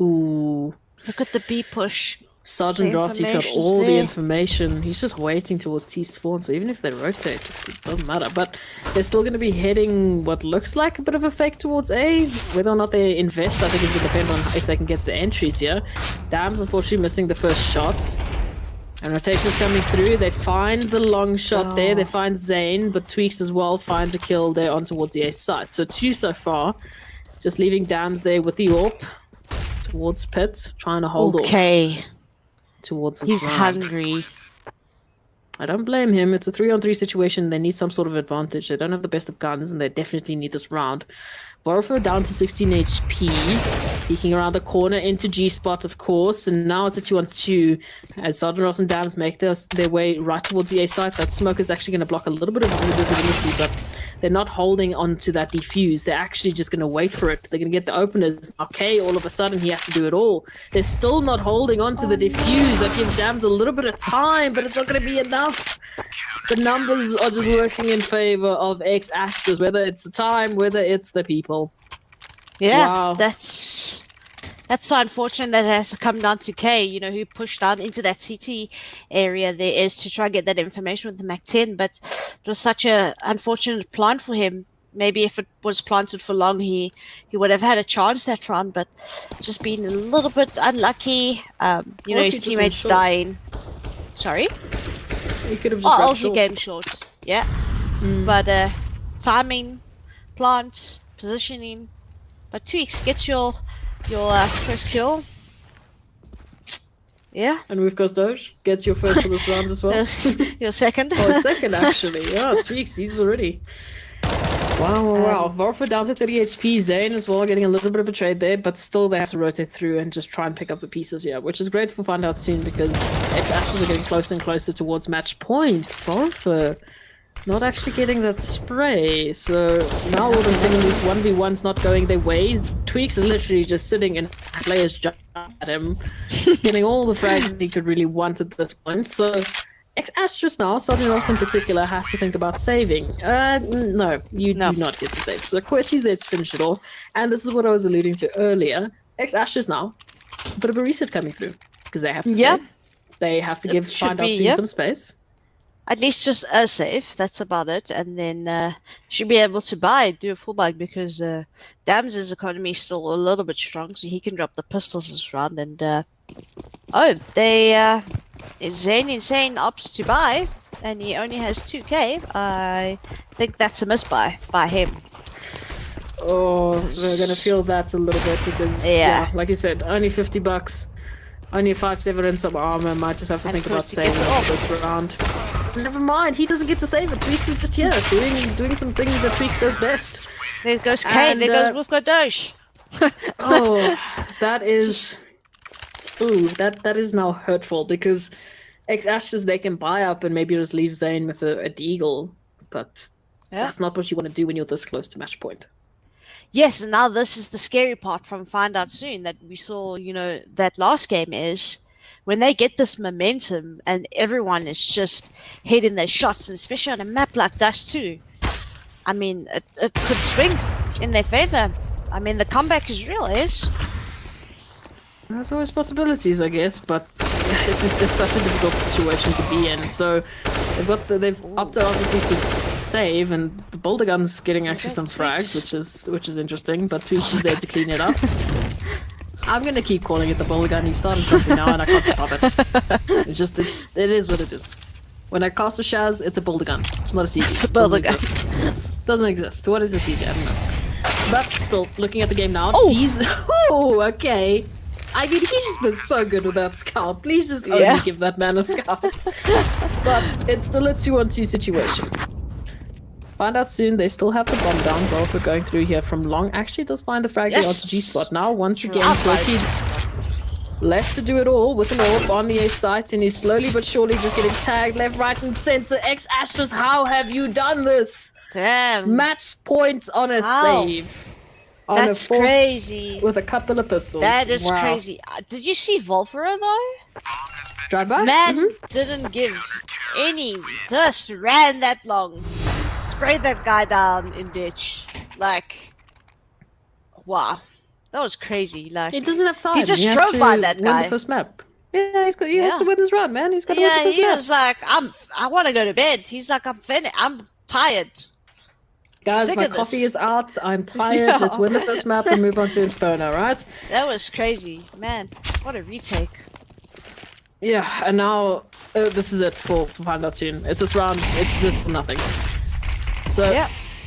Ooh. Look at the B push. Sergeant Ross, he's got all the information. He's just waiting towards T spawn, so even if they rotate, it doesn't matter. But they're still going to be heading what looks like a bit of a fake towards A. Whether or not they invest, I think it will depend on if they can get the entries here. Dams, unfortunately, missing the first shot. And rotation's coming through. They find the long shot there. They find Zane, but Tweaks as well finds a kill there on towards the A side. So 2 so far. Just leaving Dams there with the AWP towards Pit, trying to hold off towards his He's round. hungry. I don't blame him. It's a 3-on-3 situation. They need some sort of advantage. They don't have the best of guns, and they definitely need this round. Vorfo down to 16 HP, peeking around the corner into G-spot, of course, and now it's a 2-on-2 as Sergeant Ross and Dams make their way right towards the A site. That smoke is actually going to block a little bit of visibility, but they're not holding on to that defuse. They're actually just going to wait for it. They're going to get the openers. Okay, all of a sudden he has to do it all. They're still not holding on to the defuse. That gives Dams a little bit of time, but it's not going to be enough. The numbers are just working in favor of ex-Astros, whether it's the time, whether it's the people. Yeah, wow. That's so unfortunate that it has to come down to K, you know, who pushed down into that CT area there is to try and get that information with the MAC-10, but it was such a unfortunate plant for him. Maybe if it was planted for long, he would have had a chance that round, but just being a little bit unlucky. You know, his teammates dying. Sorry? He could have just he game short. Yeah. But timing, plant, positioning. But Tweaks gets your first kill. Yeah. And we've got Doge gets your first for this round as well. Your second. Second actually. Yeah, Tweaks, he's already. Wow. Vorfo down to 30 HP. Zane as well, getting a little bit of a trade there, but still they have to rotate through and just try and pick up the pieces, which is great for Find Out Soon because ex-Ashes are getting closer and closer towards match point. Vorfo not actually getting that spray, so now all of a sudden these 1v1s not going their ways. Tweaks is literally just sitting and players jump at him, getting all the frags he could really want at this point, so ex-Astros now, Sergeant Ross in particular, has to think about saving. No, you do not get to save. So of course he's there to finish it off. And this is what I was alluding to earlier. Ex-Astros now, a bit of a reset coming through. Because they have to save. They have to give Find Out Soon some space. At least just a save, that's about it. And then should be able to do a full buy because Dams' economy is still a little bit strong, so he can drop the pistols this round. And Zane Insane opts to buy, and he only has 2k. I think that's a misbuy by him. Oh, we're gonna feel that a little bit because, like you said, only $50, only a 5-7 and some armor. Might just have to think about saving this round. Never mind, he doesn't get to save it. Tweaks is just here doing some things that Tweaks does best. There goes Kane. There goes Wolfgo Doge. Oh, that is. Ooh, that is now hurtful because ex-Ashes they can buy up and maybe just leave Zane with a deagle, but that's not what you want to do when you're this close to match point. Yes, and now this is the scary part from Find Out Soon that we saw, you know, that last game is when they get this momentum and everyone is just hitting their shots, and especially on a map like Dust 2. I mean, it could swing in their favor. I mean, the comeback is real, There's always possibilities, I guess, but it's such a difficult situation to be in. So they've opted obviously to save, and the boulder gun's getting actually some frags, which is interesting. But Tweaks is there to clean it up. I'm gonna keep calling it the boulder gun. You've started something now, and I can't stop it. It is what it is. When I cast a Shaz, it's a boulder gun. It's not a CG. It's a boulder gun. Doesn't exist. What is a CG? I don't know. But still, looking at the game now, okay. I mean, he's just been so good with that scout. Please just only give that man a scout. But it's still a 2-on-2 situation. Find Out Soon, they still have the bomb down. Vorfo going through here from long. Actually does find the frag onto G-spot now. Once again, 14 left to do it all with an orb on the A site, and he's slowly but surely just getting tagged left, right, and center. Ex-Astros, how have you done this? Damn. Match points on a save. That's crazy. With a couple of pistols. That is crazy. Did you see Volfero though? Drive by? Man didn't give any. Just ran that long. Sprayed that guy down in ditch. Like, wow. That was crazy. Like, he doesn't have time. He just drove by that guy. Win the first map. Yeah, he has to win this round, man. He's got to win this he map. was like, I want to go to bed. He's like, I'm finished. I'm tired. Guys, my coffee is out. I'm tired. Let's win the first map and move on to Inferno, right? That was crazy. Man, what a retake. Yeah, and now this is it for Find Out Soon. It's this round. It's this for nothing. So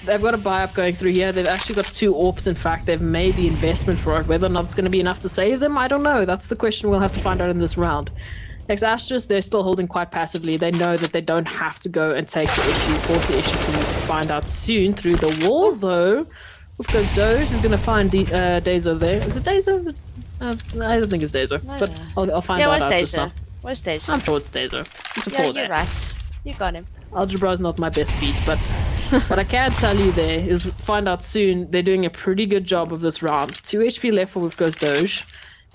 they've got a buy up going through here. They've actually got 2 AWPs. In fact, they've made the investment for it. Whether or not it's going to be enough to save them, I don't know. That's the question we'll have to find out in this round. Ex-Astros, they're still holding quite passively. They know that they don't have to go and take the issue, force the issue to find out soon through the wall, though. Off goes Doge, is going to find Dezo there. Is it Dezo? Is it, I don't think it's Dezo, but I'll find out after this now. Where's Dezo? I'm sure it's Dezo. It's a Yeah, you're there. right. You got him. Algebra is not my best feat, but what I can tell you there is find out soon. They're doing a pretty good job of this round. 2 HP left for With Goes Doge.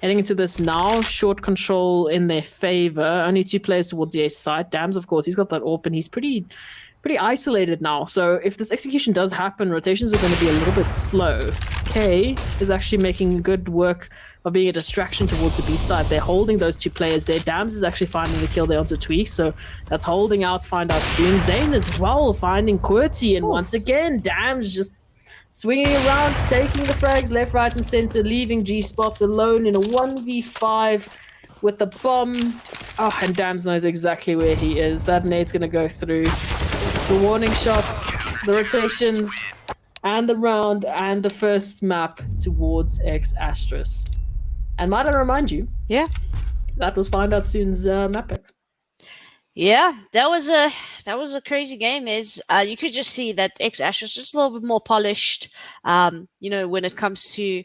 Heading into this now, short control in their favor. Only 2 players towards the ace side. Dams, of course, he's got that AWP and he's pretty isolated now. So if this execution does happen, rotations are going to be a little bit slow. K is actually making good work of being a distraction towards the B side. They're holding those 2 players there. Dams is actually finding the kill there onto Tweak, so that's holding out. Find out soon. Zane as well finding QWERTY, and once again, Dams just swinging around, taking the frags left, right, and center, leaving G-Spots alone in a 1v5 with the bomb. Oh, and Dams knows exactly where he is. That nade's going to go through. The warning shots, the rotations, and the round, and the first map towards Ex-Astros. And might I remind you, that was Find Out Soon's map pick. Yeah, that was a crazy game. You could just see that Ex-Astros just a little bit more polished. When it comes to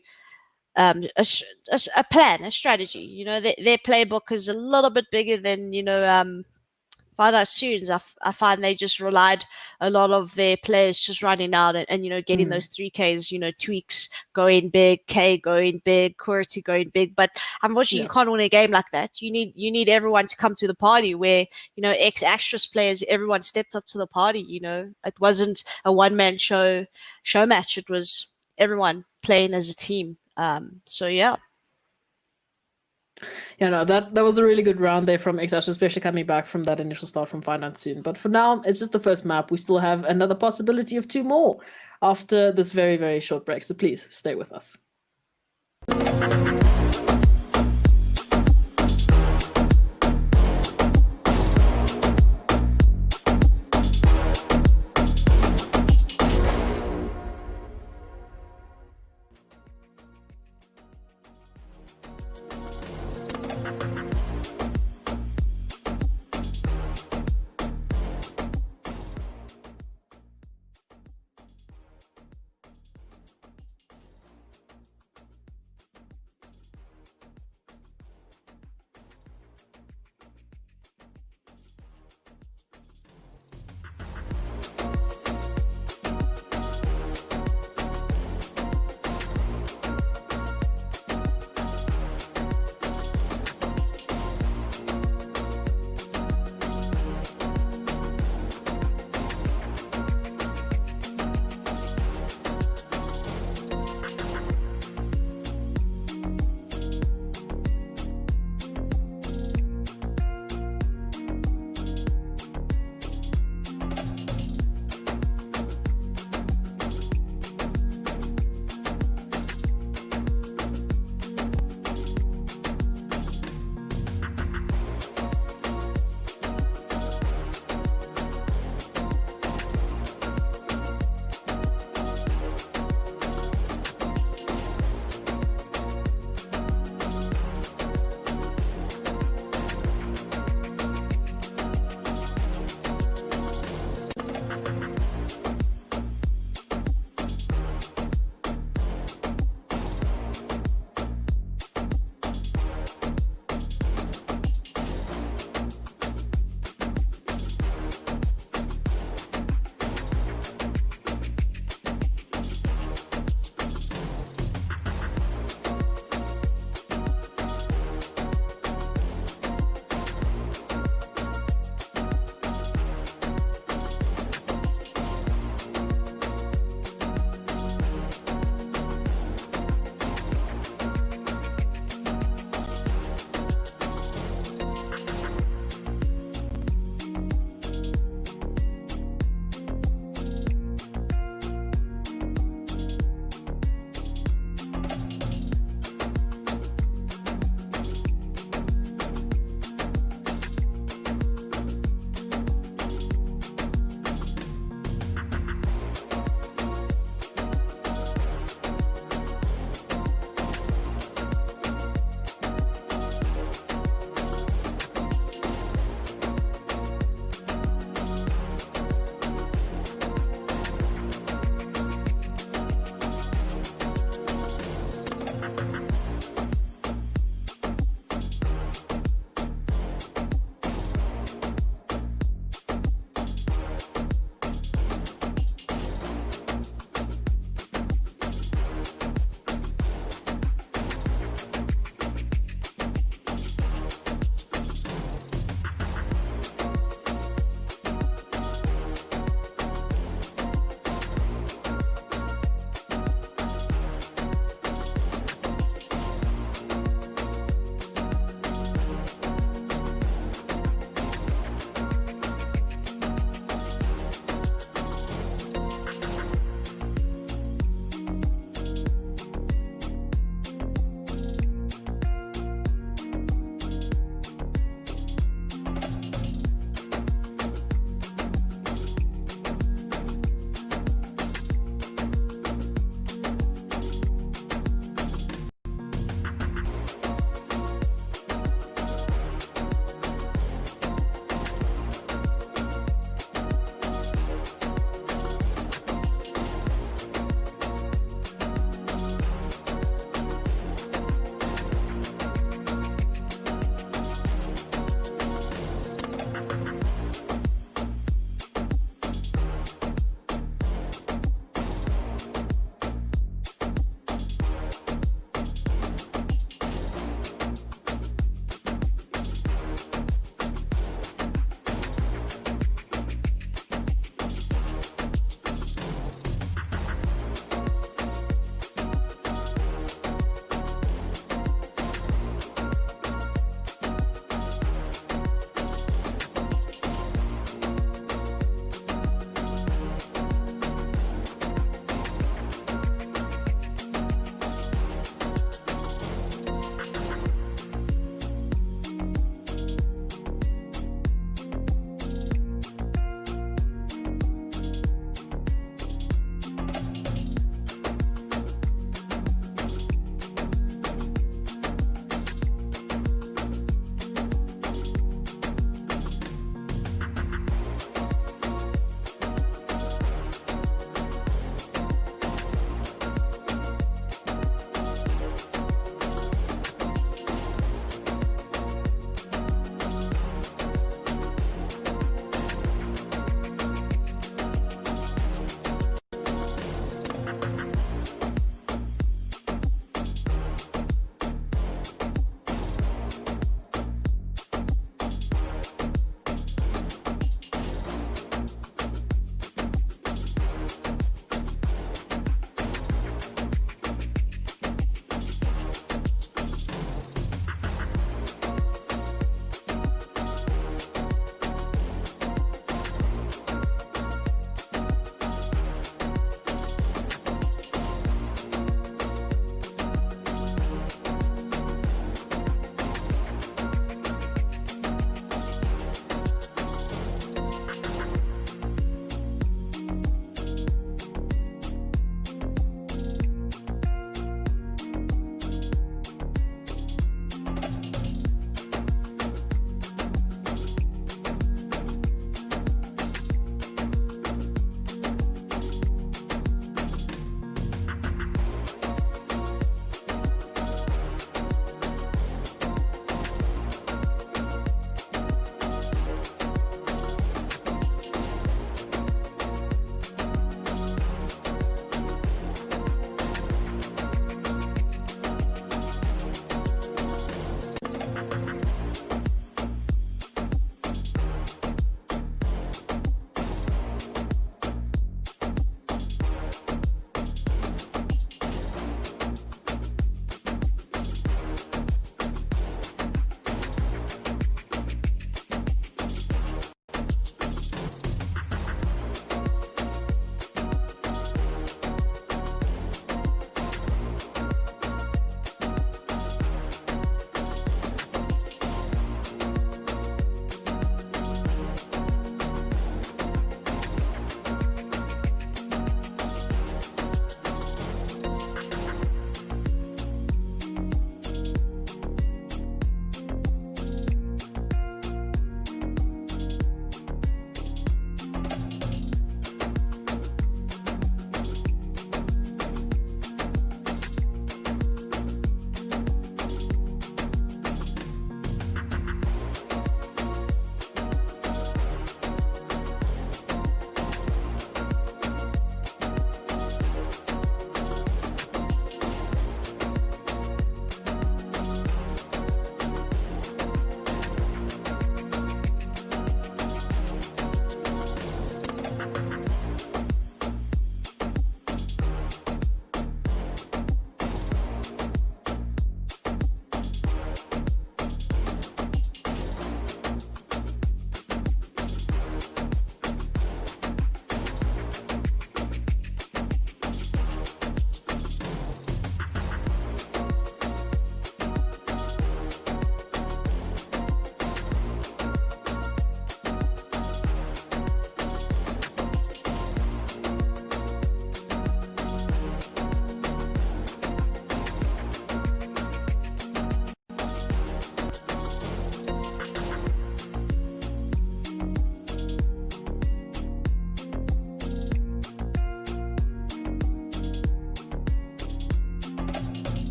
a plan, a strategy. You know, their playbook is a little bit bigger than Find Out Soon's. I find they just relied a lot of their players just running out and getting those 3Ks. Tweaks going big, K going big, QWERTY going big. But unfortunately, you can't win a game like that. You need everyone to come to the party. Where Ex-Astros players, everyone stepped up to the party. It wasn't a one-man show match. It was everyone playing as a team. So yeah. Yeah, no, that was a really good round there from Ex-Astros, especially coming back from that initial start from Find Out Soon. But for now, it's just the first map. We still have another possibility of 2 more after this very, very short break. So please stay with us.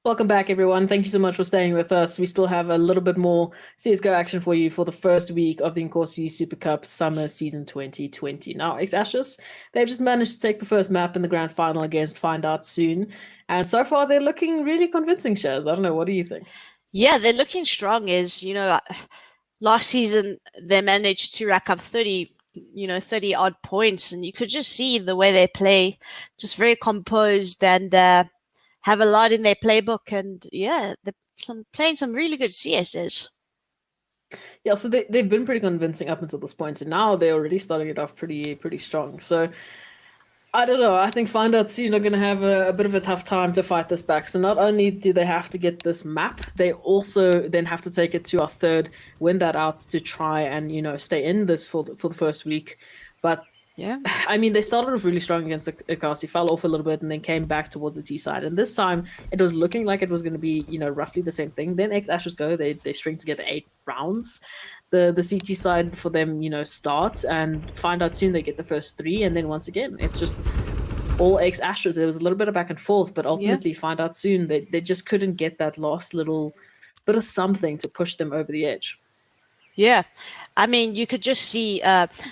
Welcome back, everyone. Thank you so much for staying with us. We still have a little bit more CSGO action for you for the first week of the Inkosi Super Cup Summer Season 2020. Now, X-Ashes, they've just managed to take the first map in the grand final against Find Out Soon. And so far, they're looking really convincing, Shaz. I don't know. What do you think? Yeah, they're looking strong. Last season they managed to rack up 30 odd points, and you could just see the way they play, just very composed and have a lot in their playbook. And yeah, they're playing some really good CSs. Yeah, so they've been pretty convincing up until this point, and now they're already starting it off pretty strong. So I don't know. I think Find Out Soon are going to have a bit of a tough time to fight this back. So not only do they have to get this map, they also then have to take it to our third, win that out to try and stay in this for the first week. But Yeah. I mean, they started off really strong against Inkosi, fell off a little bit, and then came back towards the T side. And this time, it was looking like it was going to be, roughly the same thing. Then X-Ashes go, they string together 8 rounds. The CT side for them, starts, and Find Out Soon they get the first 3, and then once again, it's just all X-Ashes. There was a little bit of back and forth, but ultimately, Find Out Soon, they just couldn't get that last little bit of something to push them over the edge. Yeah, I mean, you could just see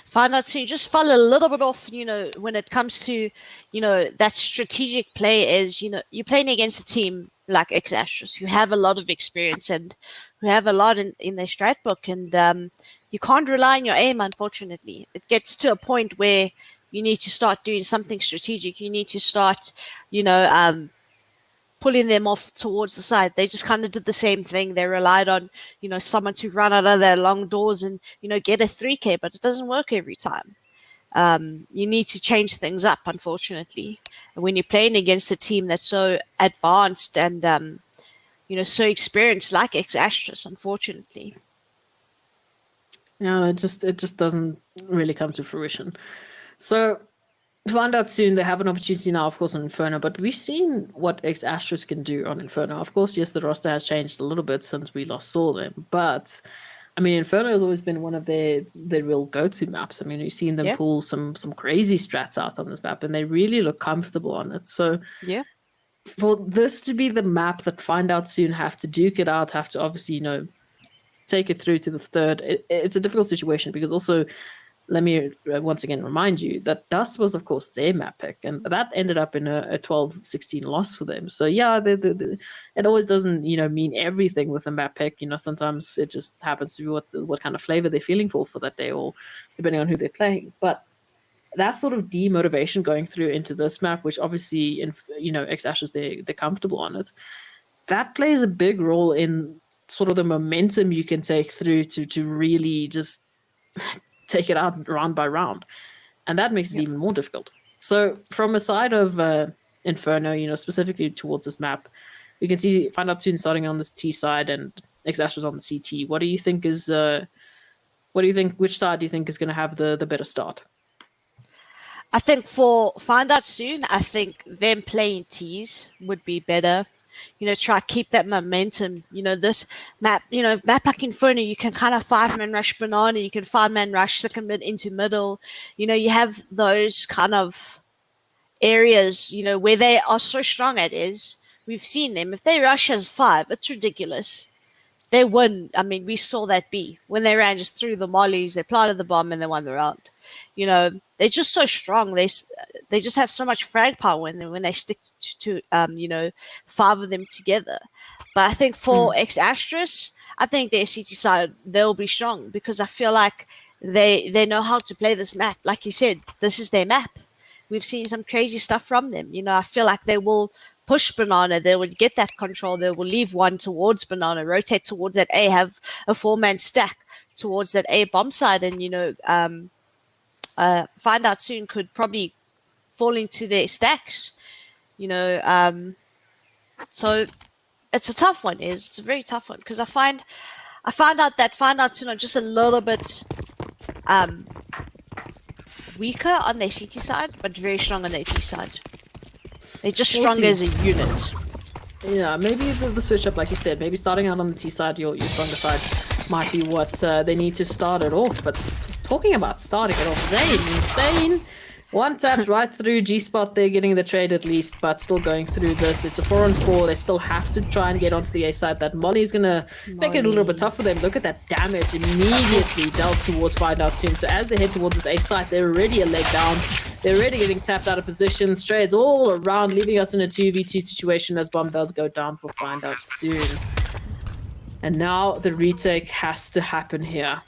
Find Out Soon just fall a little bit off, when it comes to, that strategic play is, you're playing against a team like X-Ashes who have a lot of experience and who have a lot in their strat book, and you can't rely on your aim, unfortunately. It gets to a point where you need to start doing something strategic. You need to start, pulling them off towards the side. They just kind of did the same thing. They relied on, someone to run out of their long doors and, get a 3K, but it doesn't work every time. You need to change things up, unfortunately. And when you're playing against a team that's so advanced and, so experienced like X-Ashes, unfortunately. Yeah, it just doesn't really come to fruition. So Find Out Soon, they have an opportunity now, of course, on Inferno, but we've seen what X-Ashes can do on Inferno. Of course, yes, the roster has changed a little bit since we last saw them, but I mean, Inferno has always been one of their real go-to maps. I mean, we've seen them pull some crazy strats out on this map, and they really look comfortable on it. So for this to be the map that Find Out Soon have to duke it out, have to obviously, take it through to the third, it's a difficult situation because also let me once again remind you that Dust was, of course, their map pick, and that ended up in a 12-16 loss for them. So yeah, it always doesn't mean everything with a map pick. Sometimes it just happens to be what kind of flavor they're feeling for that day, or depending on who they're playing. But that sort of demotivation going through into this map, which obviously X-Ashes they're comfortable on it, that plays a big role in sort of the momentum you can take through to really just take it out round by round, and that makes it even more difficult. So from a side of Inferno, specifically towards this map, we can see Find Out Soon starting on this T side and X-Ashes on the CT. What do you think is which side do you think is going to have the better start? I think for Find Out Soon, I think them playing Ts would be better. Try to keep that momentum. This map, map like Inferno, you can kind of 5-man rush Banana, you can 5-man rush second mid into middle. You have those kind of areas, where they are so strong at is, we've seen them. If they rush as 5, it's ridiculous. They win. I mean, we saw that B. When they ran just through the mollies, they planted the bomb and they won the round. They're just so strong. They just have so much frag power when they stick to 5 of them together. But I think for X-Ashes, I think their CT side, they'll be strong because I feel like they know how to play this map. Like you said, this is their map. We've seen some crazy stuff from them. I feel like they will push Banana. They would get that control. They will leave one towards Banana, rotate towards that A, have a 4-man stack towards that A bomb side, and Find Out Soon could probably fall into their stacks. So it's a tough one. It's a very tough one because I found out that Find Out Soon are just a little bit weaker on their CT side, but very strong on their T side. They're just stronger as a unit. Yeah, maybe the switch up, like you said, maybe starting out on the T side, your stronger side might be what they need to start it off. But talking about starting it off, Zane, One tap right through G-Spot. They're getting the trade at least, but still going through this. It's a 4-on-4. They still have to try and get onto the A side. That Molly's going to make it a little bit tough for them. Look at that damage immediately dealt towards Find Out Soon. So as they head towards this A side, they're already a leg down. They're already getting tapped out of position. Trades all around, leaving us in a 2v2 situation as Bomb does go down for Find Out Soon. And now the retake has to happen here.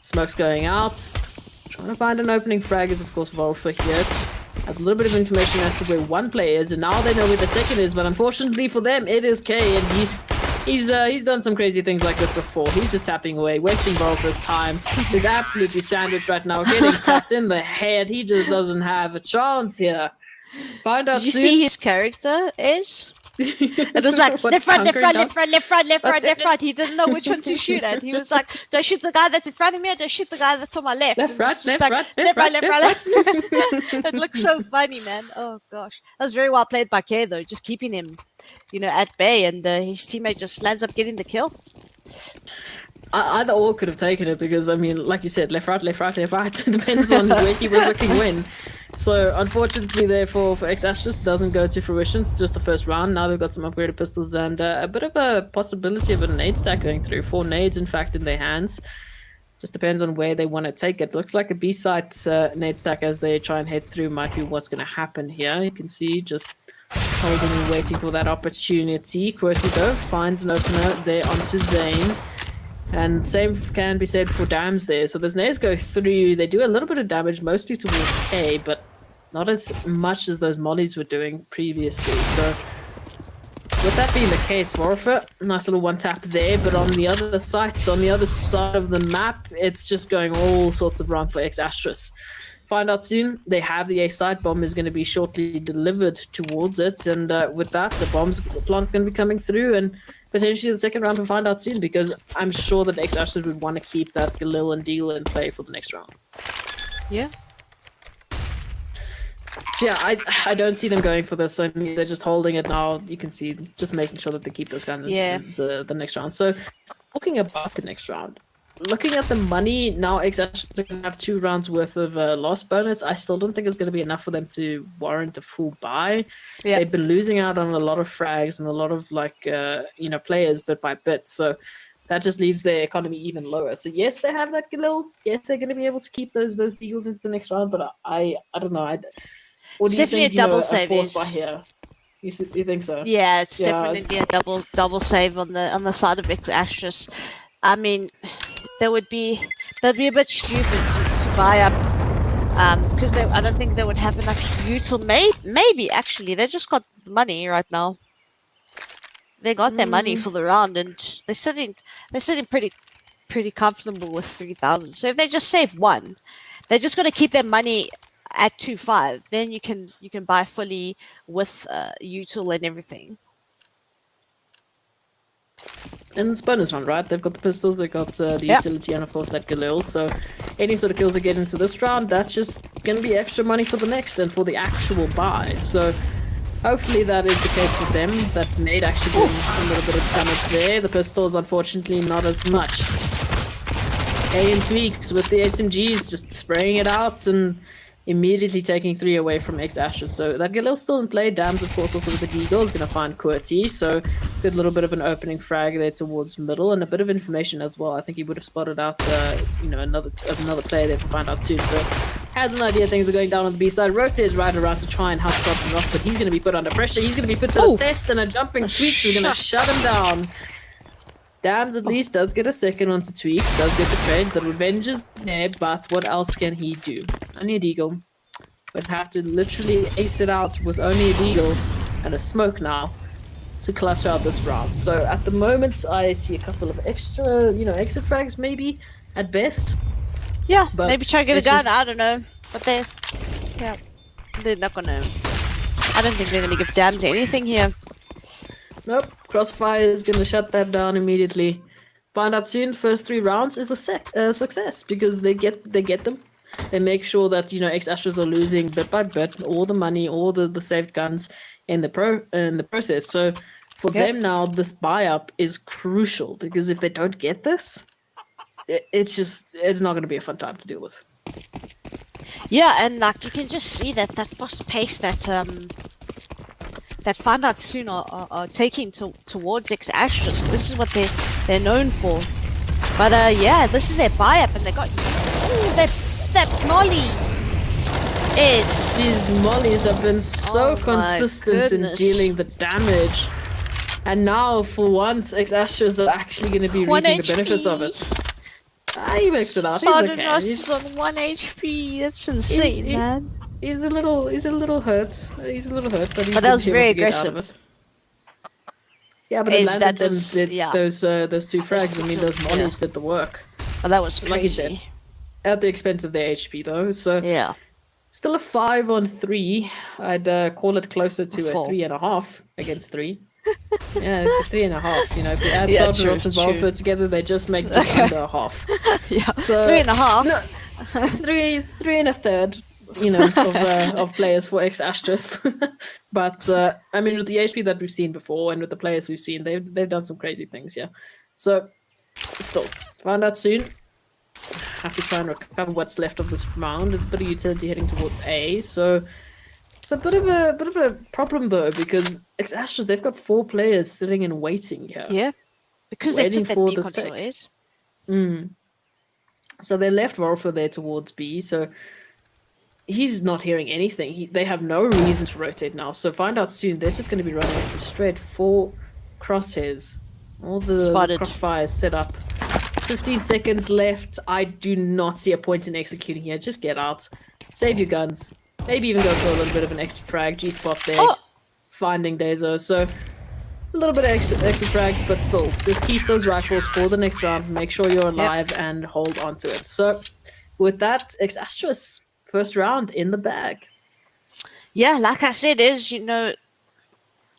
Smoke's going out. Trying to find an opening frag is, of course, Volfer here. Have a little bit of information as to where one player is, and now they know where the second is. But unfortunately for them, it is K, and he's done some crazy things like this before. He's just tapping away, wasting Volfer's time. He's absolutely sandwiched right now, getting tapped in the head. He just doesn't have a chance here. Find out. Did you see his character is? It was like left, right, left, right, left, right, left, right, left, right, left, right. He didn't know which one to shoot at. He was like, "Do I shoot the guy that's in front of me, or do I shoot the guy that's on my left?" Left, right, left, like, right, left, right, left, right, left. It looks so funny, man. Oh gosh, that was very well played by K though, just keeping him, at bay, and his teammate just lands up getting the kill. Either or could have taken it because, I mean, like you said, left, right, left, right, left, right. It depends on where he was looking when. So, unfortunately, therefore, for X-Ashes, doesn't go to fruition. It's just the first round. Now they've got some upgraded pistols and a bit of a possibility of a nade stack going through. 4 nades, in fact, in their hands. Just depends on where they want to take it. Looks like a B-site nade stack as they try and head through might be what's going to happen here. You can see just holding and waiting for that opportunity. QWERTY, though, finds an opener there onto Zane. And same can be said for Dams there. So those nades go through. They do a little bit of damage, mostly towards K, but not as much as those mollies were doing previously. So with that being the case, Warfare, nice little one tap there. But on the other sides, on the other side of the map, it's just going all sorts of wrong for X-Astres. Find out soon. They have the A side. Bomb is going to be shortly delivered towards it. And with that, the plant's going to be coming through. And potentially the second round we'll find out soon, because I'm sure that X-Ashes would want to keep that Galil and deal in play for the next round. Yeah. So yeah, I don't see them going for this. I mean, they're just holding it now. You can see just making sure that they keep those guns in the next round. So talking about the next round, looking at the money now, X-Ashes are going to have 2 rounds worth of loss bonus. I still don't think it's going to be enough for them to warrant a full buy. Yeah. They've been losing out on a lot of frags and a lot of players bit by bit. So that just leaves their economy even lower. So yes, they have that Galil. Yes, they're going to be able to keep those deals into the next round. But I don't know. It's definitely a double save. You think so? Yeah, it's definitely a double save on the side of X-Ashes. I mean, that'd be a bit stupid to buy up because I don't think they would have enough util. Maybe actually they just got money right now. They got their money for the round, and they're sitting pretty comfortable with 3,000. So if they just save 1, they're just going to keep their money at 2.5. Then you can buy fully with util and everything. And it's bonus round, right? They've got the pistols, they've got the utility, and of course that Galil. So any sort of kills they get into this round, that's just going to be extra money for the next and for the actual buy. So hopefully that is the case with them. That nade actually doing a little bit of damage there. The pistols, unfortunately, not as much. A and tweaks with the SMGs, just spraying it out and immediately taking 3 away from X-Ashes. So that Galil's still in play. Dams, of course, also with the Deagle is going to find QWERTY. So good little bit of an opening frag there towards middle, and a bit of information as well. I think he would have spotted out, another player there to find out soon. So has an idea things are going down on the B side. Rote is right around to try and help stop the Ross, but he's going to be put under pressure. He's going to be put to the test, and a jumping Tweaks is going to shut him down. Dams at least does get a second onto Tweaks, does get the trade. The revenge is there, but what else can he do? Only a Deagle. But have to literally ace it out with only a Deagle and a smoke now to clutch out this round. So at the moment, I see a couple of extra, exit frags maybe at best. Yeah, but maybe try to get a gun. I don't know, but they're not gonna. I don't think they're gonna give Dams anything here. Nope, Crossfire is going to shut that down immediately. Find out soon, first 3 rounds is a success because they get them. They make sure that, X-Ashes are losing bit by bit, all the money, all the saved guns in the process. So for them now, this buy-up is crucial because if they don't get this, it's not going to be a fun time to deal with. Yeah, and like you can just see that fast pace that Find Out Soon are taking towards X-Astrus. This is what they're known for. But yeah, this is their buy-up, and they got that Molly is. These mollies have been so consistent in dealing the damage, and now for once, X-Astrus are actually going to be reaping the benefits of it. He makes it out. He's okay. He's on 1 HP. That's insane, man. He's a little hurt. He's a little hurt, but that was very aggressive. Yeah, but it landed those two frags. I mean, those mollies did the work. Oh, that was crazy. Like you said, at the expense of their HP, though. So yeah, still a 5-on-3. I'd call it closer to a 3.5 against 3. Yeah, it's a 3.5. You know, if you add Cerberus and Volfer together, they just make just under a half. Yeah, so 3.5. No, 3.33. You know, of players for X-Astrus. But I mean, with the HP that we've seen before and with the players we've seen, they've done some crazy things, yeah. So still, Find Out Soon. Have to try and recover what's left of this round. There's a bit of utility heading towards A, so it's a bit of a problem though, because X-Astrus, they've got 4 players sitting and waiting here. Yeah, because they took that B controllers. So they left Rolfer there towards B, so he's not hearing anything. They have no reason to rotate now. So Find Out Soon, they're just going to be running into straight 4 crosshairs. All the crossfires set up. 15 seconds left. I do not see a point in executing here. Just get out. Save your guns. Maybe even go for a little bit of an extra frag. G-spot there. Finding Dezo. So a little bit of extra frags, but still. Just keep those rifles for the next round. Make sure you're alive and hold on to it. So with that, X-Astrus, first round in the bag. Yeah, like I said,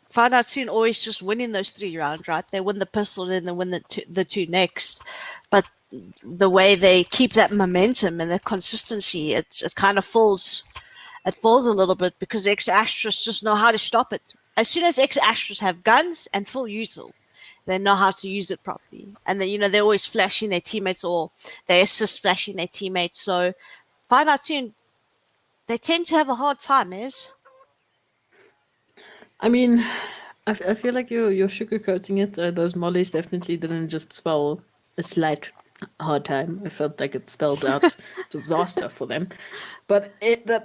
Find Out Soon always just winning those 3 rounds, right? They win the pistol and they win the two next. But the way they keep that momentum and the consistency, it kind of falls. It falls a little bit because X-Astrus just know how to stop it. As soon as X-Astrus have guns and full util, they know how to use it properly. And then, they're always flashing their teammates or they assist flashing their teammates. So Find Out Soon, they tend to have a hard time, I mean, I feel like you're sugarcoating it. Those mollies definitely didn't just spell a slight hard time. I felt like it spelled out disaster for them. But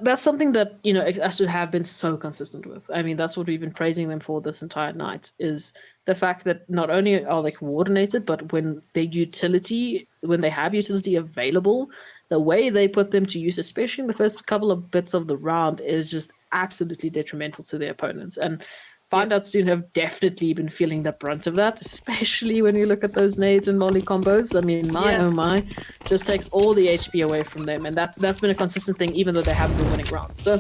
that's something that, X-Astrus have been so consistent with. I mean, that's what we've been praising them for this entire night, is the fact that not only are they coordinated, but when they have utility available, the way they put them to use, especially in the first couple of bits of the round, is just absolutely detrimental to their opponents. And Find Out Soon have definitely been feeling the brunt of that, especially when you look at those nades and molly combos. I mean, oh my, just takes all the HP away from them. And that's been a consistent thing, even though they haven't been winning rounds. So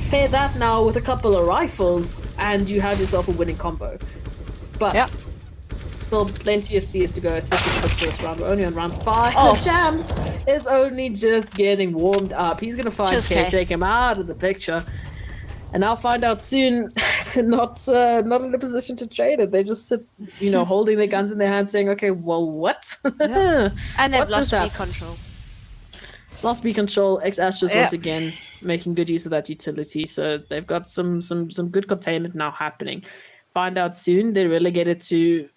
pair that now with a couple of rifles, and you have yourself a winning combo. But still plenty of CS to go, especially for the first round. We're only on round 5. Shams is only just getting warmed up. He's going to find K, take him out of the picture. And I'll Find Out Soon, they're not in a position to trade it. They just sit, holding their guns in their hands saying, okay, well, what? And they've lost B control. Lost B control. X-Astrus once again making good use of that utility. So they've got some good containment now happening. Find Out Soon, they're relegated to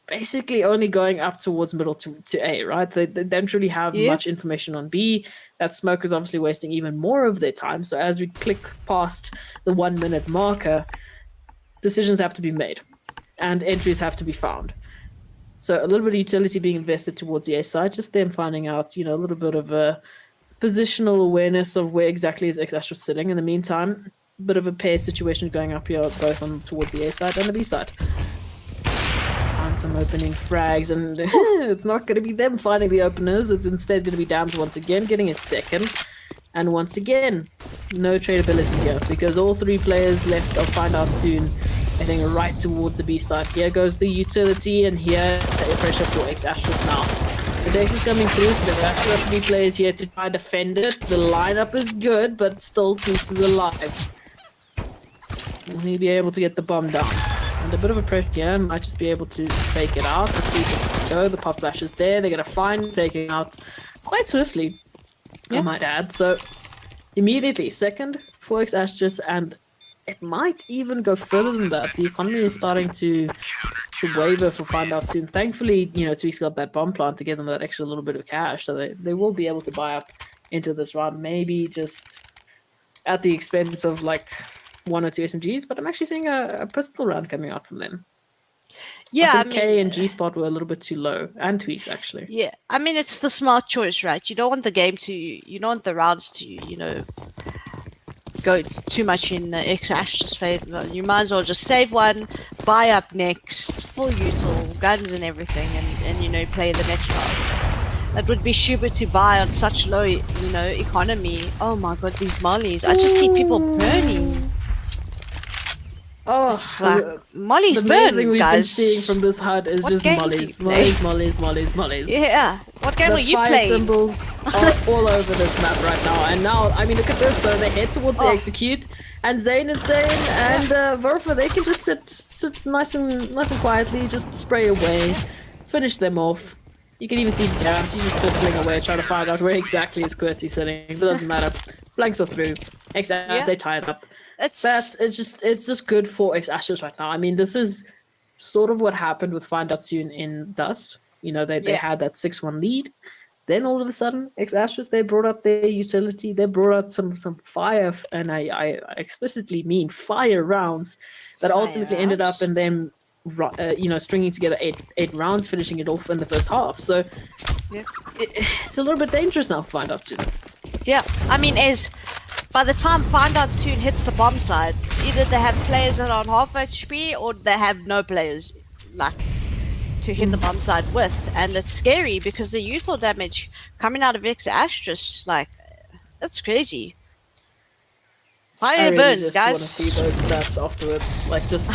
basically only going up towards middle to A, right? They don't really have much information on B. That smoke is obviously wasting even more of their time. So as we click past the 1-minute marker, decisions have to be made and entries have to be found. So a little bit of utility being invested towards the A side, just them finding out, a little bit of a positional awareness of where exactly is X-Astrus sitting. In the meantime, a bit of a pair situation going up here, both on towards the A side and the B side. Some opening frags, and it's not going to be them finding the openers. It's instead going to be Dams once again getting a second, and once again no tradability here because all 3 players left of Find Out Soon heading right towards the B side. Here goes the utility, and here the pressure for X-Astrus now. The Dex is coming through, so there are actually 3 players here to try to defend it. The lineup is good, but still Goose is alive. Will he be able to get the bomb down? And a bit of a pressure here, might just be able to fake it out. The pop flash is there. They're going to find taking out quite swiftly, I might add. So immediately second for X Asterisk, and it might even go further than that. The economy is starting to waver for Find Out soon. Thankfully, Tweak's got that bomb plant to give them that extra little bit of cash, so they will be able to buy up into this round, maybe just at the expense of like 1 or 2 SMGs, but I'm actually seeing a pistol round coming out from them. Yeah, I think K and G spot were a little bit too low, and Tweaks actually. Yeah, I mean it's the smart choice, right? You don't want the game to, you don't want the rounds to, go too much in X Ash's favor. You might as well just save one, buy up next, full util, guns and everything, and play the next round. It would be stupid to buy on such low, economy. Oh my god, these mollies! I just see people burning. Oh, it's like, mollies the main burn, thing we've guys. been seeing from this HUD is just mollies. Yeah. What game will you play? The fire symbols are all over this map right now. And now, I mean, look at this. So they head towards the execute, and Zane and Verfa, they can just sit nice and quietly, just spray away, finish them off. You can even see Darren, she's just pistoling away, trying to find out where exactly is QWERTY sitting. But it doesn't matter. Blanks are through. They tie it up. It's just good for X Ashes right now. I mean, this is sort of what happened with Find Out Soon in Dust. They had that 6-1 lead. Then all of a sudden, X Ashes, they brought up their utility. They brought out some fire, and I explicitly mean fire rounds that ultimately ended up in them, stringing together eight rounds, finishing it off in the first half. So it's a little bit dangerous now for Find Out Soon. Yeah, I mean, by the time Find Out Soon hits the bomb side, either they have players that are on half HP or they have no players to hit the bomb side with, and it's scary because the usual damage coming out of X Asterisk, that's crazy. Fire burns, guys. I want to see those stats afterwards, just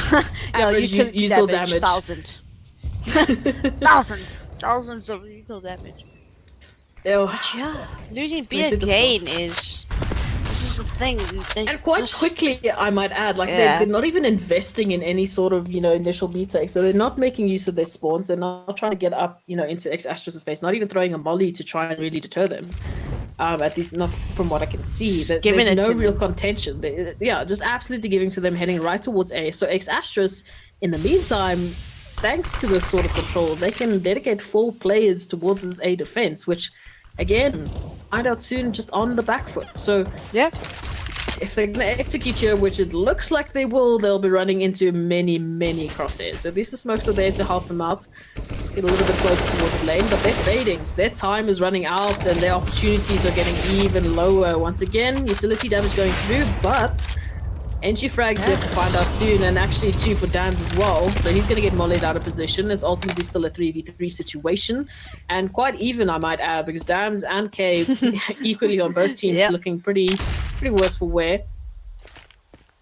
average usual damage. 1,000. Thousands of usual damage. But yeah, losing B again is. This is the thing. And quite quickly, I might add, they're not even investing in any sort of, initial B take. So they're not making use of their spawns. They're not trying to get up, into X Asterisk's face. Not even throwing a molly to try and really deter them. At least not from what I can see. There's no real contention. Just absolutely giving to them, heading right towards A. So X Asterisk, in the meantime, thanks to this sort of control, they can dedicate 4 players towards this A defense, which, again, Find Out Soon just on the back foot. So if they're going to execute here, which it looks like they will, they'll be running into many crosshairs. At least the smokes are there to help them out, get a little bit closer towards lane, but they're fading. Their time is running out and their opportunities are getting even lower. Once again, utility damage going through, but entry frags here to Find Out Soon, and actually 2 for Dams as well. So he's going to get mollied out of position. It's ultimately still a 3v3 situation, and quite even, I might add, because Dams and K equally on both teams looking pretty worse for wear.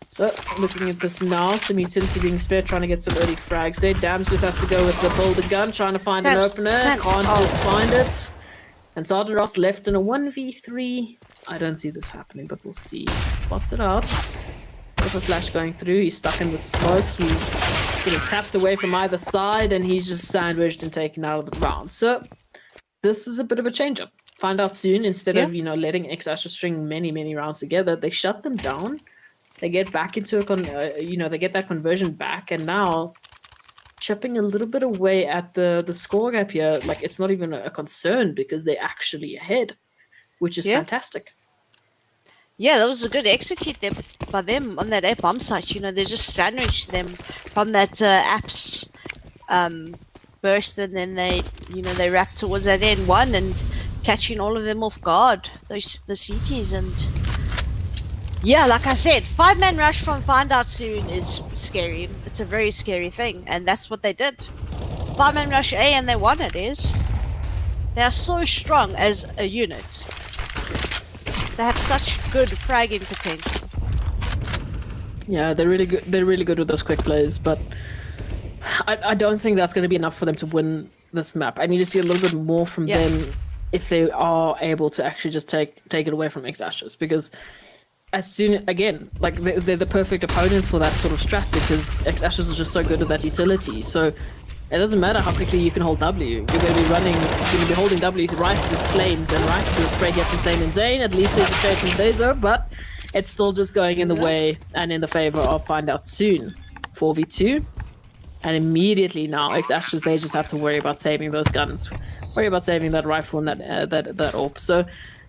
So looking at this now, some utility being spared, trying to get some early frags there. Dams just has to go with the boulder gun, trying to find an opener. Can't just find it. And Sergeant Ross left in a 1v3. I don't see this happening, but we'll see. Spots it out. With a flash going through, he's stuck in the smoke, he's getting tapped away from either side, and he's just sandwiched and taken out of the round. So this is a bit of a change-up. Find Out Soon, instead of letting X Asterisk string many rounds together, they shut them down. They get back into they get that conversion back, and now chipping a little bit away at the score gap here. It's not even a concern because they're actually ahead, which is fantastic. Yeah, that was a good execute there by them on that A bomb site. They just sandwiched them from that apps burst, and then they wrapped towards that N1 and catching all of them off guard. The CTs, and like I said, 5-man rush from Find Out Soon is scary. It's a very scary thing, and that's what they did. 5-man rush A, and they won it. They are so strong as a unit. They have such good fragging potential. Yeah, they're really good. They're really good with those quick plays, but I don't think that's going to be enough for them to win this map. I need to see a little bit more from them if they are able to actually just take it away from X Asterisk, because as soon again, they're the perfect opponents for that sort of strat, because X Asterisk is just so good at that utility. So It doesn't matter how quickly you can hold W. You're going to be running, you're going to be holding W right with Flames and right to spray here from Zane and Zane. At least there's a trade from Dezo, but it's still just going in the way and in the favor of Find Out Soon. 4v2. And immediately now, X-Ashes, they just have to worry about saving those guns. Worry about saving that rifle and that AWP. So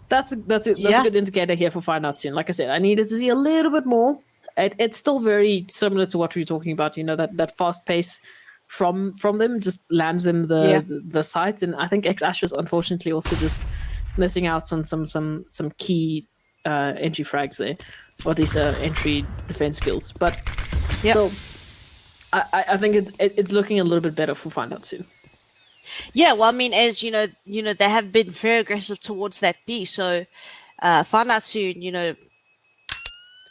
that's a good indicator here for Find Out Soon. Like I said, I needed to see a little bit more. It's still very similar to what we were talking about, you know, that fast pace from them just lands them the sight. And I think X-Ashes unfortunately also just missing out on some key entry frags there, or at least entry defense skills. But still, I think it's looking a little bit better for Find Out Soon. Yeah, well, I mean, as you know, they have been very aggressive towards that B. So Find Out Soon, you know,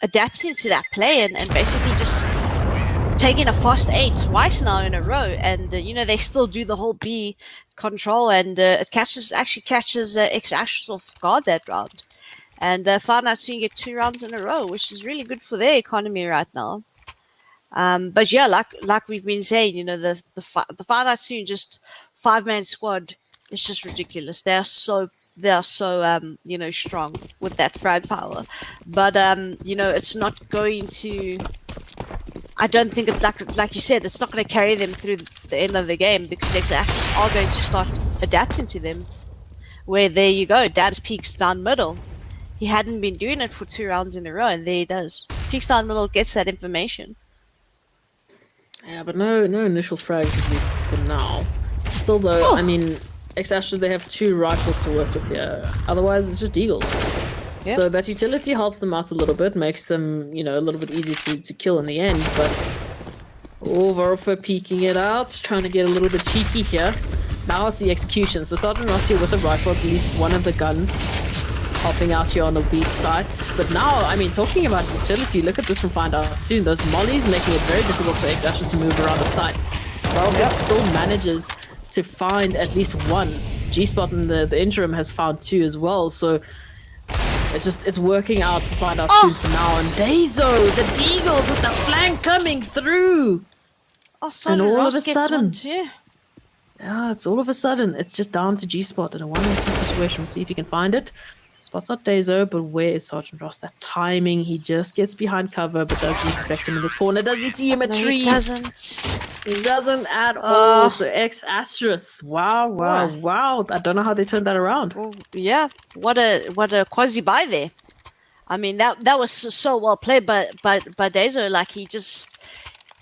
adapting to that play and basically just taking a fast 8 twice now in a row, and you know, they still do the whole B control, and it actually catches X-Ashes off guard that round, and Find Out Soon get 2 rounds in a row, which is really good for their economy right now. But yeah, like we've been saying, you know, the Find Out Soon just 5-man squad is just ridiculous. They are so you know, strong with that frag power, but you know, it's not going to. I don't think it's like you said, it's not going to carry them through the end of the game, because X-Ashes are going to start adapting to them. Where there you go, Dabs peeks down middle. He hadn't been doing it for 2 rounds in a row, and there he does. Peeks down middle, gets that information. Yeah, but no initial frags, at least for now. Still though, I mean, X-Ashes, they have 2 rifles to work with here. Otherwise, it's just Deagles. Yep. So that utility helps them out a little bit, makes them, you know, a little bit easier to kill in the end. But Varolfer peeking it out, trying to get a little bit cheeky here. Now it's the execution. So Sergeant Ross here with a rifle, at least one of the guns, helping out here on the B site. But now, I mean, talking about utility, look at this from Find Out Soon. Those mollies making it very difficult for X-Ashes to move around the site. Varolfer still manages to find at least one. G-Spot in the interim has found 2 as well. So it's working out to Find Out Soon for now. And Dezo, the Deagles with the flank coming through. Oh, and all Ross of a sudden, yeah, it's all of a sudden, it's just down to G-Spot in a 1-on-2 situation. We'll see if he can find it. Spot's not Dezo, but where is Sergeant Ross? That timing, he just gets behind cover, but does he expect him in this corner? Does he see him a tree? He doesn't. He doesn't at all. So X-Asterisk. Wow. I don't know how they turned that around. Well, yeah, what a quasi buy there. I mean, that was so well played by Dezo. Like,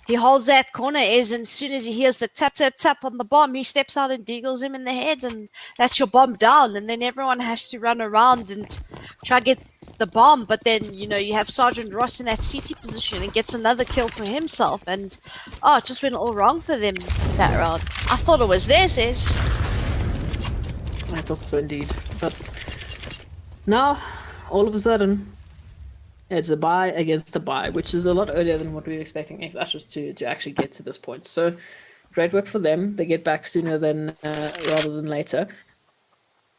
he holds that corner, and as soon as he hears the tap on the bomb, he steps out and deagles him in the head, and that's your bomb down. And then everyone has to run around and try to get the bomb. But then, you know, you have Sergeant Ross in that CT position and gets another kill for himself. And it just went all wrong for them that round. I thought it was theirs. I thought so indeed. But now, all of a sudden, it's a buy against a buy, which is a lot earlier than what we were expecting X-Ashes to actually get to this point. So, great work for them. They get back sooner than rather than later.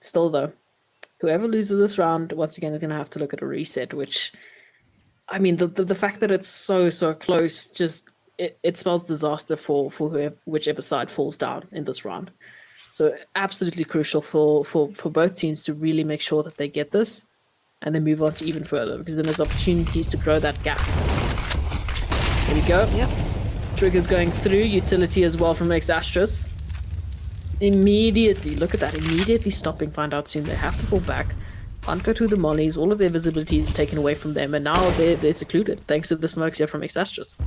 Still, though, whoever loses this round, once again, is going to have to look at a reset, which, I mean, the fact that it's so close, just, it spells disaster for whichever side falls down in this round. So, absolutely crucial for both teams to really make sure that they get this and then move on to even further, because then there's opportunities to grow that gap. There we go. Yep. Triggers going through, utility as well from X-Asterisk. Immediately, look at that, immediately stopping Find Out Soon. They have to fall back. Can't go through the mollies, all of their visibility is taken away from them, and now they're secluded, thanks to the smokes here from X-Asterisk.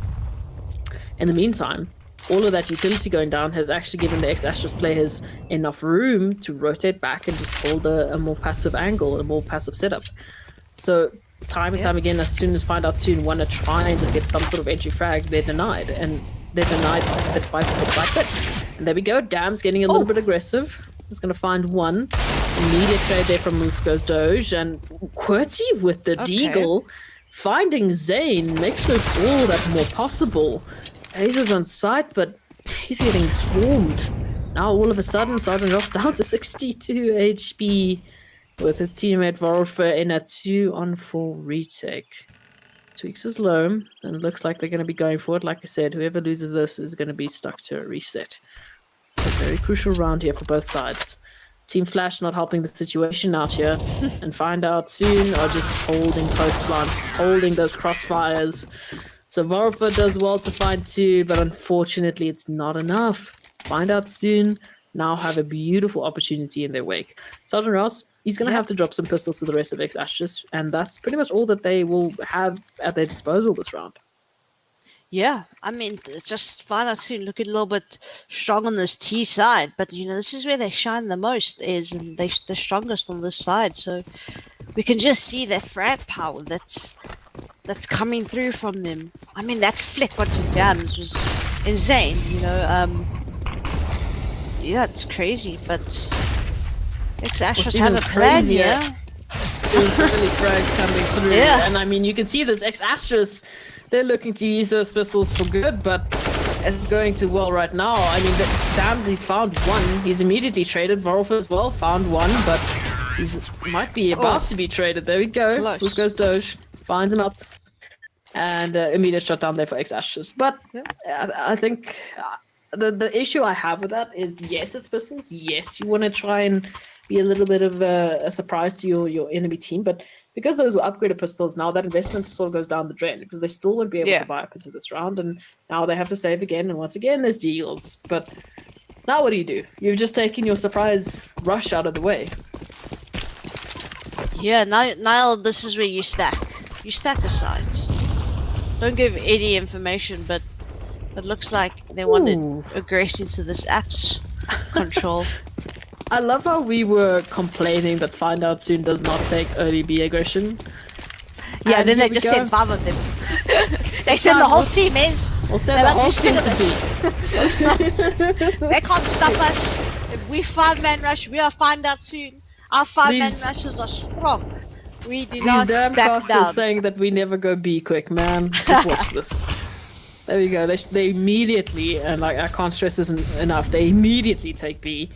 In the meantime, all of that utility going down has actually given the X-Asterisk players enough room to rotate back and just hold a more passive angle, a more passive setup. So time and time again, as soon as Find Out Soon want to try and just get some sort of entry frag, they're denied. And they're denied bit by bit. And there we go, Dam's getting a little bit aggressive. He's going to find one. Immediate trade there from Move goes Doge. And QWERTY with the Deagle, finding Zane makes this all that more possible. Hazer's on site, but he's getting swarmed. Now all of a sudden, Sergeant Ross down to 62 HP with his teammate Varolfer in a 2-on-4 retake. Tweaks is low, and it looks like they're going to be going for it. Like I said, whoever loses this is going to be stuck to a reset. So very crucial round here for both sides. Team Flash not helping the situation out here, and Find Out soon are just holding post plants, holding those crossfires. So Vorfa does well to find 2, but unfortunately it's not enough. Find Out soon now have a beautiful opportunity in their wake. Sergeant Ross, he's going to have to drop some pistols to the rest of X-Ashes, and that's pretty much all that they will have at their disposal this round. Yeah, I mean, just Find Out soon looking a little bit strong on this T side, but this is where they shine the most, and they're the strongest on this side. So we can just see that frag power that's coming through from them. I mean, that flick onto Dams was insane. Yeah, it's crazy, but X-Ashes have a plan here. There's really frags coming through, Yeah. And I mean, you can see this X-Ashes. They're looking to use those pistols for good, but it's going too well right now. I mean, Dams, he's found 1. He's immediately traded. Vorolf as well found 1, but he might be about to be traded. There we go. Close. Here goes Doge. Finds him up. And immediate shutdown there for X-Ashes. But I think the issue I have with that is, yes, it's pistols. Yes, you want to try and be a little bit of a surprise to your enemy team, but because those were upgraded pistols, now that investment sort of goes down the drain because they still won't be able to buy up into this round, and now they have to save again, and once again there's deals. But now what do? You've just taken your surprise rush out of the way. Yeah, now this is where you stack. You stack the sides. Don't give any information, but it looks like they want to aggress into this axe control. I love how we were complaining that Find Out soon does not take early B aggression. Yeah, and then they just send 5 of them. They send the whole team, We'll send the whole team to They can't stop us. If we 5-man rush, we are Find Out soon. Our 5-man rushes are strong. We do not damn back casters down. saying that we never go B quick, man. Just watch this. There we go. They immediately, and I can't stress this enough, they immediately take B.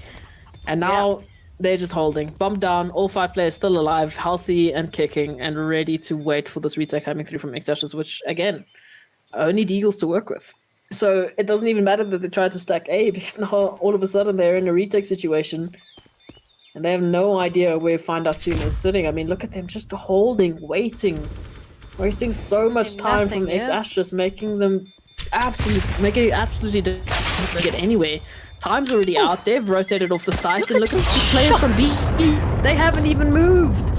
And now they're just holding. Bomb down, all 5 players still alive, healthy and kicking, and ready to wait for this retake coming through from X-Ashes, which, again, only Deagles to work with. So it doesn't even matter that they tried to stack A, because now all of a sudden they're in a retake situation, and they have no idea where Find Out soon is sitting. I mean, look at them just holding, waiting, wasting so much time from X-Ashes, making it absolutely difficult to get anywhere. Time's already out. They've rotated off the site, and look at the players from B. They haven't even moved.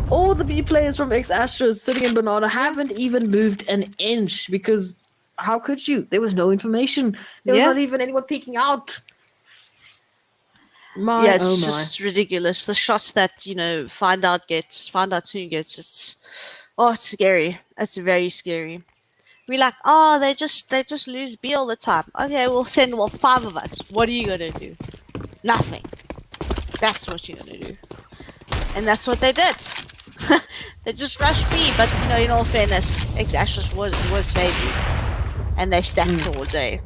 All the B players from X-Ashes sitting in Banana haven't even moved an inch, because how could you? There was no information. There was not even anyone peeking out. It's just ridiculous. The shots that Find Out soon gets. It's scary. It's very scary. We're like, they just lose B all the time. Okay, we'll send 5 of us. What are you gonna do? Nothing. That's what you're gonna do. And that's what they did. They just rushed B, but in all fairness, X-Ashes was saving. And they stacked all day.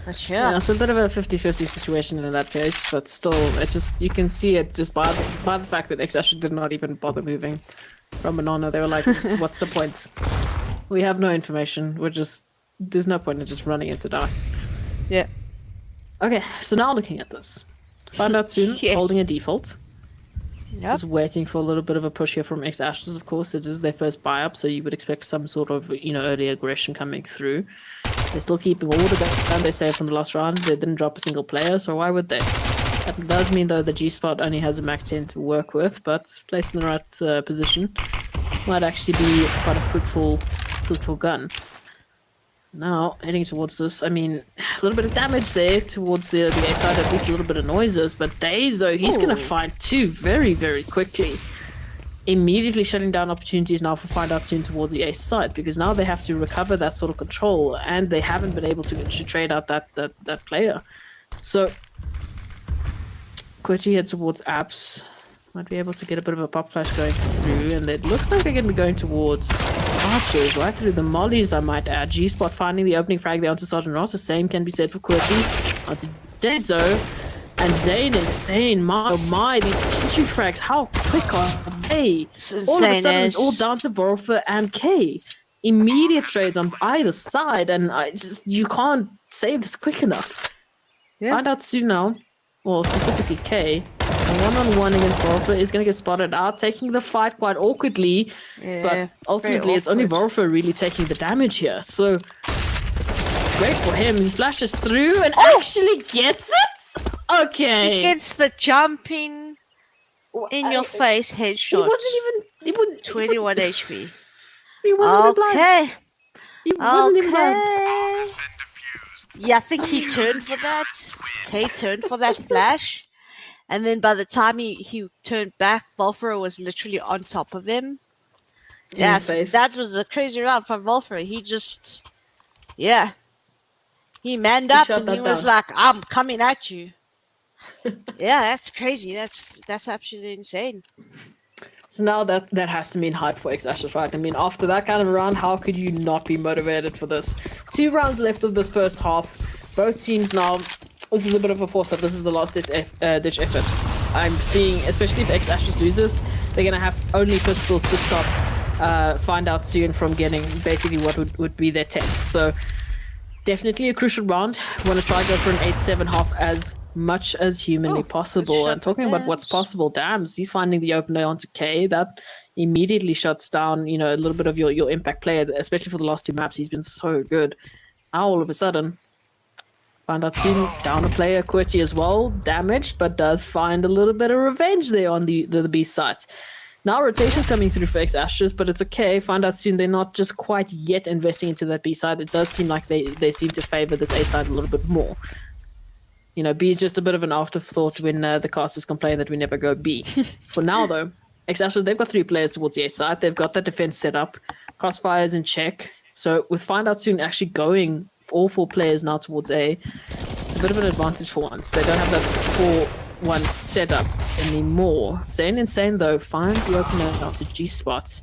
But yeah, it's a bit of a 50-50 situation in that case, but still, you can see it just by the fact that X-Ashes did not even bother moving from Banana. They were like, what's the point? We have no information. There's no point in just running into die. Yeah. Okay, so now looking at this. Find Out soon, holding a default. Just waiting for a little bit of a push here from X-Ashes. Of course, it is their first buy-up, so you would expect some sort of, early aggression coming through. They're still keeping all the ground they saved from the last round. They didn't drop a single player, so why would they? That does mean, though, the G-Spot only has a Mac 10 to work with, but placed in the right position might actually be quite a fruitful gun. Now, heading towards this, I mean, a little bit of damage there towards the A side, at least a little bit of noises, but Dazo, he's going to find 2 very, very quickly. Immediately shutting down opportunities now for Find Out soon towards the A side, because now they have to recover that sort of control, and they haven't been able to trade out that player. So, Quitty head towards Apps. Might be able to get a bit of a pop flash going through, and it looks like they're going to be going towards Archers, right through the mollies, I might add. G-Spot finding the opening frag there onto Sergeant Ross. The same can be said for Quirty. Onto Dezo. And Zane, insane. My, oh my, these entry frags, how quick are they? It's All of a insane, sudden, it's all Ace. down to Volfer and K. Immediate trades on either side, and you can't save this quick enough. Yeah. Find out soon now. Well, specifically K. One-on-one against Volfer is going to get spotted out, taking the fight quite awkwardly. Yeah, But ultimately, it's only Volfer really taking the damage here. So, it's great for him. He flashes through and actually gets it? Okay. He gets the jumping in your face headshot. He wasn't even... He wasn't, 21 HP. He wasn't blind. Okay. He wasn't even blind. Okay. Yeah, I think he turned for that. K turned for that flash. And then by the time he turned back, Volfer was literally on top of him. Yes, that was a crazy round from Volfer. He just... Yeah. He manned up and he was like, I'm coming at you. Yeah, that's crazy. That's absolutely insane. So now that has to mean hype for X-Ashes, right? I mean, after that kind of round, how could you not be motivated for this? 2 rounds left of this first half. Both teams now, this is a bit of a force-up. This is the last ditch effort. I'm seeing, especially if X-Ashes loses, they're going to have only pistols to stop Find Out Soon from getting basically what would be their 10th. So definitely a crucial round. Want to try go for an 8-7 half as much as humanly possible. And talking about what's possible, Dams, he's finding the opener onto K. That immediately shuts down, you know, a little bit of your impact player, especially for the last 2 maps. He's been so good. Now all of a sudden, Find Out Soon down a player, QWERTY as well, damaged, but does find a little bit of revenge there on the B site. Now rotation's coming through for X-Ashes, but it's okay. Find Out Soon, they're not just quite yet investing into that B side. It does seem like they seem to favor this A side a little bit more. You know, B is just a bit of an afterthought when the casters complain that we never go B. For now, though, X-Ashes, they've got 3 players towards the A side. They've got that defense set up. Crossfire's in check. So with Find Out Soon actually going all 4 players now towards A, it's a bit of an advantage for once. They don't have that 4-1 setup anymore. Zane Insane, though, finds the opener out to G spots.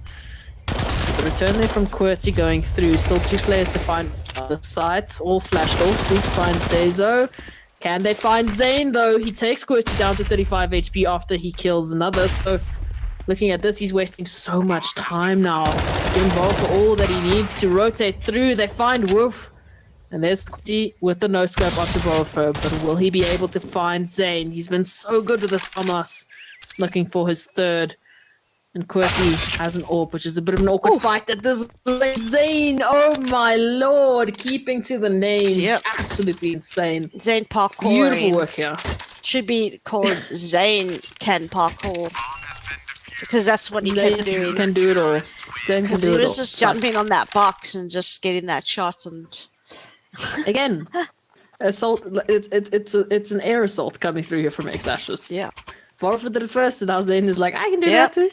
The return there from QWERTY going through. Still 2 players to find on the side. All flashed off. Weeks finds Dezo. Can they find Zane, though? He takes QWERTY down to 35 HP after he kills another. So looking at this, he's wasting so much time now. Involved for all that he needs to rotate through. They find Wolf. And there's QWERTY with the no-scope onto Volfer. But will he be able to find Zane? He's been so good with this from us. Looking for his 3rd. And QWERTY has an AWP, which is a bit of an awkward fight at this point. Zane, oh my lord, keeping to the name. Yep. Absolutely insane. Zane parkour. Beautiful work here. Should be called Zane can parkour. Because that's what he can do. He can do it all. Zane can do it all. He was just jumping on that box and just getting that shot. And again, assault. It's an air assault coming through here from X-Ashes. Yeah. Volfer did it first, and now Zane is like, I can do that too.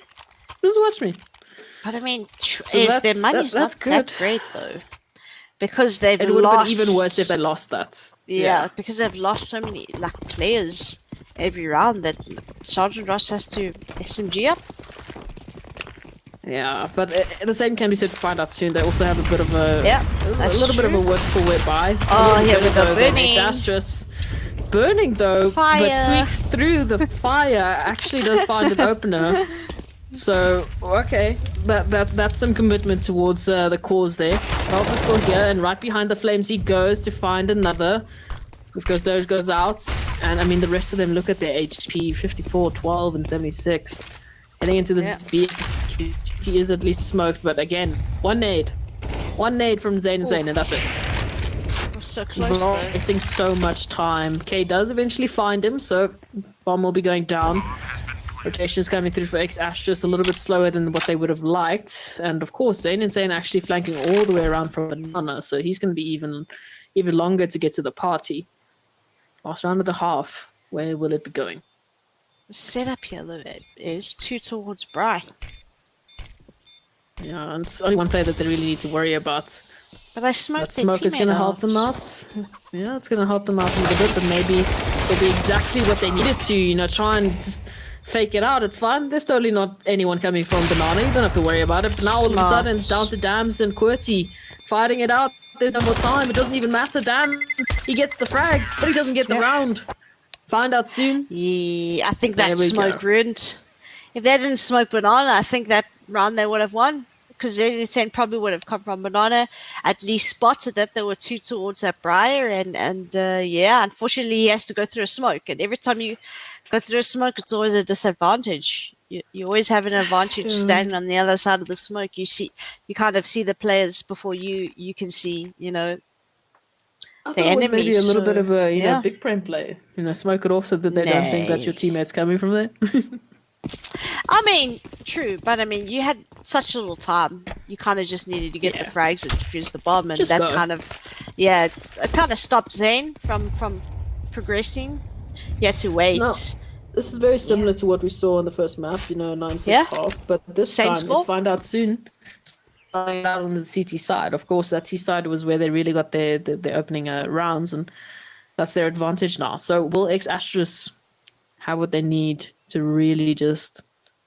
Just watch me. But I mean, their money's not that great though, because they've lost. It would have been even worse if they lost that. Yeah, because they've lost so many players every round that Sergeant Ross has to SMG up. Yeah, but the same can be said for Find Out Soon. They also have a bit of a little bit of a works for whereby. Oh, here we go, burning. That's just burning though, fire. But tweaks through the fire. Actually, does find an opener. So okay, that's some commitment towards the cause there. Alpha's still here, and right behind the flames he goes to find another. Because Doge goes out, and I mean the rest of them look at their HP: 54, 12, and 76. Heading into the BS, he is at least smoked, but again, one nade from Zane and that's it. We're so close though. Wasting so much time. K does eventually find him, so bomb will be going down. Rotation is coming through for X-Ash, just a little bit slower than what they would have liked. And of course, Zane actually flanking all the way around from Banana, so he's going to be even longer to get to the party. Last round of the half, where will it be going? The setup here though is 2 towards Bry. Yeah, and it's only one player that they really need to worry about. But I smoked their smoke is going to help them out. Yeah, it's going to help them out a little bit, but maybe it'll be exactly what they needed to, you know, try and just fake it out. It's fine. There's totally not anyone coming from Banana. You don't have to worry about it. But now all of a sudden it's down to Dams and QWERTY fighting it out. There's no more time. It doesn't even matter. Dam, he gets the frag, but he doesn't get the round. Find out soon. Yeah, I think There that we smoke go. ruined. If they didn't smoke Banana, I think that round they would have won. Because the descent probably would have come from Banana. At least spotted that there were two towards that Briar. And yeah, unfortunately, he has to go through a smoke. And every time you go through a smoke, it's always a disadvantage. You always have an advantage standing on the other side of the smoke. You kind of see the players before you can see, I the thought it was maybe a enemies. little bit of a yeah. big brain play. Smoke it off so that they don't think that your Nay. teammate's coming from there. I mean, true, but I mean, you had such little time. You kind of just needed to get the frags and defuse the bomb, and Just that go. kind of, it kind of stopped Zane from progressing. You had to wait. No. This is very similar to what we saw in the first map, 9-6 half, but this Same time score? it's find out soon. Starting out on the CT side. Of course, that T side was where they really got their opening rounds, and that's their advantage now. So will X-Astrus have what they need to really just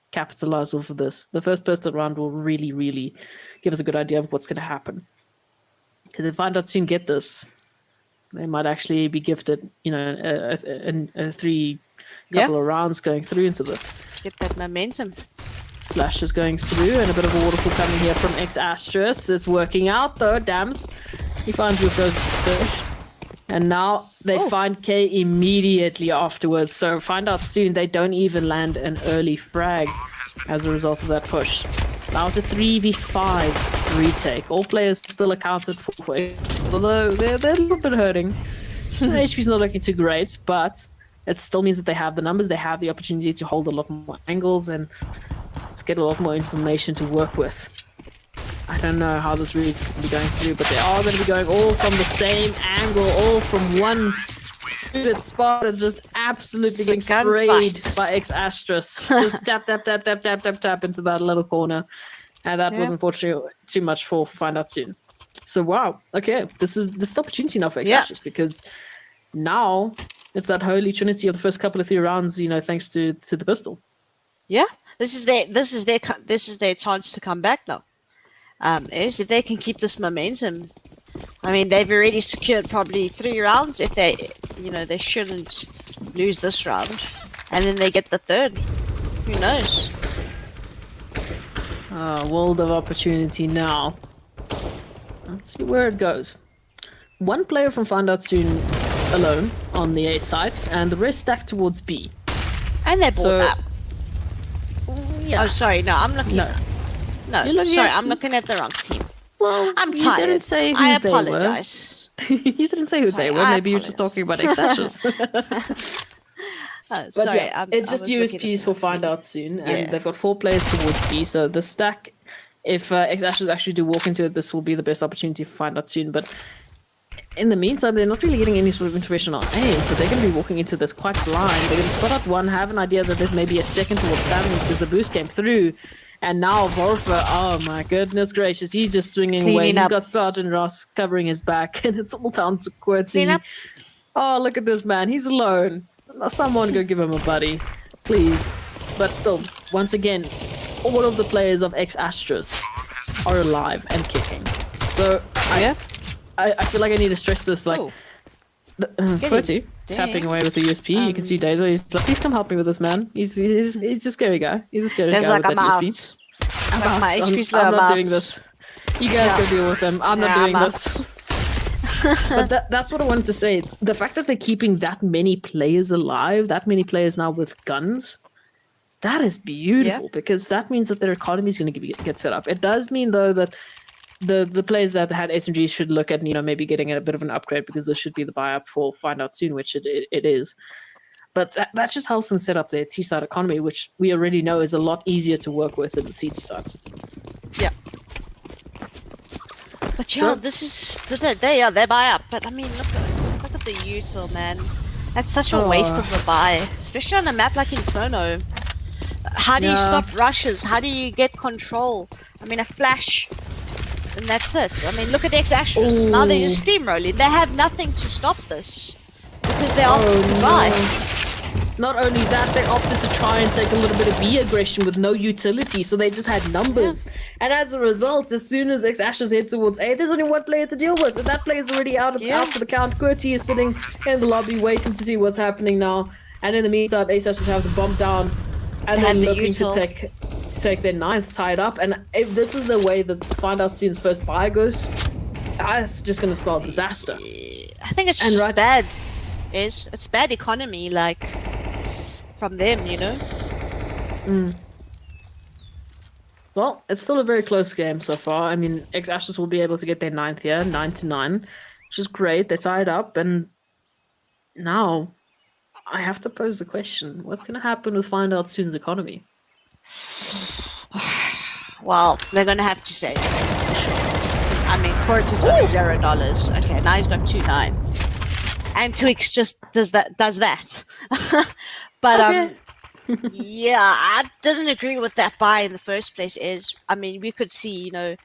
capitalize off of this? The first person round will really, really give us a good idea of what's going to happen. Because if find out soon get this, they might actually be gifted, a three couple of rounds going through into this. Get that momentum. Flash is going through, and a bit of a waterfall coming here from X-Astrus. It's working out though, Dams. He finds your first fish. And now they find K immediately afterwards. So find out soon they don't even land an early frag as a result of that push. Now it's a 3v5 retake. All players still accounted for, although they're a little bit hurting. The HP's not looking too great, but it still means that they have the numbers, they have the opportunity to hold a lot more angles and just get a lot more information to work with. I don't know how this really will be going through, but they are going to be going all from the same angle, all from one suited spot, and just absolutely getting sprayed by X-Astrus. Just tap, tap, tap, tap, tap, tap, tap into that little corner. And that was unfortunately too much for find out soon. So wow, okay, this is opportunity now for X-Astrus because now it's that holy trinity of the first couple of 3 rounds, thanks to the pistol. Yeah, this is their chance to come back now. Is if they can keep this momentum. I mean, they've already secured probably 3 rounds. If they, they shouldn't lose this round, and then they get the 3rd. Who knows? World of opportunity now. Let's see where it goes. One player from Find Out Soon alone on the A site, and the rest stacked towards B. And they're bought up. Yeah. Oh, sorry. No, I'm looking. No, sorry, I'm looking at the wrong team. Well, I'm tired. You didn't say who I they apologize. were. You didn't say who they were. Maybe you're just talking about X-Astrus. Sorry, yeah, it's just USPs for Find Out Soon, and they've got 4 players towards B. So the stack, if X-Astrus actually do walk into it, this will be the best opportunity for Find Out Soon. But in the meantime, they're not really getting any sort of information on A, so they're going to be walking into this quite blind. They're going to spot out one, have an idea that there's maybe a second towards family because the boost came through. And now Vorfa, oh my goodness gracious, he's just swinging away. He's got Sergeant Ross covering his back, and it's all down to QWERTY. Oh, look at this man, he's alone. Someone go give him a buddy, please. But still, once again, all of the players of X-Astrus are alive and kicking. So, I feel like I need to stress this, like, QWERTY tapping away with the USP. You can see Dazo. He's like, please come help me with this, man. He's a scary guy. He's a scary guy. Like, with I'm that USP. I'm my out. HP's I'm not doing this. You guys go deal with them. I'm not doing this. But that's what I wanted to say. The fact that they're keeping that many players alive, that many players now with guns, that is beautiful because that means that their economy is going to get set up. It does mean though that the players that had SMGs should look at maybe getting a bit of an upgrade because this should be the buy up for Find Out Soon, which it is. But that just helps them set up their T side economy, which we already know is a lot easier to work with than the CT side. Yeah. But they buy up. But I mean, look at the util, man. That's such a waste of a buy, especially on a map like Inferno. How do you stop rushes? How do you get control? I mean, a flash, and that's it. I mean, look at X-Astrus. Now they're just steamrolling. They have nothing to stop this because they opted to buy. not only that, they opted to try and take a little bit of B aggression with no utility, so they just had numbers. And as a result, as soon as X-Ashes head towards A, there's only one player to deal with, and that player's already out for the count. Qwerty is sitting in the lobby waiting to see what's happening now. And in the meantime, X-Ashes have the bomb down, and then looking to take their 9th tied up. And if this is the way that Find Out Soon's first buy goes, it's just going to spell disaster. I think it's just bad. It's bad economy, like, from them, you know? Well, it's still a very close game so far. I mean, X-Ashes will be able to get their 9th here, 9-9, which is great. They're tied up, and now I have to pose the question, what's going to happen with Find Out Soon's economy? Well, they're going to have to save, for sure. I mean, Qwerty's got $0. Okay, now he's got 2.9. And Twix just does that. But yeah, I didn't agree with that buy in the first place. I mean, we could see, 5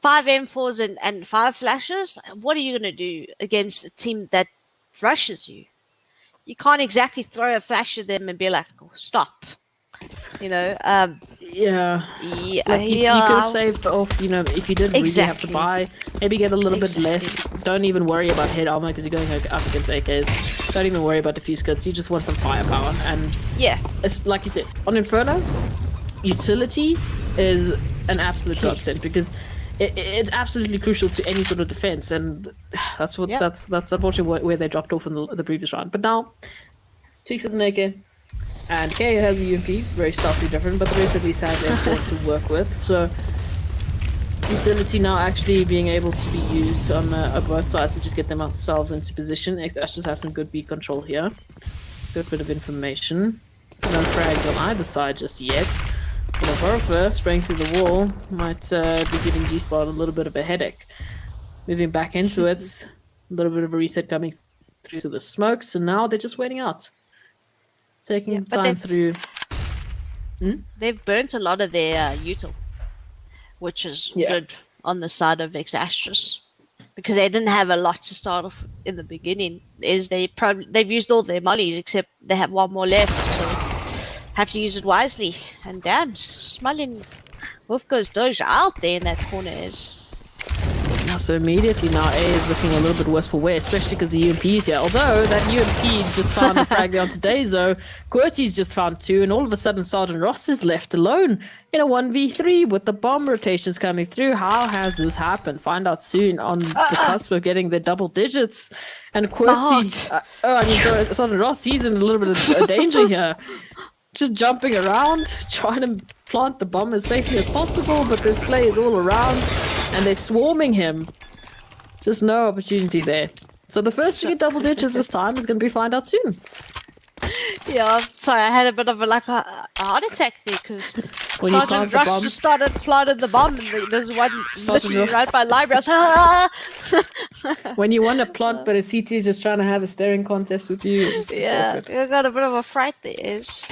M4s and 5 flashes. What are you gonna do against a team that rushes you? You can't exactly throw a flash at them and be like, oh, stop. You could have saved off, if you didn't really have to buy, maybe get a little bit less. Don't even worry about head armor because you're going up against AKs. Don't even worry about diffuse kits. You just want some firepower. And it's like you said, on Inferno, utility is an absolute godsend because it's absolutely crucial to any sort of defense, and that's unfortunately where they dropped off in the previous round. But now, Tweaks has an AK. And KO has a UMP, very starkly different, but the rest at least has M4 to work with. So, utility now actually being able to be used on both sides to just get themselves into position. X-Ashes have some good B control here. Good bit of information. No frags on either side just yet. Horror spraying through the wall might be giving G-Spot a little bit of a headache. Moving back into it, a little bit of a reset coming through to the smoke, so now they're just waiting out. Taking time through. They've burnt a lot of their util, which is good on the side of X-Ashes, because they didn't have a lot to start off in the beginning. They've used all their mollies except they have one more left, so have to use it wisely. And damn, smelling Wolfgo's Doge out there in that corner is. So immediately now A is looking a little bit worse for wear, especially because the UMP is here. Although that UMP just found a frag onto Dazo, Qwerty's just found 2, and all of a sudden Sergeant Ross is left alone in a 1v3 with the bomb rotations coming through. How has this happened? Find out soon on the cusp of getting their double digits. And Qwerty, Sergeant Ross, he's in a little bit of danger here. Just jumping around, trying to plant the bomb as safely as possible, but there's players all around. And they're swarming him. Just no opportunity there. So the first to get double digits this time is going to be Find Out Soon. Yeah, sorry, I had a bit of a heart attack there because Sergeant Rush just started planting the bomb, and there's one literally right by library. When you want to plant, but a CT is just trying to have a staring contest with you. I got a bit of a fright there. It's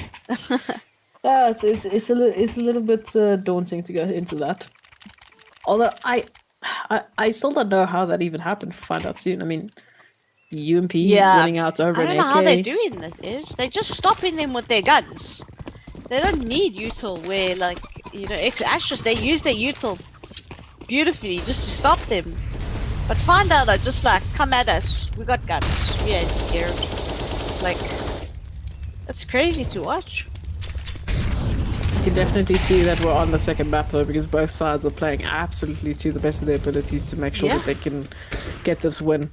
a little bit daunting to go into that. Although I still don't know how that even happened for Find Out Soon. I mean, the UMP running out over an AK. I don't know how they're doing this. They're just stopping them with their guns. They don't need util where, X-Ashes, they use their util beautifully just to stop them. But Find Out are just like, come at us. We got guns. We ain't scared. It's crazy to watch. You can definitely see that we're on the second map though, because both sides are playing absolutely to the best of their abilities to make sure that they can get this win.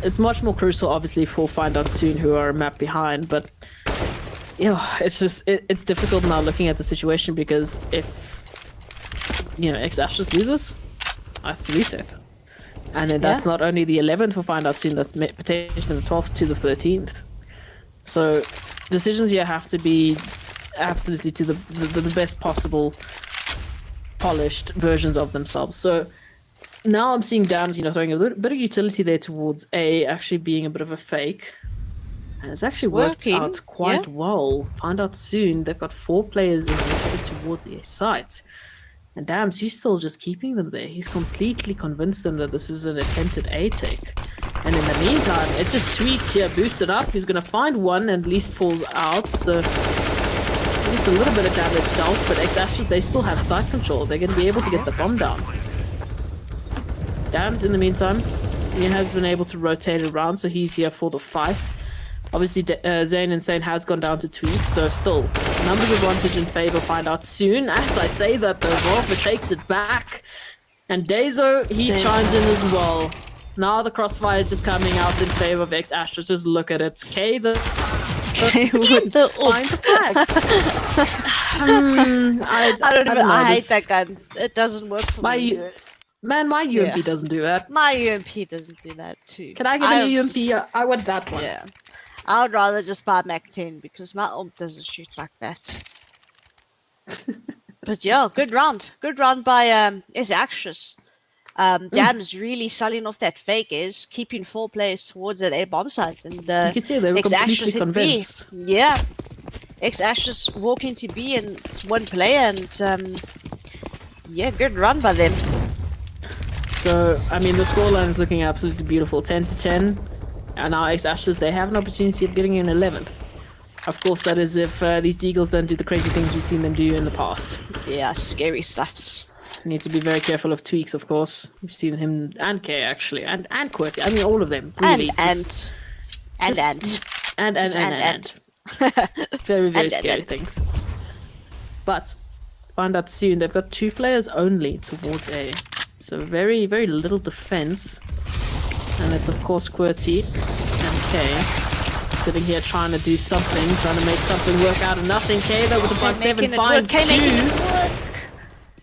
It's much more crucial, obviously, for Find Out Soon, who are a map behind, but it's difficult now looking at the situation, because if X-Ashes loses, that's the reset. And then that's not only the 11th for Find Out Soon, that's potentially the 12th to the 13th. So decisions here have to be absolutely to the best possible polished versions of themselves. So now I'm seeing Dams, throwing a bit of utility there towards A, actually being a bit of a fake. And it's actually worked out quite well. Find Out Soon, they've got 4 players invested towards the A site. And Dams, he's still just keeping them there. He's completely convinced them that this is an attempted A take. And in the meantime, it's just Tweaks here boosted up. He's going to find one and at least falls out. So at least a little bit of damage dealt. But X-Ashes, they still have side control. They're going to be able to get the bomb down. Dams, in the meantime, he has been able to rotate around. So he's here for the fight. Obviously, Zane Insane has gone down to Tweaks. So still, numbers advantage in favor. Find out soon. As I say that, though, Wolfer takes it back. And Dezo, he chimed in as well. Now the crossfire is just coming out in favor of X-Ashes. Just look at it. K the With the find the flag. I don't know. I hate that gun. It doesn't work for me. Man, my UMP doesn't do that. My UMP doesn't do that too. Can I get a UMP? I want that one. Yeah. I would rather just buy Mac 10 because my UMP doesn't shoot like that. But yeah, good round. Good round by X-Ashes. Dam's really selling off that fake is keeping 4 players towards that A bomb site, and you can see they were completely convinced. Yeah, X-Ashes walking to B and it's 1 player, and yeah, good run by them. So I mean, the scoreline is looking absolutely beautiful, 10-10, and now X-Ashes, they have an opportunity of getting an 11th. Of course, that is if these Deagles don't do the crazy things we've seen them do in the past. Yeah, scary stuffs. Need to be very careful of Tweaks, of course. We've seen him and K actually, and QWERTY. I mean, all of them. Really. And. Very scary things. But find out soon. They've got 2 players only towards A, so very little defense. And it's of course QWERTY and K sitting here trying to do something, trying to make something work out of nothing. K though with the 5-7 finds 2.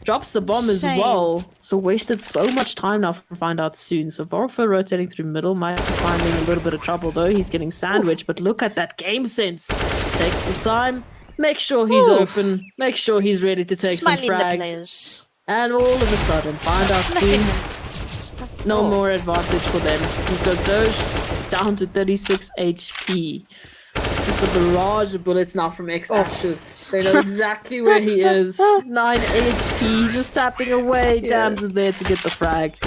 Drops the bomb as well, so wasted so much time now for find out soon. So Vorfa rotating through middle might be finding a little bit of trouble though. He's getting sandwiched, but look at that game sense. Takes the time, make sure he's open, make sure he's ready to take some frags. And all of a sudden, find out soon. No more advantage for them because Doge down to 36 HP. Just a barrage of bullets now from X-Ashes. They know exactly where he is. 9 HP, he's just tapping away. Dams is there to get the frag.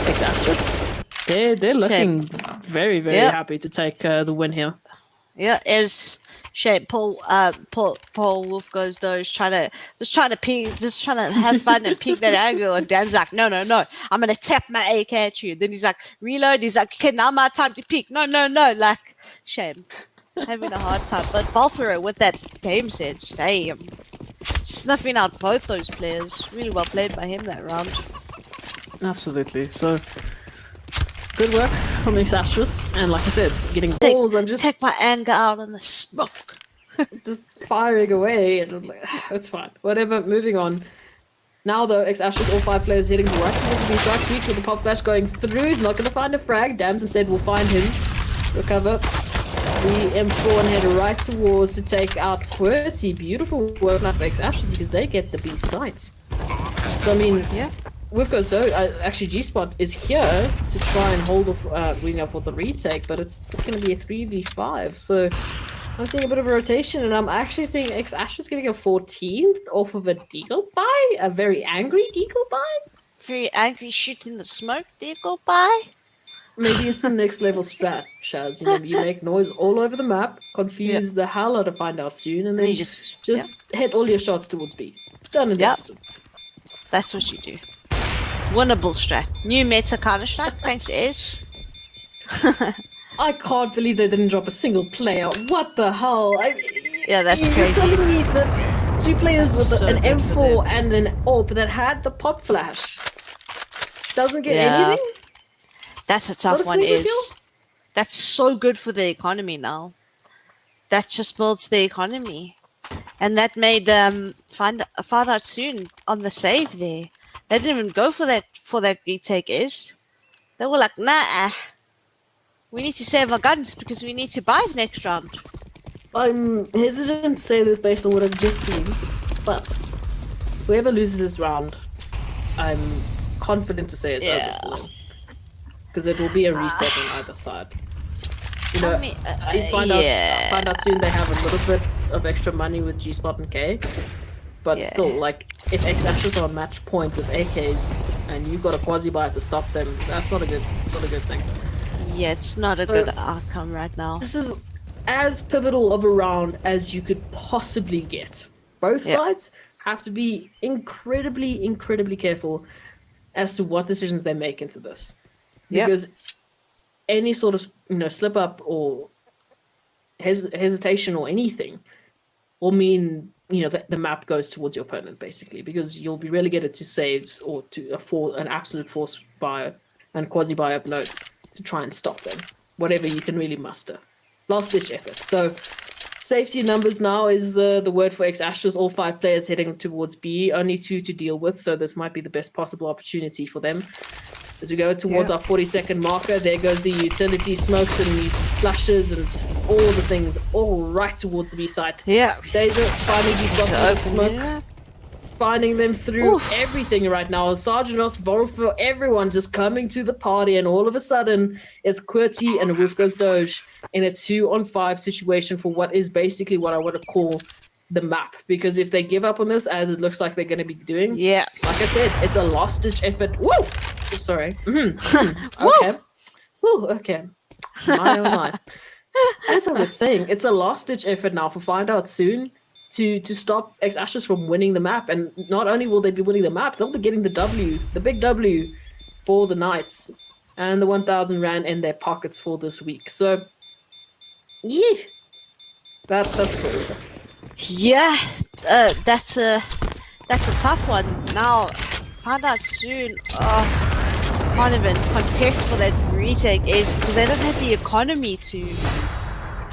X-Ashes, they're looking very happy to take the win here. Yeah, as Paul Wolf goes Doge trying to peek, just trying to have fun and peek that angle, and Dan's like, no, I'm gonna tap my AK at you. Then he's like, reload. He's like, okay, now my time to peek. No, like shame. Having a hard time, but Balthero with that game sense, snuffing out both those players. Really well played by him that round. Absolutely. So good work from X-Ashes, and like I said, getting balls and just take my anger out on the smoke. Just firing away, and I'm like, that's fine. Whatever. Moving on. Now though, X-Ashes, all 5 players heading right towards the B-side. Tweaks with the pop flash going through. He's not going to find a frag. Dams instead will find him. Recover. The M4 and head right towards to take out QWERTY. Beautiful work now for X-Ashes because they get the B site. So I mean, yeah, with goes though. Actually, G-Spot is here to try and hold off Reno for the retake, but it's going to be a 3v5. So I'm seeing a bit of a rotation, and I'm actually seeing X-Ashes getting a 14th off of a deagle buy, a very angry deagle buy. Very angry, shooting the smoke deagle buy. Maybe it's the next level strat, Shaz. You know, you make noise all over the map, confuse the hell out of find out soon, and then you just hit all your shots towards B. Done and dusted. That's what you do. Winnable strat. New meta kind of strat. Thanks, Ez. I can't believe they didn't drop a single player. What the hell? Yeah, that's crazy. You're telling me that 2 players with an M4 and an AWP that had the pop flash doesn't get anything? That's a tough one, is. That's so good for the economy now. That just builds the economy. And that made find out soon on the save there. They didn't even go for that retake, is. They were like, nah, we need to save our guns because we need to buy next round. I'm hesitant to say this based on what I've just seen, but whoever loses this round, I'm confident to say it's over. Because it will be a reset on either side. You know, find out soon they have a little bit of extra money with G-Spot and K. But still, like, if X-Ashes are on match point with AKs and you've got a quasi-buy to stop them, that's not a good thing. Yeah, it's not a So good outcome right now. this is as pivotal of a round as you could possibly get. Both Yeah. sides have to be incredibly, incredibly careful as to what decisions they make into this, Yep. because any sort of slip up or hesitation or anything will mean the map goes towards your opponent basically, because you'll be relegated to saves or to an absolute force buy and quasi buy up notes to try and stop them, whatever you can really muster. Last ditch effort. So safety numbers now is the word for X Astros. All 5 players heading towards B, only 2 to deal with, so this might be the best possible opportunity for them. As we go towards our 40-second marker, there goes the utility, smokes and flashes and just all the things, all right towards the B side. Yeah. Dazer finding these spots in the smoke, finding them through everything right now. Sergeant Ross, Volvo, everyone just coming to the party, and all of a sudden, it's QWERTY and Wolf Goes Doge in a 2-on-5 situation for what is basically what I want to call the map. Because if they give up on this, as it looks like they're going to be doing, like I said, it's a last-ditch effort. Woo! Oh, sorry. Okay. Woo, okay. My oh my. As I was saying, it's a last-ditch effort now for Find Out Soon to stop X Astros from winning the map. And not only will they be winning the map, they'll be getting the big W for the Knights, and the 1,000 Rand in their pockets for this week. So, yeah, that's cool. Yeah, that's a tough one. Now, Find Out Soon. Can't even contest for that retake is because they don't have the economy to.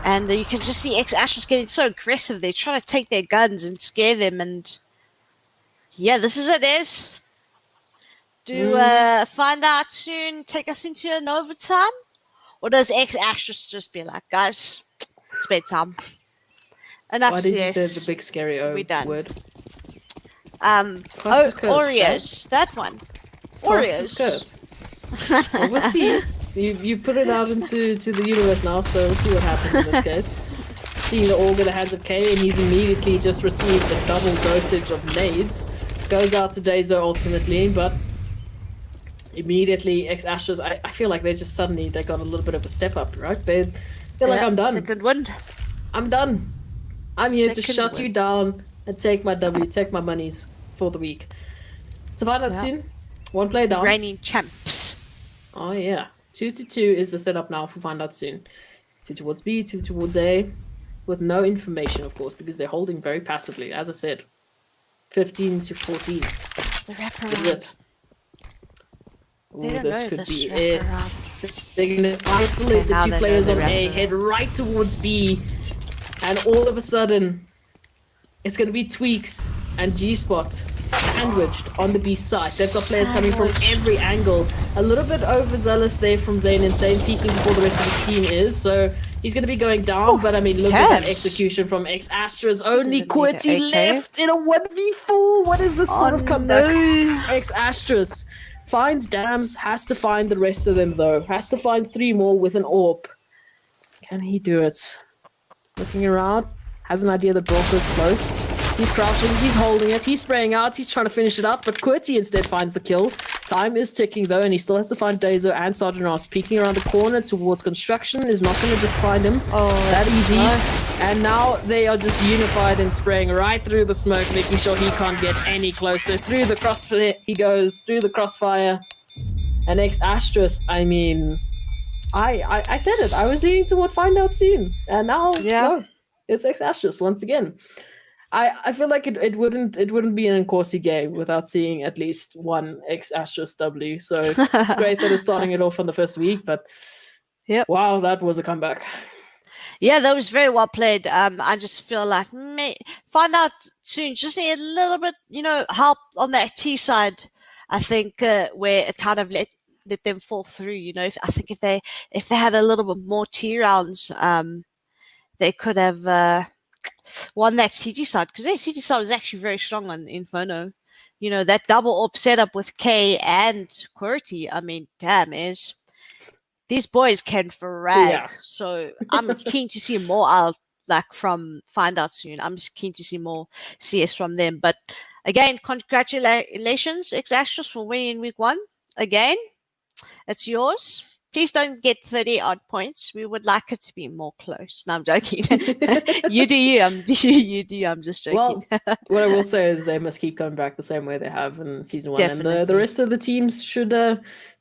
And you can just see X Astros getting so aggressive. They're trying to take their guns and scare them. And yeah, this is it, is. Do Find Out Soon take us into an overtime? Or does X Astros just be like, guys, it's bedtime? Enough. Why did you say the big scary O word? Oreos. That one. Oreos. Well, we'll see. You put it out into the universe now, so we'll see what happens in this case. Seeing the Org in the hands of K, and he's immediately just received a double dosage of nades. Goes out to Dazo ultimately, but immediately X Astros, I feel like they got a little bit of a step up, right? They're like, I'm done. Second wind. I'm done. I'm here to shut you down and take my W, take my monies for the week. So Find Out Soon. 1 player down. Reigning champs. Oh yeah. 2-2 is the setup now for Find Out Soon. 2 towards B, 2 towards A, with no information, of course, because they're holding very passively. As I said, 15-14. The wraparound. This could be it. They're going to isolate the 2 players on A, head right towards B, and all of a sudden, it's going to be Tweaks and G-Spot sandwiched on the B side. They've got players coming from every angle. A little bit overzealous there from Zayn Insane, peeking before the rest of his team is. So he's going to be going down, but I mean, look at that execution from X Astros. Only QWERTY left in a 1v4. What is this sort of comeback? X Astros finds Dams, has to find the rest of them though. Has to find 3 more with an AWP. Can he do it? Looking around, has an idea that Bronco's close. He's crouching, he's holding it, he's spraying out, he's trying to finish it up, but QWERTY instead finds the kill. Time is ticking though, and he still has to find Dazo and Sergeant Ross. Peeking around the corner towards construction is not going to just find him that easy. And now they are just unified and spraying right through the smoke, making sure he can't get any closer. Through the crossfire he goes, through the crossfire. And X Astros, I mean, I said it, I was leaning toward Find Out Soon. And now, no, it's X Astros once again. I feel like it wouldn't be an Inkosi game without seeing at least one X Astros W. So it's great that it's starting it off on the first week, but wow, that was a comeback. Yeah, that was very well played. I just feel like Find Out Soon just need a little bit, help on that T side. I think where it kind of let them fall through. I think if they had a little bit more T rounds, they could have won that CT side, because their CT side was actually very strong on Inferno. That double up setup with K and QWERTY. I mean, damn, these boys can frag. Yeah. So I'm keen to see more out from Find Out Soon. I'm just keen to see more CS from them. But again, congratulations, X Astros, for winning week 1. Again, it's yours. please don't get 30 odd points. We would like it to be more close. No, I'm joking. You do you. You do you. I'm just joking. Well, what I will say is they must keep coming back the same way they have in season 1. Definitely. And the rest of the teams should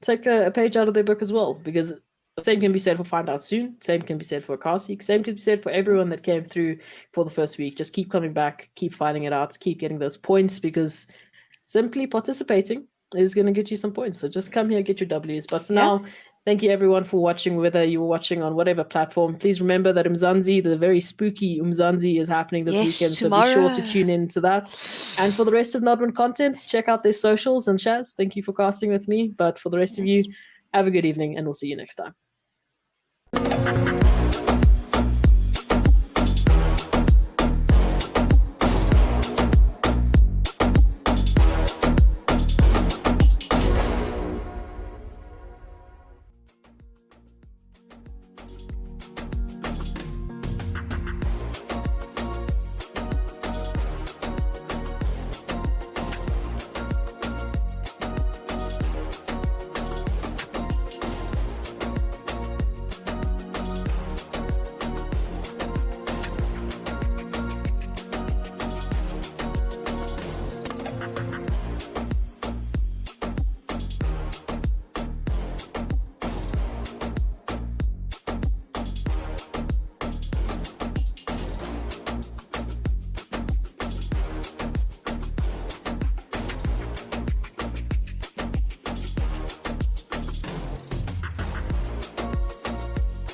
take a page out of their book as well, because the same can be said for Find Out Soon. Same can be said for Akasi. Same can be said for everyone that came through for the first week. Just keep coming back, keep finding it out, keep getting those points, because simply participating is going to get you some points. So just come here, get your W's. But for now, thank you everyone for watching, whether you were watching on whatever platform. Please remember that Umzansi, the very spooky Umzansi, is happening this weekend. Tomorrow. So be sure to tune in to that. And for the rest of Nodwin content, check out their socials. And Shaz, thank you for casting with me. But for the rest of you, have a good evening and we'll see you next time.